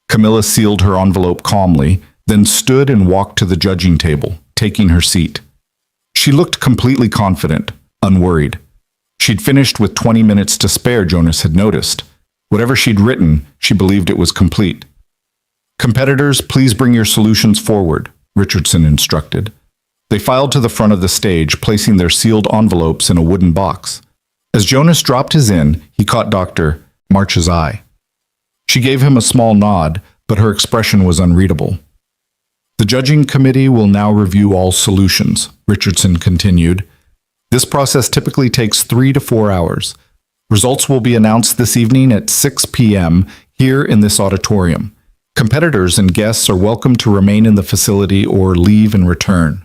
A: Camilla sealed her envelope calmly, then stood and walked to the judging table, taking her seat. She looked completely confident, unworried. She'd finished with 20 minutes to spare, Jonas had noticed. Whatever she'd written, she believed it was complete. Competitors, please bring your solutions forward, Richardson instructed. They filed to the front of the stage, placing their sealed envelopes in a wooden box. As Jonas dropped his in, he caught Dr. March's eye. She gave him a small nod, but her expression was unreadable. The judging committee will now review all solutions, Richardson continued. This process typically takes 3 to 4 hours. Results will be announced this evening at 6 p.m. here in this auditorium. Competitors and guests are welcome to remain in the facility or leave and return.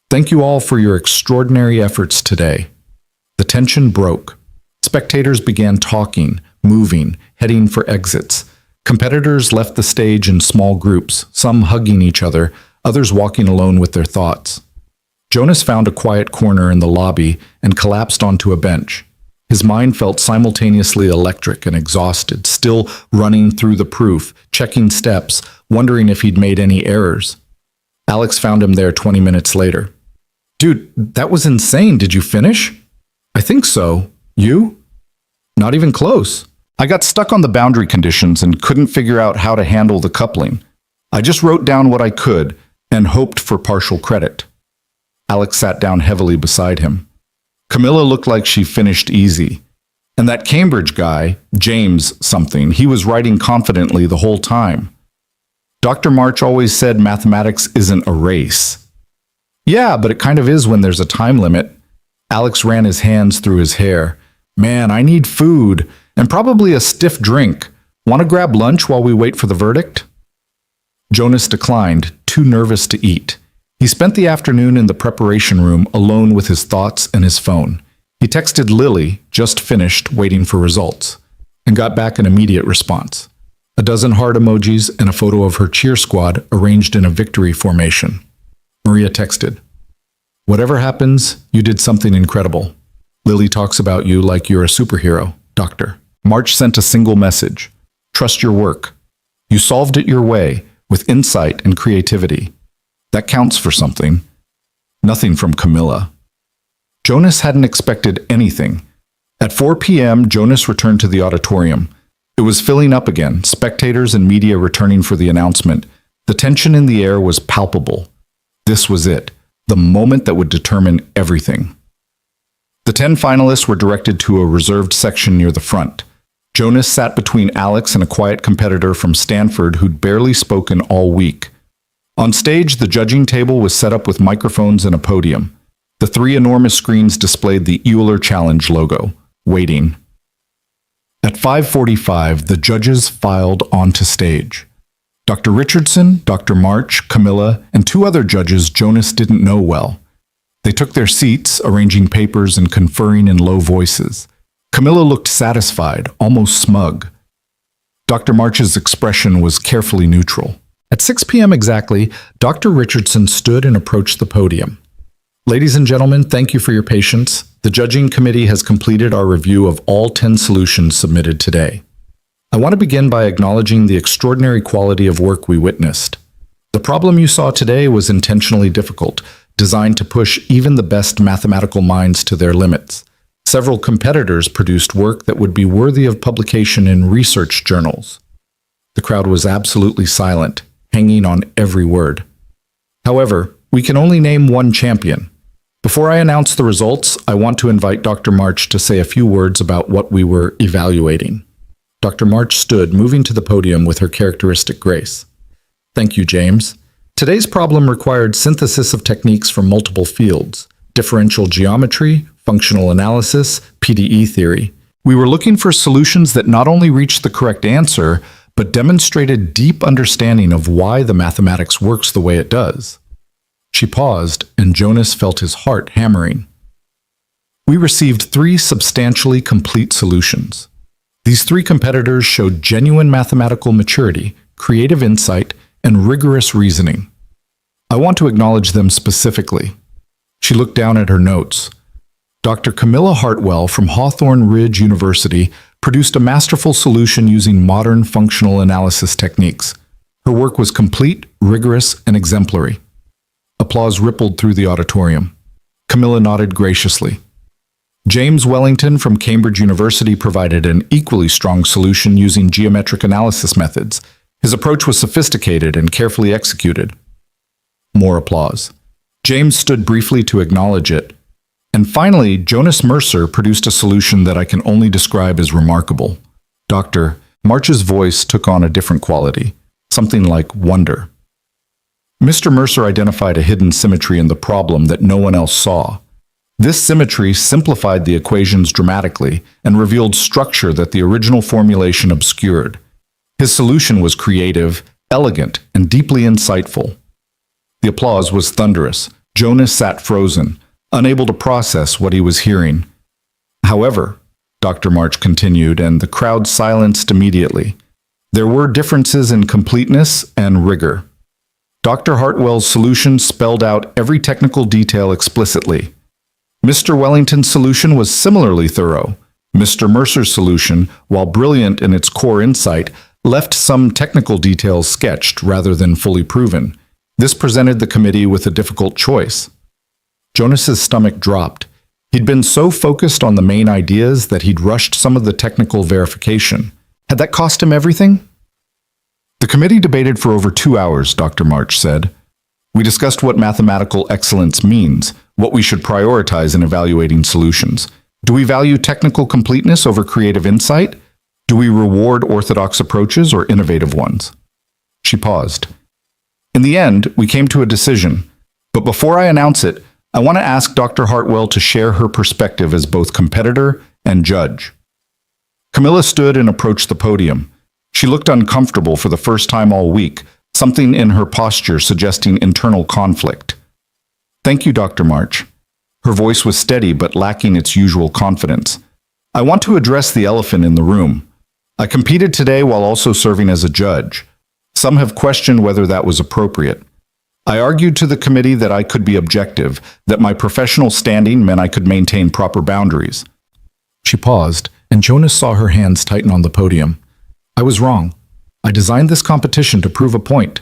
A: Thank you all for your extraordinary efforts today. The tension broke. Spectators began talking, moving, heading for exits. Competitors left the stage in small groups, some hugging each other, others walking alone with their thoughts. Jonas found a quiet corner in the lobby and collapsed onto a bench. His mind felt simultaneously electric and exhausted, still running through the proof, checking steps, wondering if he'd made any errors. Alex found him there 20 minutes later. Dude, that was insane. Did you finish? I think so. You? Not even close. I got stuck on the boundary conditions and couldn't figure out how to handle the coupling. I just wrote down what I could and hoped for partial credit. Alex sat down heavily beside him. Camilla looked like she finished easy. And that Cambridge guy, James something, he was writing confidently the whole time. Dr. March always said mathematics isn't a race. Yeah, but it kind of is when there's a time limit. Alex ran his hands through his hair. Man, I need food, and probably a stiff drink. Want to grab lunch while we wait for the verdict? Jonas declined, too nervous to eat. He spent the afternoon in the preparation room alone with his thoughts and his phone. He texted Lily, just finished, waiting for results, and got back an immediate response. A dozen heart emojis and a photo of her cheer squad arranged in a victory formation. Maria texted, "Whatever happens, you did something incredible. Lily talks about you like you're a superhero, Doctor." March sent a single message. "Trust your work. You solved it your way, with insight and creativity. That counts for something." Nothing from Camilla. Jonas hadn't expected anything. At 4 p.m., Jonas returned to the auditorium. It was filling up again, spectators and media returning for the announcement. The tension in the air was palpable. This was it, the moment that would determine everything. The 10 finalists were directed to a reserved section near the front. Jonas sat between Alex and a quiet competitor from Stanford who'd barely spoken all week. On stage, the judging table was set up with microphones and a podium. The 3 enormous screens displayed the Euler Challenge logo, waiting. At 5:45, the judges filed onto stage. Dr. Richardson, Dr. March, Camilla, and 2 other judges Jonas didn't know well. They took their seats, arranging papers and conferring in low voices. Camilla looked satisfied, almost smug. Dr. March's expression was carefully neutral. At 6 p.m. exactly, Dr. Richardson stood and approached the podium. "Ladies and gentlemen, thank you for your patience. The judging committee has completed our review of all 10 solutions submitted today. I want to begin by acknowledging the extraordinary quality of work we witnessed. The problem you saw today was intentionally difficult, designed to push even the best mathematical minds to their limits. Several competitors produced work that would be worthy of publication in research journals. The crowd was absolutely silent, hanging on every word. However, we can only name one champion. Before I announce the results, I want to invite Dr. March to say a few words about what we were evaluating. Dr. March stood, moving to the podium with her characteristic grace. Thank you, James. Today's problem required synthesis of techniques from multiple fields: differential geometry, functional analysis, PDE theory. We were looking for solutions that not only reached the correct answer, but demonstrated deep understanding of why the mathematics works the way it does. She paused, and Jonas felt his heart hammering. We received 3 substantially complete solutions. These 3 competitors showed genuine mathematical maturity, creative insight, and rigorous reasoning. I want to acknowledge them specifically. She looked down at her notes. Dr. Camilla Hartwell from Hawthorne Ridge University produced a masterful solution using modern functional analysis techniques. Her work was complete, rigorous, and exemplary. Applause rippled through the auditorium. Camilla nodded graciously. James Wellington from Cambridge University provided an equally strong solution using geometric analysis methods. His approach was sophisticated and carefully executed. More applause. James stood briefly to acknowledge it. And finally, Jonas Mercer produced a solution that I can only describe as remarkable. Dr. March's voice took on a different quality, something like wonder. Mr. Mercer identified a hidden symmetry in the problem that no one else saw. This symmetry simplified the equations dramatically and revealed structure that the original formulation obscured. His solution was creative, elegant, and deeply insightful. The applause was thunderous. Jonas sat frozen, unable to process what he was hearing. However, Dr. March continued, and the crowd silenced immediately. There were differences in completeness and rigor. Dr. Hartwell's solution spelled out every technical detail explicitly. Mr. Wellington's solution was similarly thorough. Mr. Mercer's solution, while brilliant in its core insight, left some technical details sketched rather than fully proven. This presented the committee with a difficult choice. Jonas's stomach dropped. He'd been so focused on the main ideas that he'd rushed some of the technical verification. Had that cost him everything? The committee debated for over 2 hours, Dr. March said. We discussed what mathematical excellence means, what we should prioritize in evaluating solutions. Do we value technical completeness over creative insight? Do we reward orthodox approaches or innovative ones? She paused. In the end, we came to a decision. But before I announce it, I want to ask Dr. Hartwell to share her perspective as both competitor and judge. Camilla stood and approached the podium. She looked uncomfortable for the first time all week, something in her posture suggesting internal conflict. Thank you, Dr. March. Her voice was steady but lacking its usual confidence. I want to address the elephant in the room. I competed today while also serving as a judge. Some have questioned whether that was appropriate. I argued to the committee that I could be objective, that my professional standing meant I could maintain proper boundaries. She paused, and Jonas saw her hands tighten on the podium. I was wrong. I designed this competition to prove a point,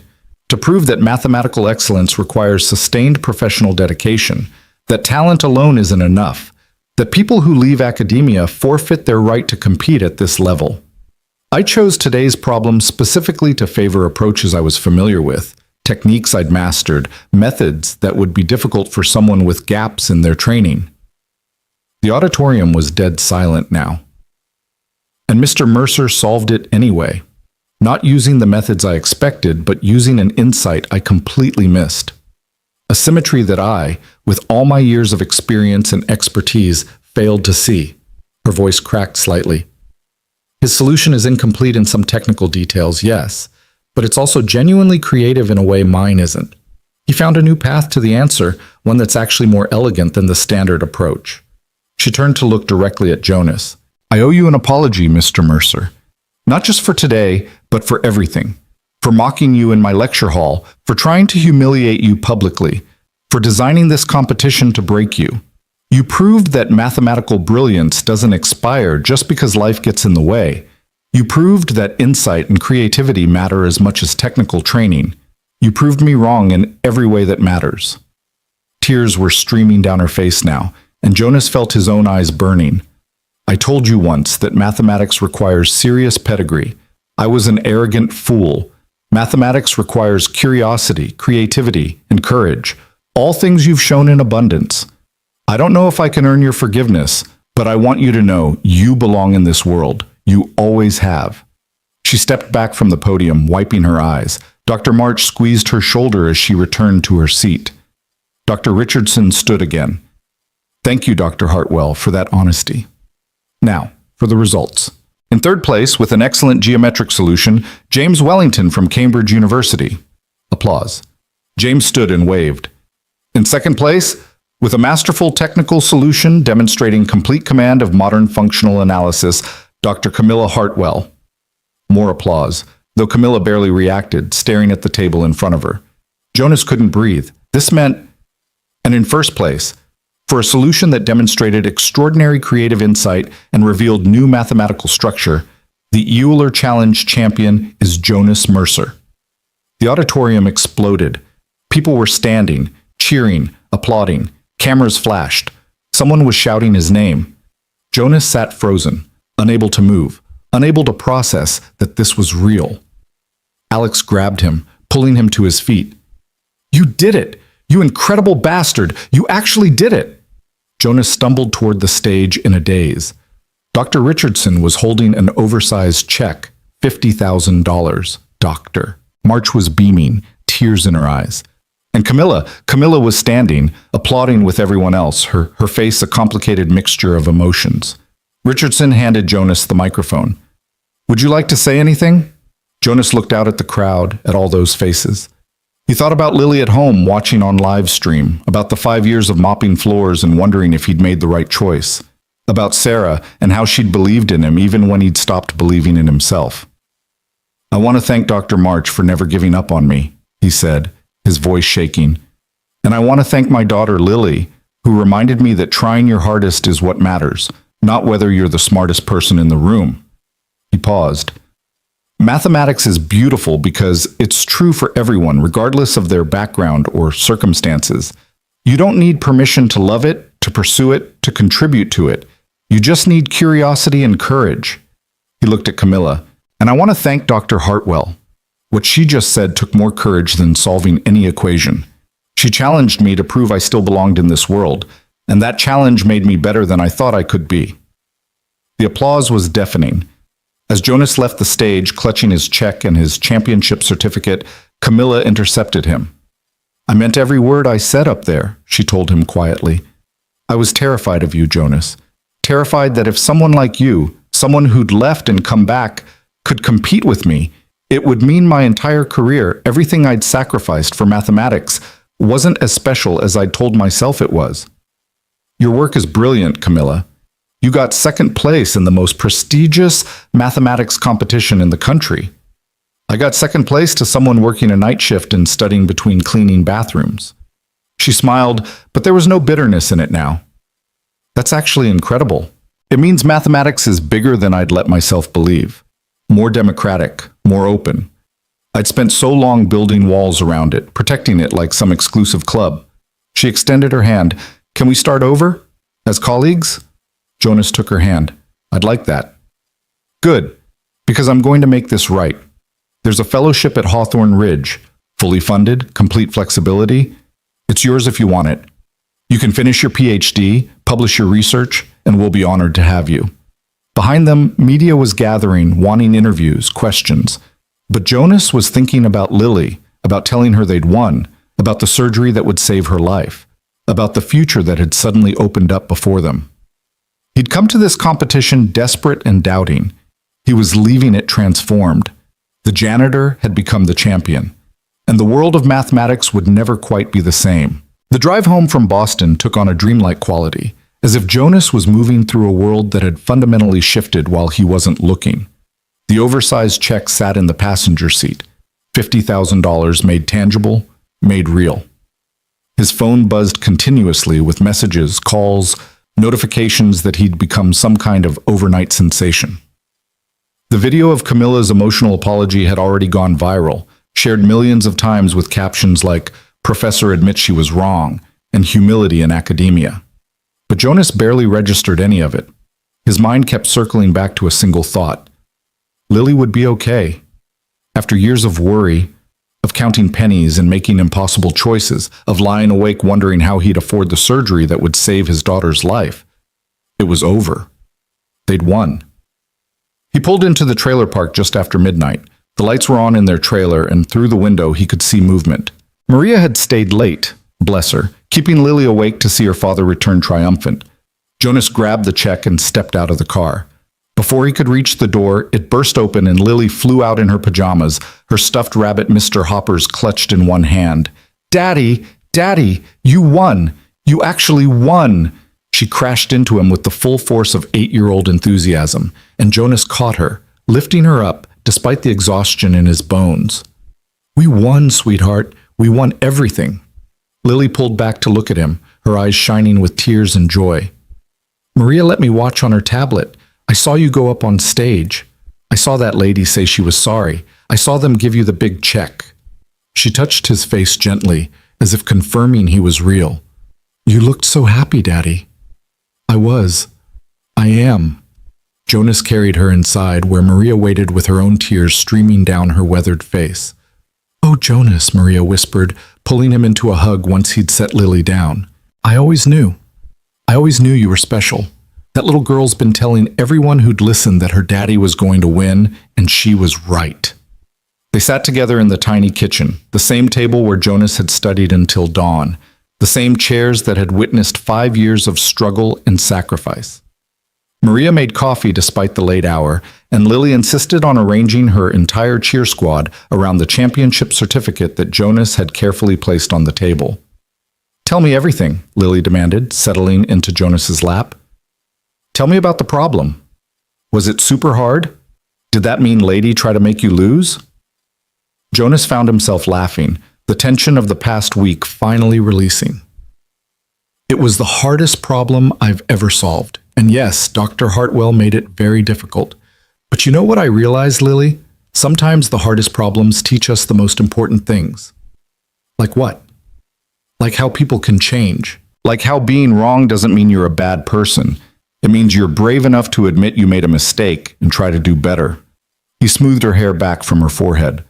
A: to prove that mathematical excellence requires sustained professional dedication, that talent alone isn't enough, that people who leave academia forfeit their right to compete at this level. I chose today's problem specifically to favor approaches I was familiar with, techniques I'd mastered, methods that would be difficult for someone with gaps in their training. The auditorium was dead silent now. And Mr. Mercer solved it anyway, not using the methods I expected, but using an insight I completely missed. A symmetry that I, with all my years of experience and expertise, failed to see. Her voice cracked slightly. His solution is incomplete in some technical details, yes, but it's also genuinely creative in a way mine isn't. He found a new path to the answer, one that's actually more elegant than the standard approach. She turned to look directly at Jonas. I owe you an apology, Mr. Mercer. Not just for today, but for everything. For mocking you in my lecture hall, for trying to humiliate you publicly, for designing this competition to break you. You proved that mathematical brilliance doesn't expire just because life gets in the way. You proved that insight and creativity matter as much as technical training. You proved me wrong in every way that matters. Tears were streaming down her face now, and Jonas felt his own eyes burning. I told you once that mathematics requires serious pedigree. I was an arrogant fool. Mathematics requires curiosity, creativity, and courage, all things you've shown in abundance. I don't know if I can earn your forgiveness, but I want you to know you belong in this world. You always have. She stepped back from the podium, wiping her eyes. Dr. March squeezed her shoulder as she returned to her seat. Dr. Richardson stood again. Thank you, Dr. Hartwell, for that honesty. Now, for the results. In third place, with an excellent geometric solution, James Wellington from Cambridge University. Applause. James stood and waved. In second place, with a masterful technical solution demonstrating complete command of modern functional analysis, Dr. Camilla Hartwell. More applause, though Camilla barely reacted, staring at the table in front of her. Jonas couldn't breathe. This meant, and in first place, for a solution that demonstrated extraordinary creative insight and revealed new mathematical structure, the Euler Challenge champion is Jonas Mercer. The auditorium exploded. People were standing, cheering, applauding. Cameras flashed. Someone was shouting his name. Jonas sat frozen, unable to move, unable to process that this was real. Alex grabbed him, pulling him to his feet. You did it! You incredible bastard! You actually did it! Jonas stumbled toward the stage in a daze. Dr. Richardson was holding an oversized check, $50,000. Doctor. March was beaming, tears in her eyes. And Camilla was standing, applauding with everyone else, her face a complicated mixture of emotions. Richardson handed Jonas the microphone. Would you like to say anything? Jonas looked out at the crowd, at all those faces. He thought about Lily at home watching on live stream, about the 5 years of mopping floors and wondering if he'd made the right choice, about Sarah and how she'd believed in him even when he'd stopped believing in himself. I want to thank Dr. March for never giving up on me, he said, his voice shaking. And I want to thank my daughter Lily, who reminded me that trying your hardest is what matters, not whether you're the smartest person in the room. He paused. Mathematics is beautiful because it's true for everyone, regardless of their background or circumstances. You don't need permission to love it, to pursue it, to contribute to it. You just need curiosity and courage. He looked at Camilla. And I want to thank Dr. Hartwell. What she just said took more courage than solving any equation. She challenged me to prove I still belonged in this world, and that challenge made me better than I thought I could be. The applause was deafening. As Jonas left the stage, clutching his check and his championship certificate, Camilla intercepted him. I meant every word I said up there, she told him quietly. I was terrified of you, Jonas. Terrified that if someone like you, someone who'd left and come back, could compete with me, it would mean my entire career, everything I'd sacrificed for mathematics, wasn't as special as I'd told myself it was. Your work is brilliant, Camilla. You got second place in the most prestigious mathematics competition in the country. I got second place to someone working a night shift and studying between cleaning bathrooms. She smiled, but there was no bitterness in it now. That's actually incredible. It means mathematics is bigger than I'd let myself believe. More democratic, more open. I'd spent so long building walls around it, protecting it like some exclusive club. She extended her hand. Can we start over? As colleagues? Jonas took her hand. I'd like that. Good, because I'm going to make this right. There's a fellowship at Hawthorne Ridge, fully funded, complete flexibility. It's yours if you want it. You can finish your PhD, publish your research, and we'll be honored to have you. Behind them, media was gathering, wanting interviews, questions. But Jonas was thinking about Lily, about telling her they'd won, about the surgery that would save her life, about the future that had suddenly opened up before them. He'd come to this competition desperate and doubting. He was leaving it transformed. The janitor had become the champion, and the world of mathematics would never quite be the same. The drive home from Boston took on a dreamlike quality, as if Jonas was moving through a world that had fundamentally shifted while he wasn't looking. The oversized check sat in the passenger seat, $50,000 made tangible, made real. His phone buzzed continuously with messages, calls, notifications that he'd become some kind of overnight sensation. The video of Camilla's emotional apology had already gone viral, shared millions of times with captions like, "Professor admits she was wrong," and "Humility in academia." But Jonas barely registered any of it. His mind kept circling back to a single thought. Lily would be okay. After years of worry, of counting pennies and making impossible choices, of lying awake wondering how he'd afford the surgery that would save his daughter's life, it was over. They'd won. He pulled into the trailer park just after midnight. The lights were on in their trailer, and through the window he could see movement. Maria had stayed late, bless her, keeping Lily awake to see her father return triumphant. Jonas grabbed the check and stepped out of the car. Before he could reach the door, it burst open and Lily flew out in her pajamas, her stuffed rabbit Mr. Hoppers clutched in one hand. "Daddy, Daddy, you won! You actually won!" She crashed into him with the full force of 8-year-old enthusiasm, and Jonas caught her, lifting her up despite the exhaustion in his bones. "We won, sweetheart. We won everything." Lily pulled back to look at him, her eyes shining with tears and joy. "Maria let me watch on her tablet. I saw you go up on stage. I saw that lady say she was sorry. I saw them give you the big check." She touched his face gently, as if confirming he was real. "You looked so happy, Daddy." "I was. I am." Jonas carried her inside, where Maria waited with her own tears streaming down her weathered face. "Oh, Jonas," Maria whispered, pulling him into a hug once he'd set Lily down. I always knew you were special. That little girl's been telling everyone who'd listened that her daddy was going to win, and she was right." They sat together in the tiny kitchen, the same table where Jonas had studied until dawn, the same chairs that had witnessed 5 years of struggle and sacrifice. Maria made coffee despite the late hour, and Lily insisted on arranging her entire cheer squad around the championship certificate that Jonas had carefully placed on the table. "Tell me everything," Lily demanded, settling into Jonas's lap. "Tell me about the problem. Was it super hard? Did that mean lady try to make you lose?" Jonas found himself laughing, the tension of the past week finally releasing. "It was the hardest problem I've ever solved. And yes, Dr. Hartwell made it very difficult. But you know what I realized, Lily? Sometimes the hardest problems teach us the most important things." "Like what?" "Like how people can change. Like how being wrong doesn't mean you're a bad person. It means you're brave enough to admit you made a mistake and try to do better." He smoothed her hair back from her forehead.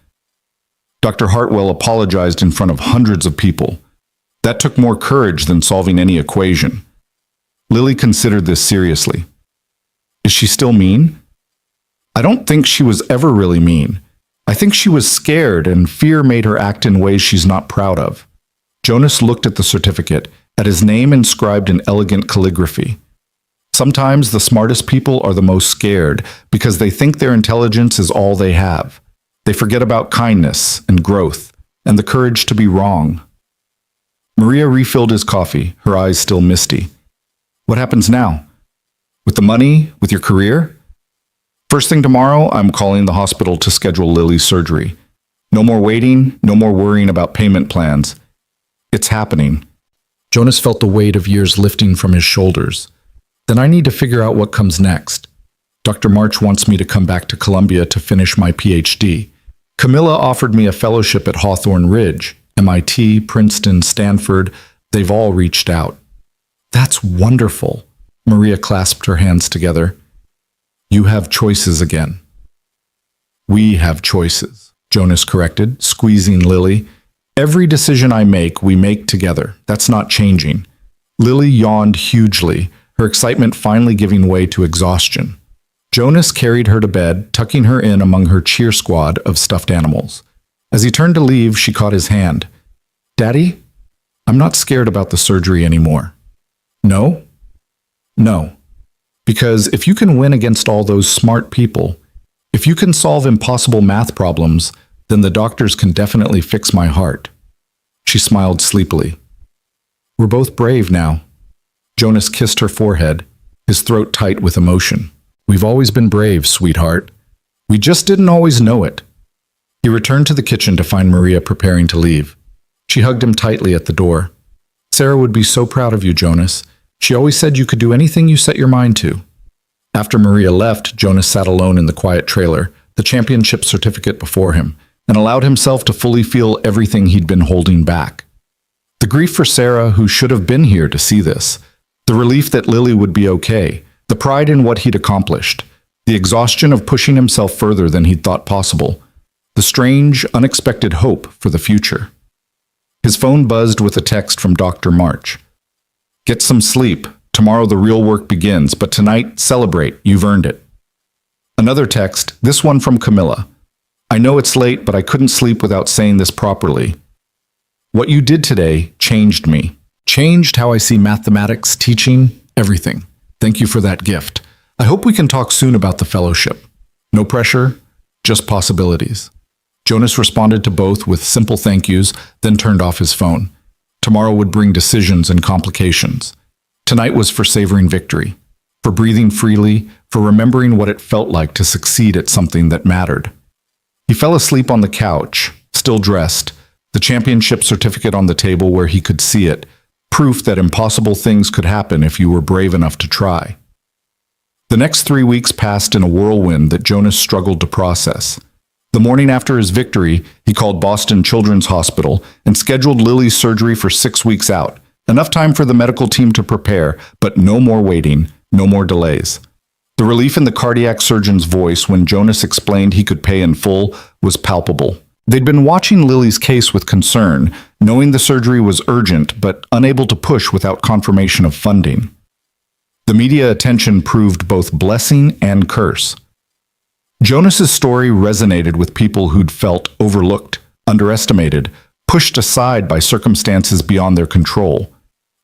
A: Dr. Hartwell apologized in front of hundreds of people. That took more courage than solving any equation. Lily considered this seriously. Is she still mean? I don't think she was ever really mean. I think she was scared, and fear made her act in ways she's not proud of. Jonas looked at the certificate, at his name inscribed in elegant calligraphy. Sometimes the smartest people are the most scared because they think their intelligence is all they have. They forget about kindness and growth and the courage to be wrong. Maria refilled his coffee, her eyes still misty. "What happens now? With the money? With your career?" "First thing tomorrow, I'm calling the hospital to schedule Lily's surgery. No more waiting, no more worrying about payment plans. It's happening." Jonas felt the weight of years lifting from his shoulders. "Then I need to figure out what comes next. Dr. March wants me to come back to Columbia to finish my PhD. Camilla offered me a fellowship at Hawthorne Ridge. MIT, Princeton, Stanford, they've all reached out." "That's wonderful." Maria clasped her hands together. "You have choices again." "We have choices," Jonas corrected, squeezing Lily. "Every decision I make, we make together. That's not changing." Lily yawned hugely, her excitement finally giving way to exhaustion. Jonas carried her to bed, tucking her in among her cheer squad of stuffed animals. As he turned to leave, she caught his hand. "Daddy, I'm not scared about the surgery anymore." "No?" "No. Because if you can win against all those smart people, if you can solve impossible math problems, then the doctors can definitely fix my heart." She smiled sleepily. "We're both brave now." Jonas kissed her forehead, his throat tight with emotion. "We've always been brave, sweetheart. We just didn't always know it." He returned to the kitchen to find Maria preparing to leave. She hugged him tightly at the door. Sarah would be so proud of you, Jonas. She always said you could do anything you set your mind to. After Maria left, Jonas sat alone in the quiet trailer, the championship certificate before him, and allowed himself to fully feel everything he'd been holding back. The grief for Sarah, who should have been here to see this, the relief that Lily would be okay, the pride in what he'd accomplished, the exhaustion of pushing himself further than he'd thought possible, the strange, unexpected hope for the future. His phone buzzed with a text from Dr. March. Get some sleep. Tomorrow the real work begins, but tonight, celebrate. You've earned it. Another text, this one from Camilla. I know it's late, but I couldn't sleep without saying this properly. What you did today changed me. Changed how I see mathematics, teaching, everything. Thank you for that gift. I hope we can talk soon about the fellowship. No pressure, just possibilities. Jonas responded to both with simple thank yous, then turned off his phone. Tomorrow would bring decisions and complications. Tonight was for savoring victory, for breathing freely, for remembering what it felt like to succeed at something that mattered. He fell asleep on the couch, still dressed, the championship certificate on the table where he could see it, proof that impossible things could happen if you were brave enough to try. The next 3 weeks passed in a whirlwind that Jonas struggled to process. The morning after his victory, he called Boston Children's Hospital and scheduled Lily's surgery for 6 weeks out. Enough time for the medical team to prepare, but no more waiting, no more delays. The relief in the cardiac surgeon's voice when Jonas explained he could pay in full was palpable. They'd been watching Lily's case with concern, knowing the surgery was urgent but unable to push without confirmation of funding. The media attention proved both blessing and curse. Jonas's story resonated with people who'd felt overlooked, underestimated, pushed aside by circumstances beyond their control.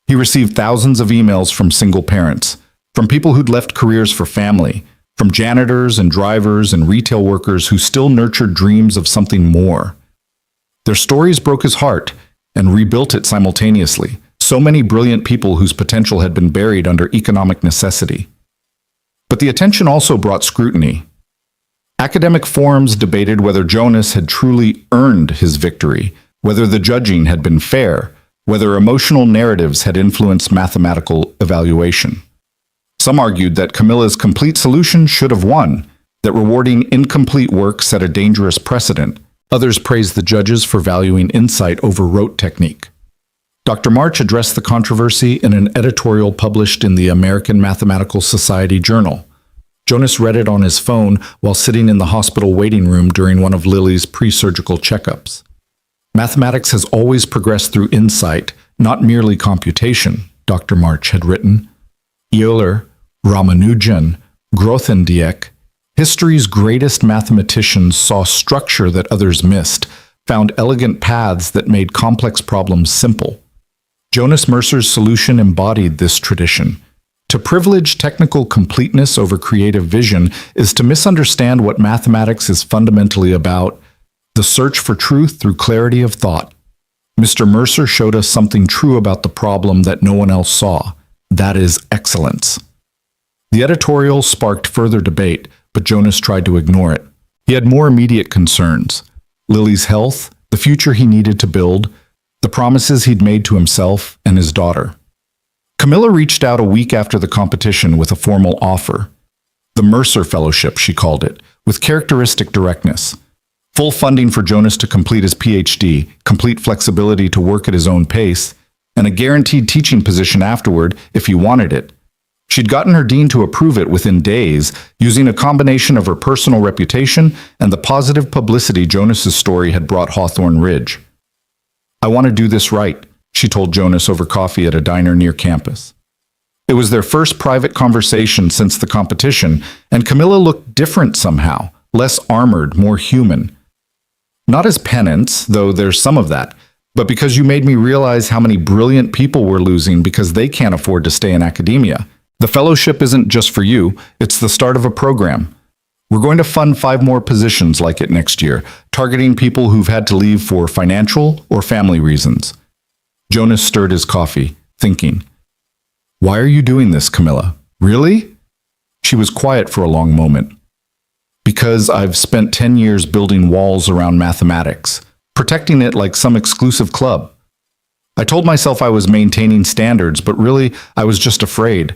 A: He received thousands of emails from single parents, from people who'd left careers for family, from janitors and drivers and retail workers who still nurtured dreams of something more. Their stories broke his heart and rebuilt it simultaneously. So many brilliant people whose potential had been buried under economic necessity. But the attention also brought scrutiny. Academic forums debated whether Jonas had truly earned his victory, whether the judging had been fair, whether emotional narratives had influenced mathematical evaluation. Some argued that Camilla's complete solution should have won, that rewarding incomplete work set a dangerous precedent. Others praised the judges for valuing insight over rote technique. Dr. March addressed the controversy in an editorial published in the American Mathematical Society Journal. Jonas read it on his phone while sitting in the hospital waiting room during one of Lily's pre-surgical checkups. Mathematics has always progressed through insight, not merely computation, Dr. March had written. Euler, Ramanujan, Grothendieck, history's greatest mathematicians saw structure that others missed, found elegant paths that made complex problems simple. Jonas Mercer's solution embodied this tradition. To privilege technical completeness over creative vision is to misunderstand what mathematics is fundamentally about, the search for truth through clarity of thought. Mr. Mercer showed us something true about the problem that no one else saw. That is excellence. The editorial sparked further debate, but Jonas tried to ignore it. He had more immediate concerns. Lily's health, the future he needed to build, the promises he'd made to himself and his daughter. Camilla reached out a week after the competition with a formal offer. The Mercer Fellowship, she called it, with characteristic directness. Full funding for Jonas to complete his PhD, complete flexibility to work at his own pace, and a guaranteed teaching position afterward if he wanted it. She'd gotten her dean to approve it within days, using a combination of her personal reputation and the positive publicity Jonas's story had brought Hawthorne Ridge. I want to do this right, she told Jonas over coffee at a diner near campus. It was their first private conversation since the competition, and Camilla looked different somehow, less armored, more human. Not as penance, though there's some of that, but because you made me realize how many brilliant people we're losing because they can't afford to stay in academia. The fellowship isn't just for you, it's the start of a program. We're going to fund 5 more positions like it next year, targeting people who've had to leave for financial or family reasons. Jonas stirred his coffee, thinking, "Why are you doing this, Camilla? Really?" She was quiet for a long moment. "Because I've spent 10 years building walls around mathematics, protecting it like some exclusive club. I told myself I was maintaining standards, but really, I was just afraid.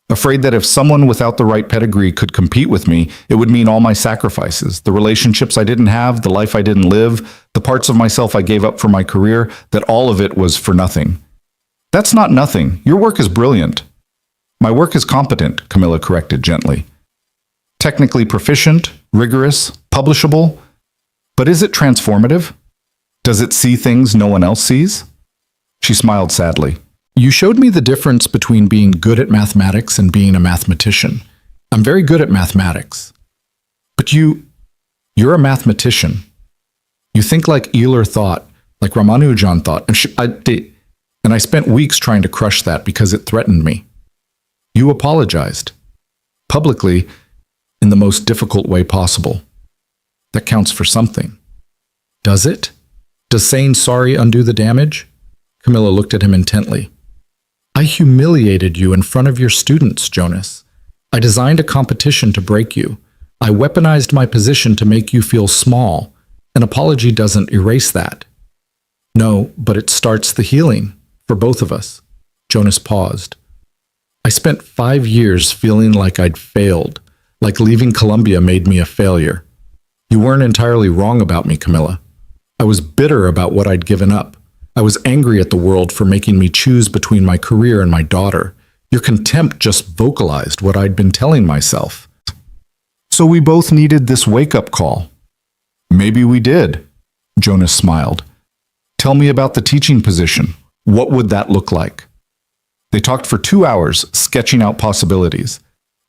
A: Afraid that if someone without the right pedigree could compete with me, it would mean all my sacrifices, the relationships I didn't have, the life I didn't live, the parts of myself I gave up for my career, that all of it was for nothing. That's not nothing. Your work is brilliant. My work is competent, Camilla corrected gently. Technically proficient, rigorous, publishable. But is it transformative? Does it see things no one else sees? She smiled sadly. You showed me the difference between being good at mathematics and being a mathematician. I'm very good at mathematics. But you're a mathematician. You think like Euler thought, like Ramanujan thought, and I spent weeks trying to crush that because it threatened me. You apologized. Publicly, in the most difficult way possible. That counts for something. Does it? Does saying sorry undo the damage? Camilla looked at him intently. I humiliated you in front of your students, Jonas. I designed a competition to break you. I weaponized my position to make you feel small. An apology doesn't erase that. No, but it starts the healing, for both of us. Jonas paused. I spent 5 years feeling like I'd failed, like leaving Columbia made me a failure. You weren't entirely wrong about me, Camilla. I was bitter about what I'd given up. I was angry at the world for making me choose between my career and my daughter. Your contempt just vocalized what I'd been telling myself. So we both needed this wake-up call. Maybe we did, Jonas smiled. Tell me about the teaching position. What would that look like? They talked for 2 hours, sketching out possibilities.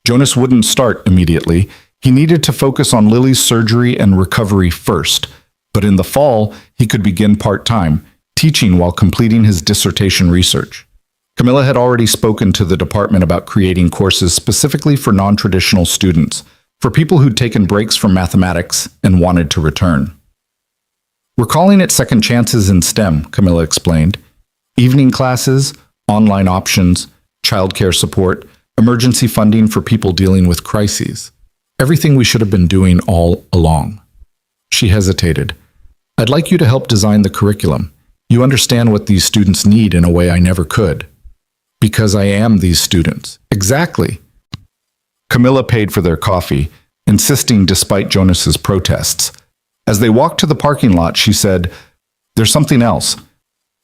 A: Jonas wouldn't start immediately. He needed to focus on Lily's surgery and recovery first. But in the fall, he could begin part-time, teaching while completing his dissertation research. Camilla had already spoken to the department about creating courses specifically for non-traditional students, for people who'd taken breaks from mathematics and wanted to return. We're calling it Second Chances in STEM, Camilla explained. Evening classes, online options, childcare support, emergency funding for people dealing with crises. Everything we should have been doing all along. She hesitated. I'd like you to help design the curriculum. You understand what these students need in a way I never could. Because I am these students. Exactly. Camilla paid for their coffee, insisting despite Jonas's protests. As they walked to the parking lot, she said, There's something else.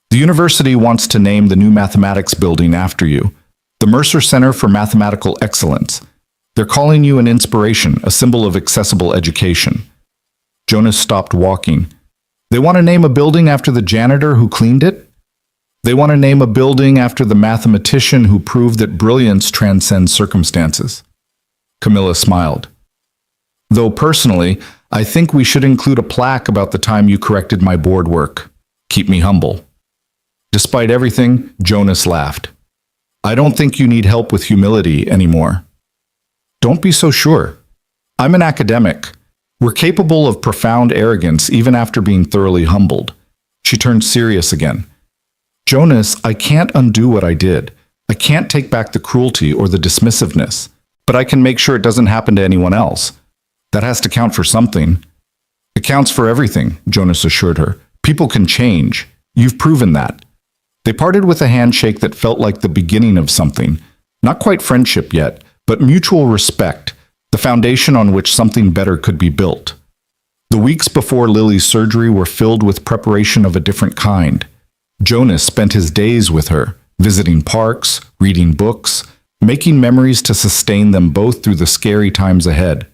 A: The university wants to name the new mathematics building after you, the Mercer Center for Mathematical Excellence. They're calling you an inspiration, a symbol of accessible education. Jonas stopped walking. They want to name a building after the janitor who cleaned it? They want to name a building after the mathematician who proved that brilliance transcends circumstances. Camilla smiled. Though personally, I think we should include a plaque about the time you corrected my board work. Keep me humble. Despite everything, Jonas laughed. I don't think you need help with humility anymore. Don't be so sure. I'm an academic. We're capable of profound arrogance even after being thoroughly humbled. She turned serious again. Jonas, I can't undo what I did. I can't take back the cruelty or the dismissiveness, but I can make sure it doesn't happen to anyone else. That has to count for something. It counts for everything, Jonas assured her. People can change. You've proven that. They parted with a handshake that felt like the beginning of something. Not quite friendship yet, but mutual respect, the foundation on which something better could be built. The weeks before Lily's surgery were filled with preparation of a different kind. Jonas spent his days with her, visiting parks, reading books, making memories to sustain them both through the scary times ahead.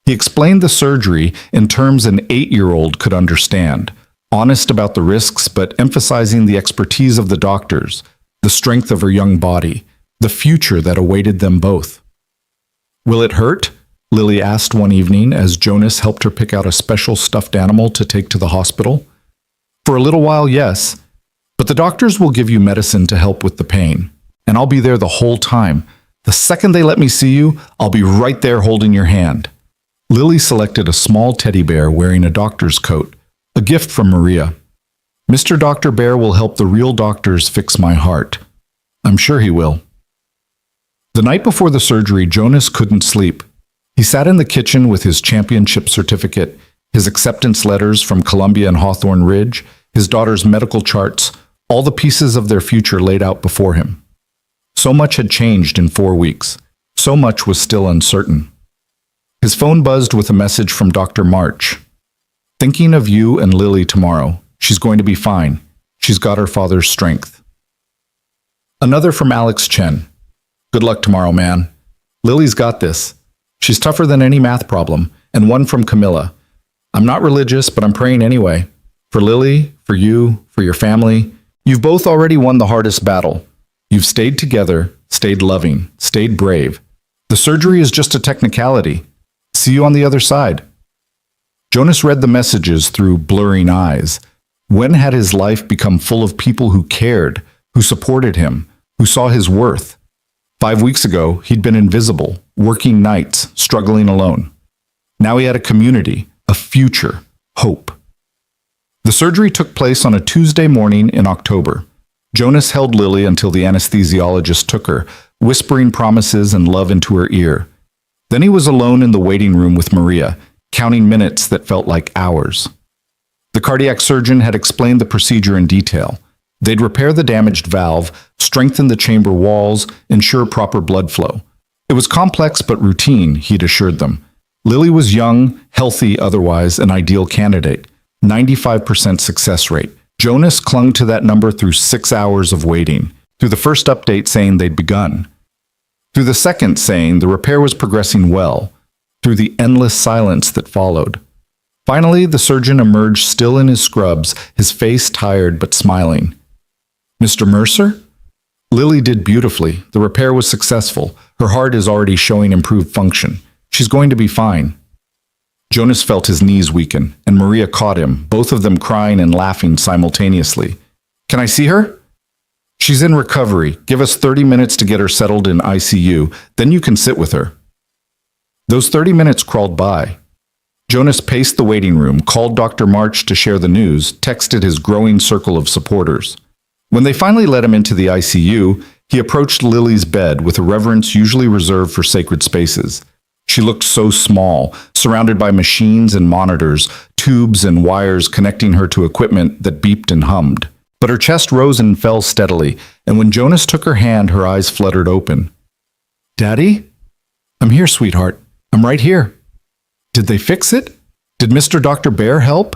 A: He explained the surgery in terms an 8-year-old could understand, honest about the risks but emphasizing the expertise of the doctors, the strength of her young body, the future that awaited them both. Will it hurt? Lily asked one evening as Jonas helped her pick out a special stuffed animal to take to the hospital. For a little while, yes, but the doctors will give you medicine to help with the pain, and I'll be there the whole time. The second they let me see you, I'll be right there holding your hand. Lily selected a small teddy bear wearing a doctor's coat, a gift from Maria. Mr. Dr. Bear will help the real doctors fix my heart. I'm sure he will. The night before the surgery, Jonas couldn't sleep. He sat in the kitchen with his championship certificate, his acceptance letters from Columbia and Hawthorne Ridge, his daughter's medical charts, all the pieces of their future laid out before him. So much had changed in 4 weeks. So much was still uncertain. His phone buzzed with a message from Dr. March. Thinking of you and Lily tomorrow. She's going to be fine. She's got her father's strength. Another from Alex Chen. Good luck tomorrow, man. Lily's got this. She's tougher than any math problem. And one from Camilla. I'm not religious, but I'm praying anyway. For Lily, for you, for your family. You've both already won the hardest battle. You've stayed together, stayed loving, stayed brave. The surgery is just a technicality. See you on the other side. Jonas read the messages through blurring eyes. When had his life become full of people who cared, who supported him, who saw his worth? 5 weeks ago, he'd been invisible, working nights, struggling alone. Now he had a community, a future, hope. The surgery took place on a Tuesday morning in October. Jonas held Lily until the anesthesiologist took her, whispering promises and love into her ear. Then he was alone in the waiting room with Maria, counting minutes that felt like hours. The cardiac surgeon had explained the procedure in detail. They'd repair the damaged valve, strengthen the chamber walls, ensure proper blood flow. It was complex but routine, he'd assured them. Lily was young, healthy otherwise, an ideal candidate. 95% success rate. Jonas clung to that number through 6 hours of waiting, through the first update saying they'd begun, through the second saying the repair was progressing well, through the endless silence that followed. Finally, the surgeon emerged still in his scrubs, his face tired but smiling. Mr. Mercer? Lily did beautifully. The repair was successful. Her heart is already showing improved function. She's going to be fine. Jonas felt his knees weaken, and Maria caught him, both of them crying and laughing simultaneously. Can I see her? She's in recovery. Give us 30 minutes to get her settled in ICU, then you can sit with her. Those 30 minutes crawled by. Jonas paced the waiting room, called Dr. March to share the news, texted his growing circle of supporters. When they finally let him into the ICU, he approached Lily's bed with a reverence usually reserved for sacred spaces. She looked so small, surrounded by machines and monitors, tubes and wires connecting her to equipment that beeped and hummed. But her chest rose and fell steadily, and when Jonas took her hand, her eyes fluttered open. Daddy? I'm here, sweetheart. I'm right here. Did they fix it? Did Mr. Dr. Bear help?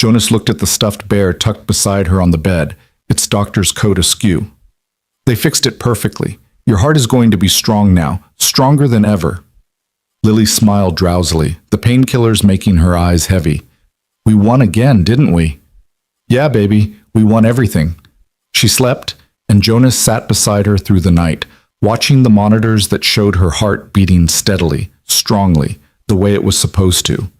A: Jonas looked at the stuffed bear tucked beside her on the bed, its doctor's coat askew. They fixed it perfectly. Your heart is going to be strong now, stronger than ever. Lily smiled drowsily, the painkillers making her eyes heavy. We won again, didn't we? Yeah, baby, we won everything. She slept, and Jonas sat beside her through the night, watching the monitors that showed her heart beating steadily, strongly, the way it was supposed to.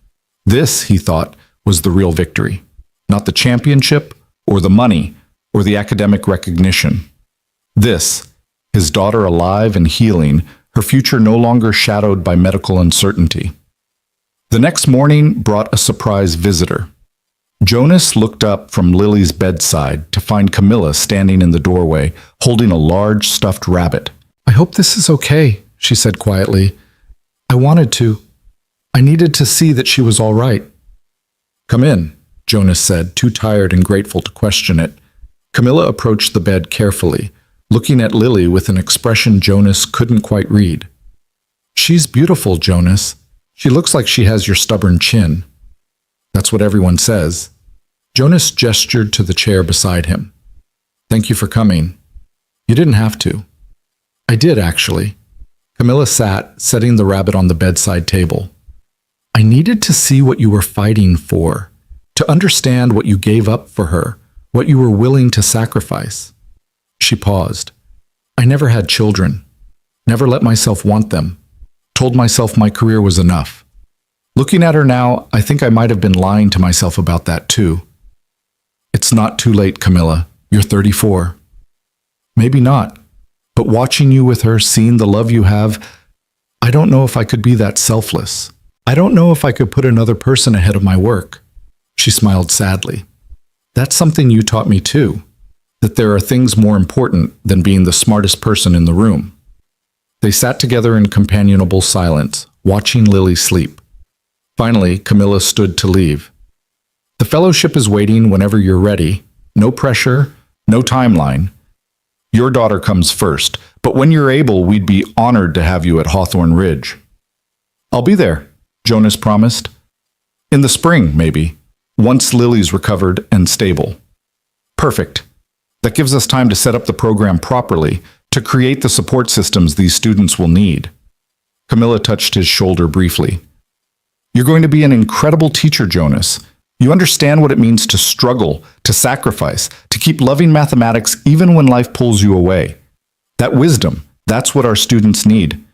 A: This, he thought, was the real victory. Not the championship, or the money, or the academic recognition. This, his daughter alive and healing, her future no longer shadowed by medical uncertainty. The next morning brought a surprise visitor. Jonas looked up from Lily's bedside to find Camilla standing in the doorway, holding a large stuffed rabbit. I hope this is okay, she said quietly. I wanted to. I needed to see that she was all right. Come in, Jonas said, too tired and grateful to question it. Camilla approached the bed carefully, looking at Lily with an expression Jonas couldn't quite read. She's beautiful, Jonas. She looks like she has your stubborn chin. That's what everyone says. Jonas gestured to the chair beside him. Thank you for coming. You didn't have to. I did, actually. Camilla sat, setting the rabbit on the bedside table. I needed to see what you were fighting for, to understand what you gave up for her, what you were willing to sacrifice. She paused. I never had children, never let myself want them, told myself my career was enough. Looking at her now, I think I might have been lying to myself about that too. It's not too late, Camilla. You're 34. Maybe not, but watching you with her, seeing the love you have, I don't know if I could be that selfless. I don't know if I could put another person ahead of my work. She smiled sadly. That's something you taught me too, that there are things more important than being the smartest person in the room. They sat together in companionable silence, watching Lily sleep. Finally, Camilla stood to leave. The fellowship is waiting whenever you're ready. No pressure, No timeline. Your daughter comes first, but when you're able, we'd be honored to have you at Hawthorne Ridge. I'll be there, Jonas promised. In the spring, maybe, once Lily's recovered and stable. Perfect. That gives us time to set up the program properly, to create the support systems these students will need. Camilla touched his shoulder briefly. You're going to be an incredible teacher, Jonas. You understand what it means to struggle, to sacrifice, to keep loving mathematics even when life pulls you away. That wisdom, that's what our students need.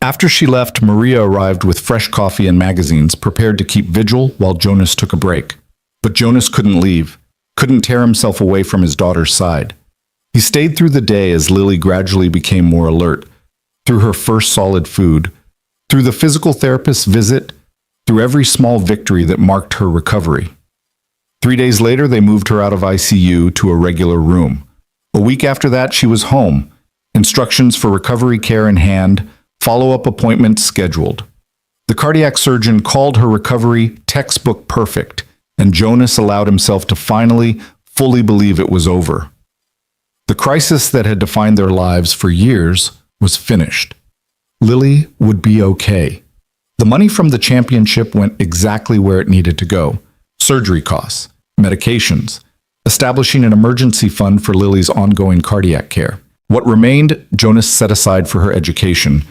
A: After she left, Maria arrived with fresh coffee and magazines, prepared to keep vigil while Jonas took a break. But Jonas couldn't leave, couldn't tear himself away from his daughter's side. He stayed through the day as Lily gradually became more alert, through her first solid food, through the physical therapist's visit, through every small victory that marked her recovery. 3 days later, they moved her out of ICU to a regular room. A week after that, she was home, instructions for recovery care in hand, follow-up appointments scheduled. The cardiac surgeon called her recovery textbook perfect, and Jonas allowed himself to finally, fully believe it was over. The crisis that had defined their lives for years was finished. Lily would be okay. The money from the championship went exactly where it needed to go. Surgery costs, medications, establishing an emergency fund for Lily's ongoing cardiac care. What remained, Jonas set aside for her education.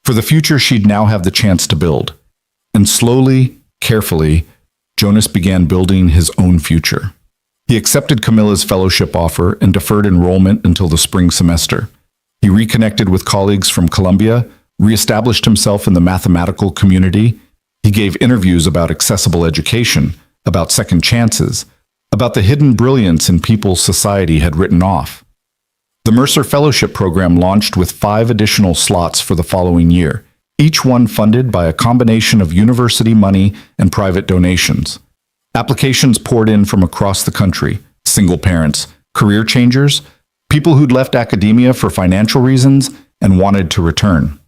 A: For the future she'd now have the chance to build. And slowly, carefully, Jonas began building his own future. He accepted Camilla's fellowship offer and deferred enrollment until the spring semester. He reconnected with colleagues from Columbia, reestablished himself in the mathematical community. He gave interviews about accessible education, about second chances, about the hidden brilliance in people society had written off. The Mercer Fellowship Program launched with 5 additional slots for the following year, each one funded by a combination of university money and private donations. Applications poured in from across the country, single parents, career changers, people who'd left academia for financial reasons and wanted to return.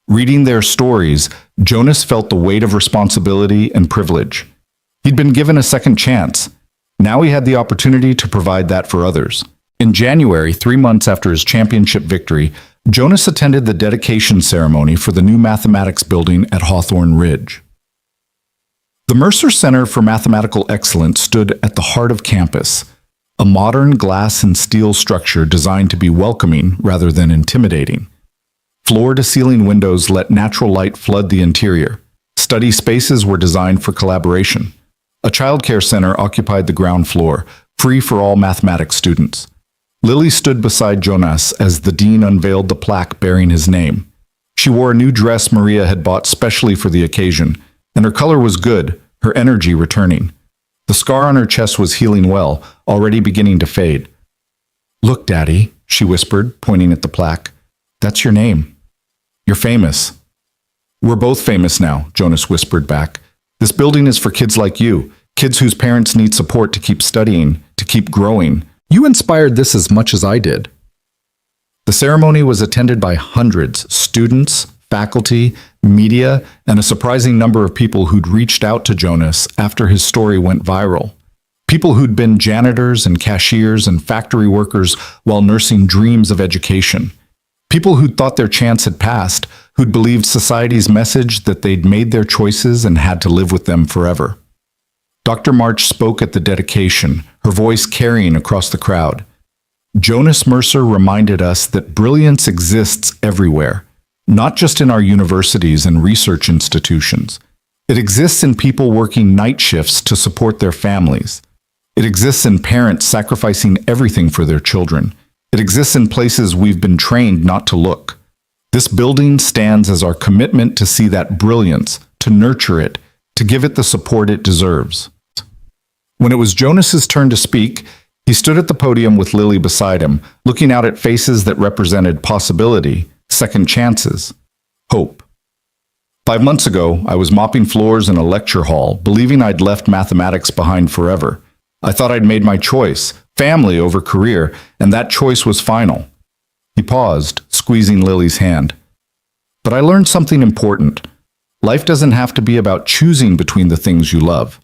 A: Reading their stories, Jonas felt the weight of responsibility and privilege. He'd been given a second chance. Now he had the opportunity to provide that for others. In January, 3 months after his championship victory, Jonas attended the dedication ceremony for the new mathematics building at Hawthorne Ridge. The Mercer Center for Mathematical Excellence stood at the heart of campus, a modern glass and steel structure designed to be welcoming rather than intimidating. Floor-to-ceiling windows let natural light flood the interior. Study spaces were designed for collaboration. A childcare center occupied the ground floor, free for all mathematics students. Lily stood beside Jonas as the dean unveiled the plaque bearing his name. She wore a new dress Maria had bought specially for the occasion, and her color was good, her energy returning. The scar on her chest was healing well, already beginning to fade. "Look, Daddy," she whispered, pointing at the plaque. "That's your name. You're famous." "We're both famous now," Jonas whispered back. "This building is for kids like you, kids whose parents need support to keep studying, to keep growing. You inspired this as much as I did." The ceremony was attended by hundreds, students, faculty, media, and a surprising number of people who'd reached out to Jonas after his story went viral. People who'd been janitors and cashiers and factory workers while nursing dreams of education. People who'd thought their chance had passed, who'd believed society's message that they'd made their choices and had to live with them forever. Dr. March spoke at the dedication, her voice carrying across the crowd. Jonas Mercer reminded us that brilliance exists everywhere, not just in our universities and research institutions. It exists in people working night shifts to support their families. It exists in parents sacrificing everything for their children. It exists in places we've been trained not to look. This building stands as our commitment to see that brilliance, to nurture it, to give it the support it deserves. When it was Jonas's turn to speak, he stood at the podium with Lily beside him, looking out at faces that represented possibility, second chances, hope. 5 months ago, I was mopping floors in a lecture hall, believing I'd left mathematics behind forever. I thought I'd made my choice, family over career, and that choice was final. He paused, squeezing Lily's hand. But I learned something important. Life doesn't have to be about choosing between the things you love.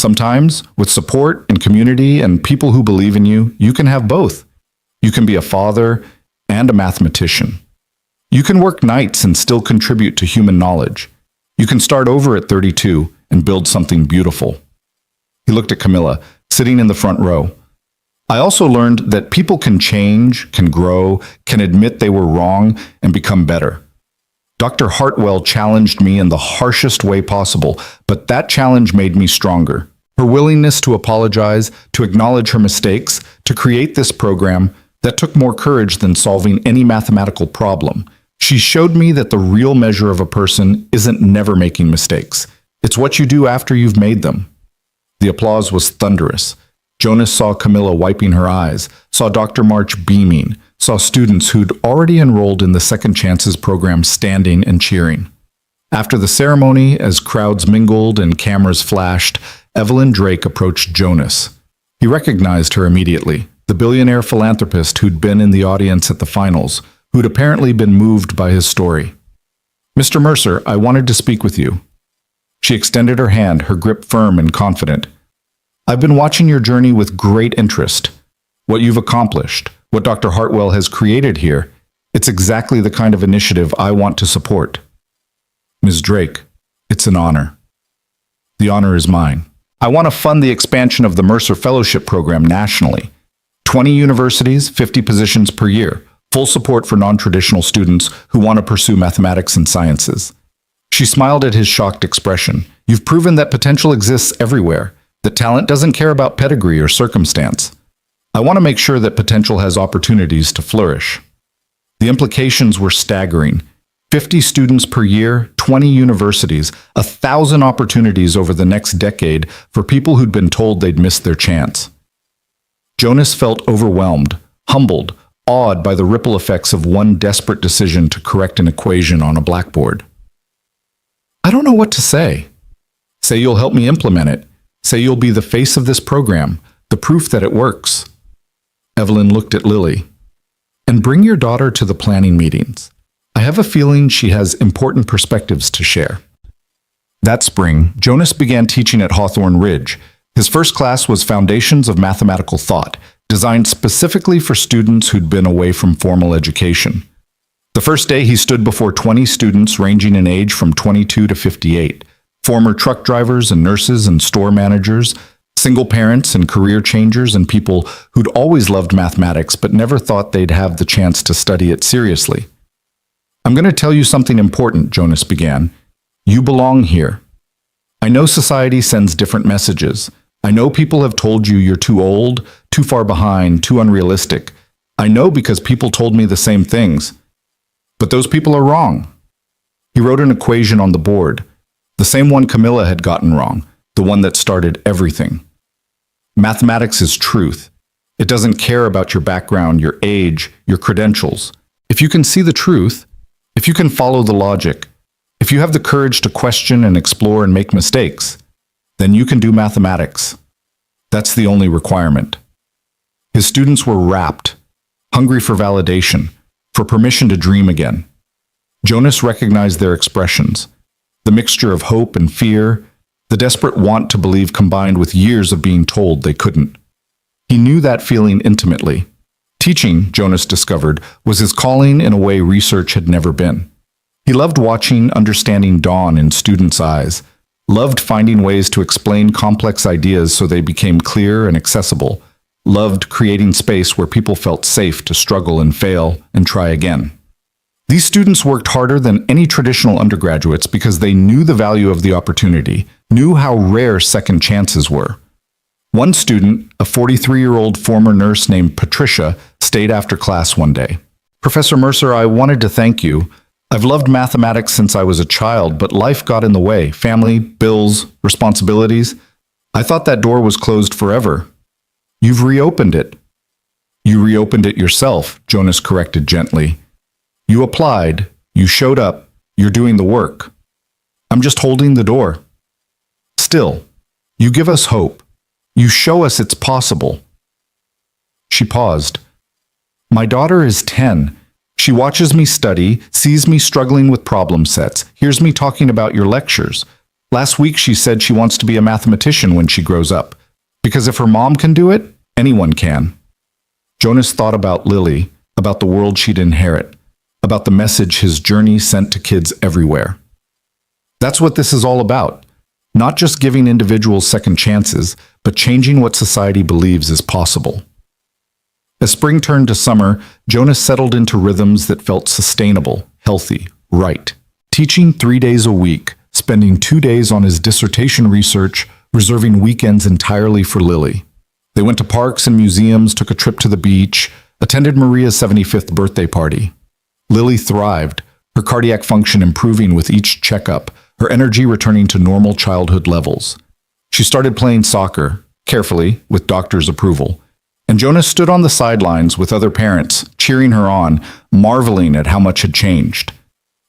A: Sometimes, with support and community and people who believe in you, you can have both. You can be a father and a mathematician. You can work nights and still contribute to human knowledge. You can start over at 32 and build something beautiful. He looked at Camilla, sitting in the front row. I also learned that people can change, can grow, can admit they were wrong, and become better. Dr. Hartwell challenged me in the harshest way possible, but that challenge made me stronger. Her willingness to apologize, to acknowledge her mistakes, to create this program that took more courage than solving any mathematical problem. She showed me that the real measure of a person isn't never making mistakes. It's what you do after you've made them. The applause was thunderous. Jonas saw Camilla wiping her eyes, saw Dr. March beaming, saw students who'd already enrolled in the Second Chances program standing and cheering. After the ceremony, as crowds mingled and cameras flashed, Evelyn Drake approached Jonas. He recognized her immediately, the billionaire philanthropist who'd been in the audience at the finals, who'd apparently been moved by his story. "Mr. Mercer, I wanted to speak with you." She extended her hand, her grip firm and confident. "I've been watching your journey with great interest. What you've accomplished, what Dr. Hartwell has created here, it's exactly the kind of initiative I want to support." "Ms. Drake, it's an honor." "The honor is mine. I want to fund the expansion of the Mercer Fellowship Program nationally. 20 universities, 50 positions per year, full support for non-traditional students who want to pursue mathematics and sciences." She smiled at his shocked expression. "You've proven that potential exists everywhere, that talent doesn't care about pedigree or circumstance. I want to make sure that potential has opportunities to flourish." The implications were staggering. 50 students per year, 20 universities, 1,000 opportunities over the next decade for people who'd been told they'd missed their chance. Jonas felt overwhelmed, humbled, awed by the ripple effects of one desperate decision to correct an equation on a blackboard. "I don't know what to say." "Say you'll help me implement it. Say you'll be the face of this program, the proof that it works." Evelyn looked at Lily. "And bring your daughter to the planning meetings. I have a feeling she has important perspectives to share." That spring, Jonas began teaching at Hawthorne Ridge. His first class was Foundations of Mathematical Thought, designed specifically for students who'd been away from formal education. The first day, he stood before 20 students ranging in age from 22 to 58, former truck drivers and nurses and store managers, single parents and career changers, and people who'd always loved mathematics but never thought they'd have the chance to study it seriously. "I'm going to tell you something important," Jonas began. "You belong here. I know society sends different messages. I know people have told you you're too old, too far behind, too unrealistic. I know because people told me the same things. But those people are wrong." He wrote an equation on the board, the same one Camilla had gotten wrong, the one that started everything. Mathematics is truth. It doesn't care about your background, your age, your credentials. If you can see the truth, if you can follow the logic, if you have the courage to question and explore and make mistakes, then you can do mathematics. That's the only requirement. His students were rapt, hungry for validation, for permission to dream again. Jonas recognized their expressions, the mixture of hope and fear, the desperate want to believe combined with years of being told they couldn't. He knew that feeling intimately. Teaching, Jonas discovered, was his calling in a way research had never been. He loved watching understanding dawn in students' eyes, loved finding ways to explain complex ideas so they became clear and accessible, loved creating space where people felt safe to struggle and fail and try again. These students worked harder than any traditional undergraduates because they knew the value of the opportunity, knew how rare second chances were. One student, a 43-year-old former nurse named Patricia, stayed after class one day. "Professor Mercer, I wanted to thank you. I've loved mathematics since I was a child, but life got in the way. Family, bills, responsibilities. I thought that door was closed forever. You've reopened it." "You reopened it yourself," Jonas corrected gently. "You applied, you showed up, you're doing the work. I'm just holding the door. Still, you give us hope. You show us it's possible." She paused. "My daughter is 10. She watches me study, sees me struggling with problem sets, hears me talking about your lectures. Last week she said she wants to be a mathematician when she grows up, because if her mom can do it, anyone can. Jonas thought about Lily, about the world she'd inherit, about the message his journey sent to kids everywhere. That's what this is all about. Not just giving individuals second chances, but changing what society believes is possible. As spring turned to summer, Jonas settled into rhythms that felt sustainable, healthy, right. Teaching 3 days a week, spending 2 days on his dissertation research, reserving weekends entirely for Lily. They went to parks and museums, took a trip to the beach, attended Maria's 75th birthday party. Lily thrived, her cardiac function improving with each checkup, her energy returning to normal childhood levels. She started playing soccer, carefully, with doctor's approval, and Jonas stood on the sidelines with other parents, cheering her on, marveling at how much had changed.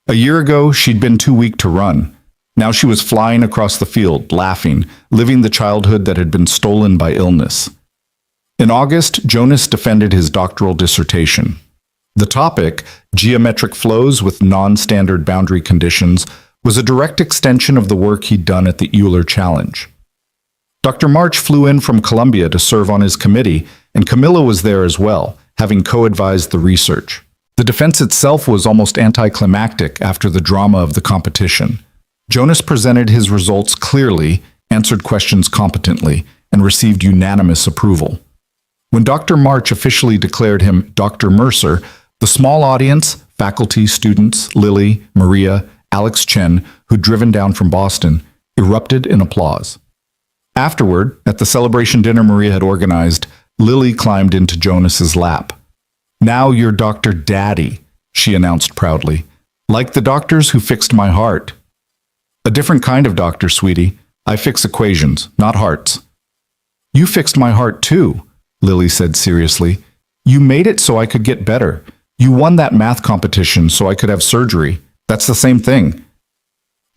A: A year ago, she'd been too weak to run. Now she was flying across the field, laughing, living the childhood that had been stolen by illness. In August, Jonas defended his doctoral dissertation. The topic, geometric flows with non-standard boundary conditions, was a direct extension of the work he'd done at the Euler Challenge. Dr. March flew in from Columbia to serve on his committee, and Camilla was there as well, having co-advised the research. The defense itself was almost anticlimactic after the drama of the competition. Jonas presented his results clearly, answered questions competently, and received unanimous approval. When Dr. March officially declared him Dr. Mercer, the small audience, faculty, students, Lily, Maria, Alex Chen, who'd driven down from Boston, erupted in applause. Afterward, at the celebration dinner Maria had organized, Lily climbed into Jonas's lap. "Now you're Dr. Daddy," she announced proudly. "Like the doctors who fixed my heart." "A different kind of doctor, sweetie. I fix equations, not hearts." "You fixed my heart too," Lily said seriously. "You made it so I could get better. You won that math competition so I could have surgery. That's the same thing."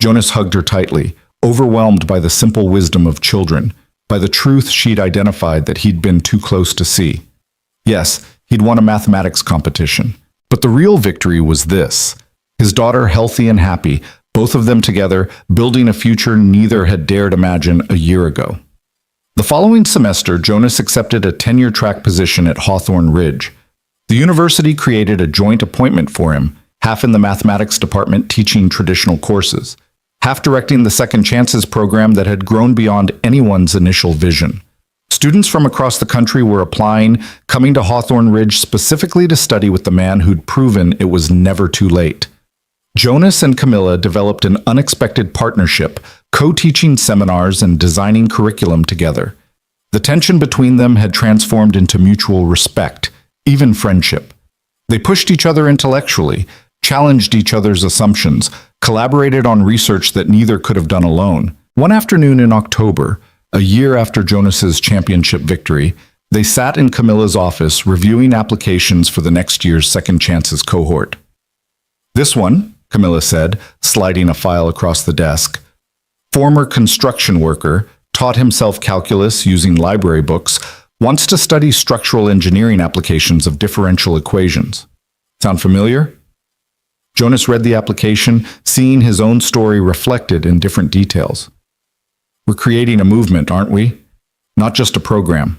A: Jonas hugged her tightly, overwhelmed by the simple wisdom of children, by the truth she'd identified that he'd been too close to see. Yes, he'd won a mathematics competition, but the real victory was this: his daughter healthy and happy, both of them together, building a future neither had dared imagine a year ago. The following semester, Jonas accepted a tenure-track position at Hawthorne Ridge. The university created a joint appointment for him, half in the mathematics department teaching traditional courses, half directing the Second Chances program that had grown beyond anyone's initial vision. Students from across the country were applying, coming to Hawthorne Ridge specifically to study with the man who'd proven it was never too late. Jonas and Camilla developed an unexpected partnership, co-teaching seminars and designing curriculum together. The tension between them had transformed into mutual respect, even friendship. They pushed each other intellectually, challenged each other's assumptions, collaborated on research that neither could have done alone. One afternoon in October, a year after Jonas's championship victory, they sat in Camilla's office reviewing applications for the next year's Second Chances cohort. "This one," Camilla said, sliding a file across the desk. "Former construction worker, taught himself calculus using library books, wants to study structural engineering applications of differential equations. Sound familiar?" Jonas read the application, seeing his own story reflected in different details. "We're creating a movement, aren't we? Not just a program.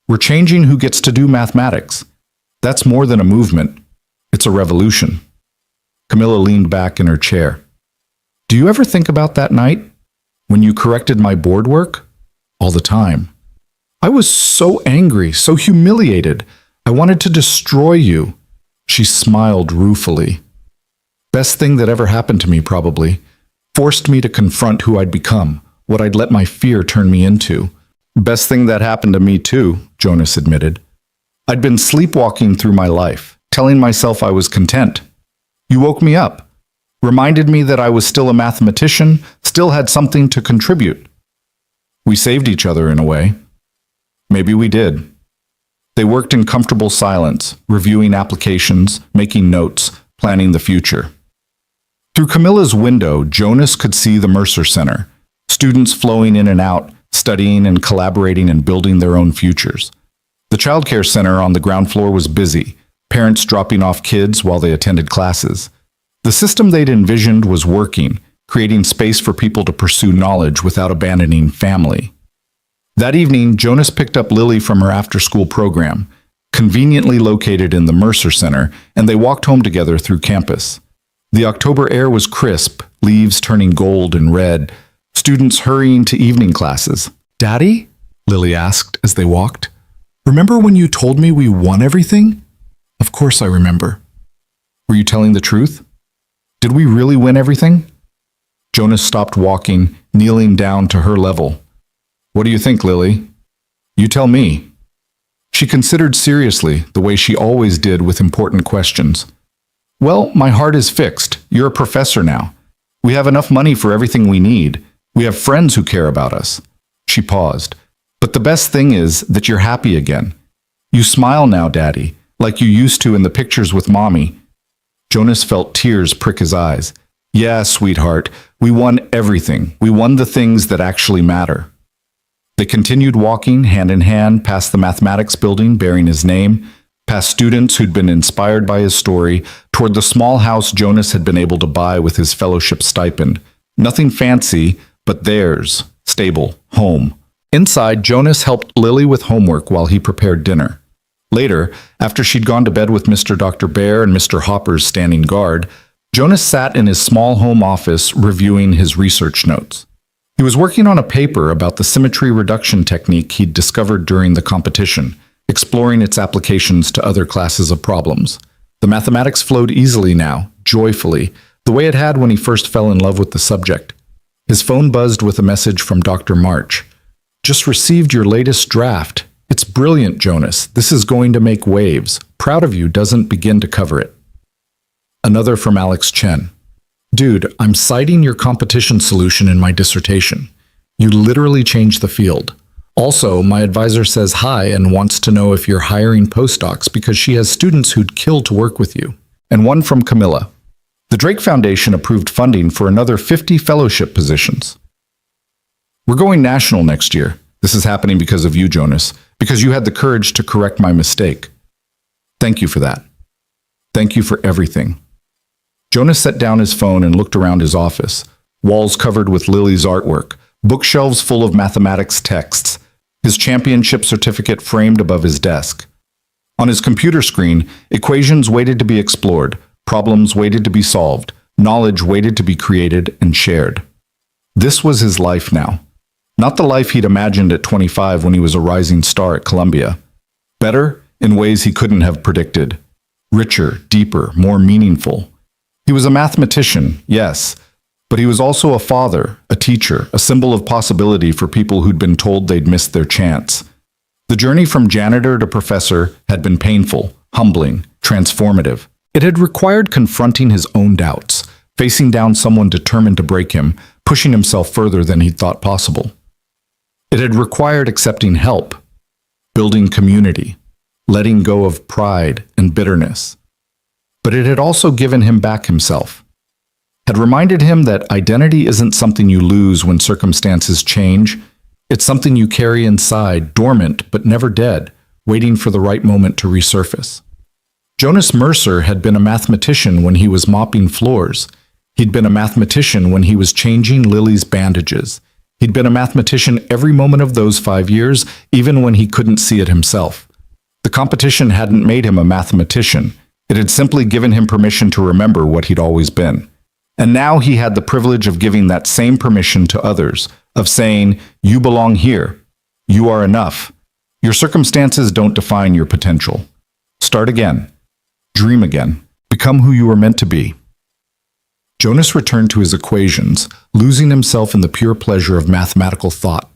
A: We're changing who gets to do mathematics. That's more than a movement. It's a revolution." Camilla leaned back in her chair. "Do you ever think about that night? When you corrected my board work?" "All the time. I was so angry, so humiliated. I wanted to destroy you." She smiled ruefully. "Best thing that ever happened to me, probably. Forced me to confront who I'd become, what I'd let my fear turn me into." "Best thing that happened to me too," Jonas admitted. "I'd been sleepwalking through my life, telling myself I was content. You woke me up, reminded me that I was still a mathematician, still had something to contribute. We saved each other in a way." "Maybe we did." They worked in comfortable silence, reviewing applications, making notes, planning the future. Through Camilla's window, Jonas could see the Mercer Center, students flowing in and out, studying and collaborating and building their own futures. The childcare center on the ground floor was busy, parents dropping off kids while they attended classes. The system they'd envisioned was working, creating space for people to pursue knowledge without abandoning family. That evening, Jonas picked up Lily from her after-school program, conveniently located in the Mercer Center, and they walked home together through campus. The October air was crisp, leaves turning gold and red, students hurrying to evening classes. "Daddy?" Lily asked as they walked. "Remember when you told me we won everything?" "Of course I remember." "Were you telling the truth? Did we really win everything?" Jonas stopped walking, kneeling down to her level. "What do you think, Lily? You tell me." She considered seriously, the way she always did with important questions. "Well, my heart is fixed. You're a professor now. We have enough money for everything we need. We have friends who care about us." She paused. "But the best thing is that you're happy again. You smile now, Daddy, like you used to in the pictures with Mommy." Jonas felt tears prick his eyes. "Yeah, sweetheart, we won everything. We won the things that actually matter." They continued walking hand in hand past the mathematics building bearing his name, past students who'd been inspired by his story, toward the small house Jonas had been able to buy with his fellowship stipend. Nothing fancy, but theirs, stable, home. Inside, Jonas helped Lily with homework while he prepared dinner. Later, after she'd gone to bed with Mr. Dr. Bear and Mr. Hopper's standing guard, Jonas sat in his small home office reviewing his research notes. He was working on a paper about the symmetry reduction technique he'd discovered during the competition, exploring its applications to other classes of problems. The mathematics flowed easily now, joyfully, the way it had when he first fell in love with the subject. His phone buzzed with a message from Dr. March. "Just received your latest draft. It's brilliant, Jonas. This is going to make waves. Proud of you doesn't begin to cover it." Another from Alex Chen. "Dude, I'm citing your competition solution in my dissertation. You literally changed the field. Also, my advisor says hi and wants to know if you're hiring postdocs because she has students who'd kill to work with you." And one from Camilla. "The Drake Foundation approved funding for another 50 fellowship positions. We're going national next year. This is happening because of you, Jonas, because you had the courage to correct my mistake. Thank you for that. Thank you for everything." Jonas set down his phone and looked around his office. Walls covered with Lily's artwork, bookshelves full of mathematics texts, his championship certificate framed above his desk. On his computer screen, equations waited to be explored, problems waited to be solved, knowledge waited to be created and shared. This was his life now. Not the life he'd imagined at 25 when he was a rising star at Columbia. Better, in ways he couldn't have predicted. Richer, deeper, more meaningful. He was a mathematician, yes, but he was also a father, a teacher, a symbol of possibility for people who'd been told they'd missed their chance. The journey from janitor to professor had been painful, humbling, transformative. It had required confronting his own doubts, facing down someone determined to break him, pushing himself further than he'd thought possible. It had required accepting help, building community, letting go of pride and bitterness. But it had also given him back himself, had reminded him that identity isn't something you lose when circumstances change. It's something you carry inside, dormant but never dead, waiting for the right moment to resurface. Jonas Mercer had been a mathematician when he was mopping floors. He'd been a mathematician when he was changing Lily's bandages. He'd been a mathematician every moment of those 5 years, even when he couldn't see it himself. The competition hadn't made him a mathematician. It had simply given him permission to remember what he'd always been. And now he had the privilege of giving that same permission to others, of saying, "You belong here. You are enough. Your circumstances don't define your potential. Start again. Dream again. Become who you were meant to be." Jonas returned to his equations, losing himself in the pure pleasure of mathematical thought.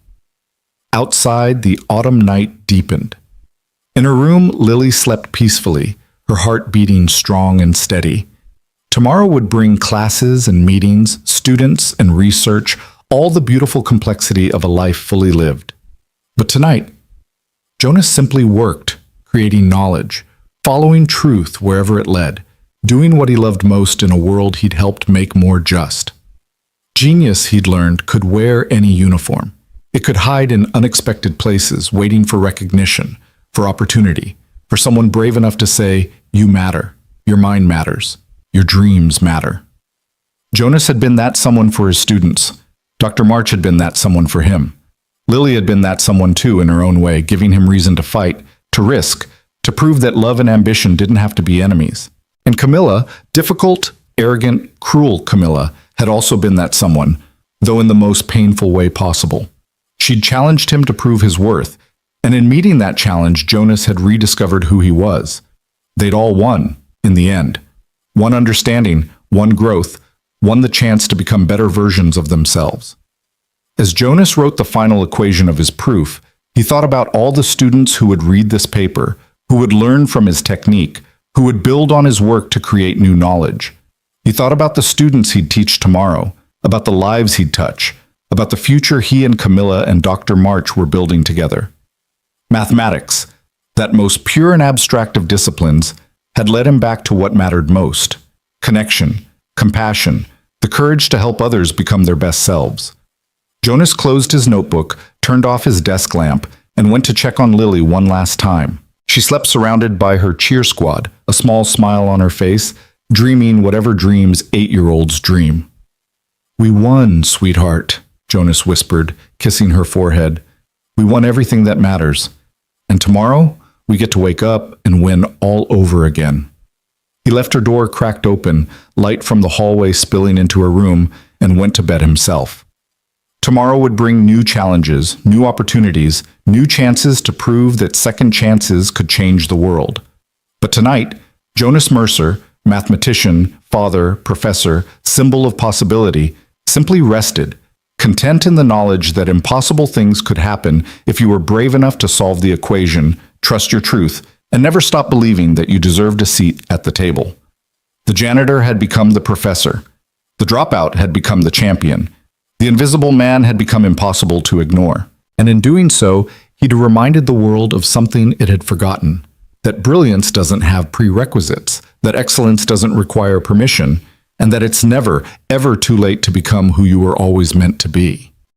A: Outside, the autumn night deepened. In her room, Lily slept peacefully, her heart beating strong and steady. Tomorrow would bring classes and meetings, students and research, all the beautiful complexity of a life fully lived. But tonight, Jonas simply worked, creating knowledge, following truth wherever it led, doing what he loved most in a world he'd helped make more just. Genius, he'd learned, could wear any uniform. It could hide in unexpected places, waiting for recognition, for opportunity, for someone brave enough to say, "You matter. Your mind matters. Your dreams matter." Jonas had been that someone for his students. Dr. March had been that someone for him. Lily had been that someone too in her own way, giving him reason to fight, to risk, to prove that love and ambition didn't have to be enemies. And Camilla, difficult, arrogant, cruel Camilla, had also been that someone, though in the most painful way possible. She'd challenged him to prove his worth, and in meeting that challenge, Jonas had rediscovered who he was. They'd all won, in the end. One understanding, one growth, one the chance to become better versions of themselves. As Jonas wrote the final equation of his proof, he thought about all the students who would read this paper, who would learn from his technique, who would build on his work to create new knowledge. He thought about the students he'd teach tomorrow, about the lives he'd touch, about the future he and Camilla and Dr. March were building together. Mathematics, that most pure and abstract of disciplines, had led him back to what mattered most: connection, compassion, the courage to help others become their best selves. Jonas closed his notebook, turned off his desk lamp, and went to check on Lily one last time. She slept surrounded by her cheer squad, a small smile on her face, dreaming whatever dreams 8-year-olds dream. "We won, sweetheart," Jonas whispered, kissing her forehead. "We won everything that matters. And tomorrow, we get to wake up and win all over again." He left her door cracked open, light from the hallway spilling into her room, and went to bed himself. Tomorrow would bring new challenges, new opportunities, new chances to prove that second chances could change the world. But tonight, Jonas Mercer, mathematician, father, professor, symbol of possibility, simply rested, content in the knowledge that impossible things could happen if you were brave enough to solve the equation, trust your truth, and never stop believing that you deserved a seat at the table. The janitor had become the professor. The dropout had become the champion. The invisible man had become impossible to ignore. And in doing so, he'd reminded the world of something it had forgotten: that brilliance doesn't have prerequisites, that excellence doesn't require permission, and that it's never, ever too late to become who you were always meant to be.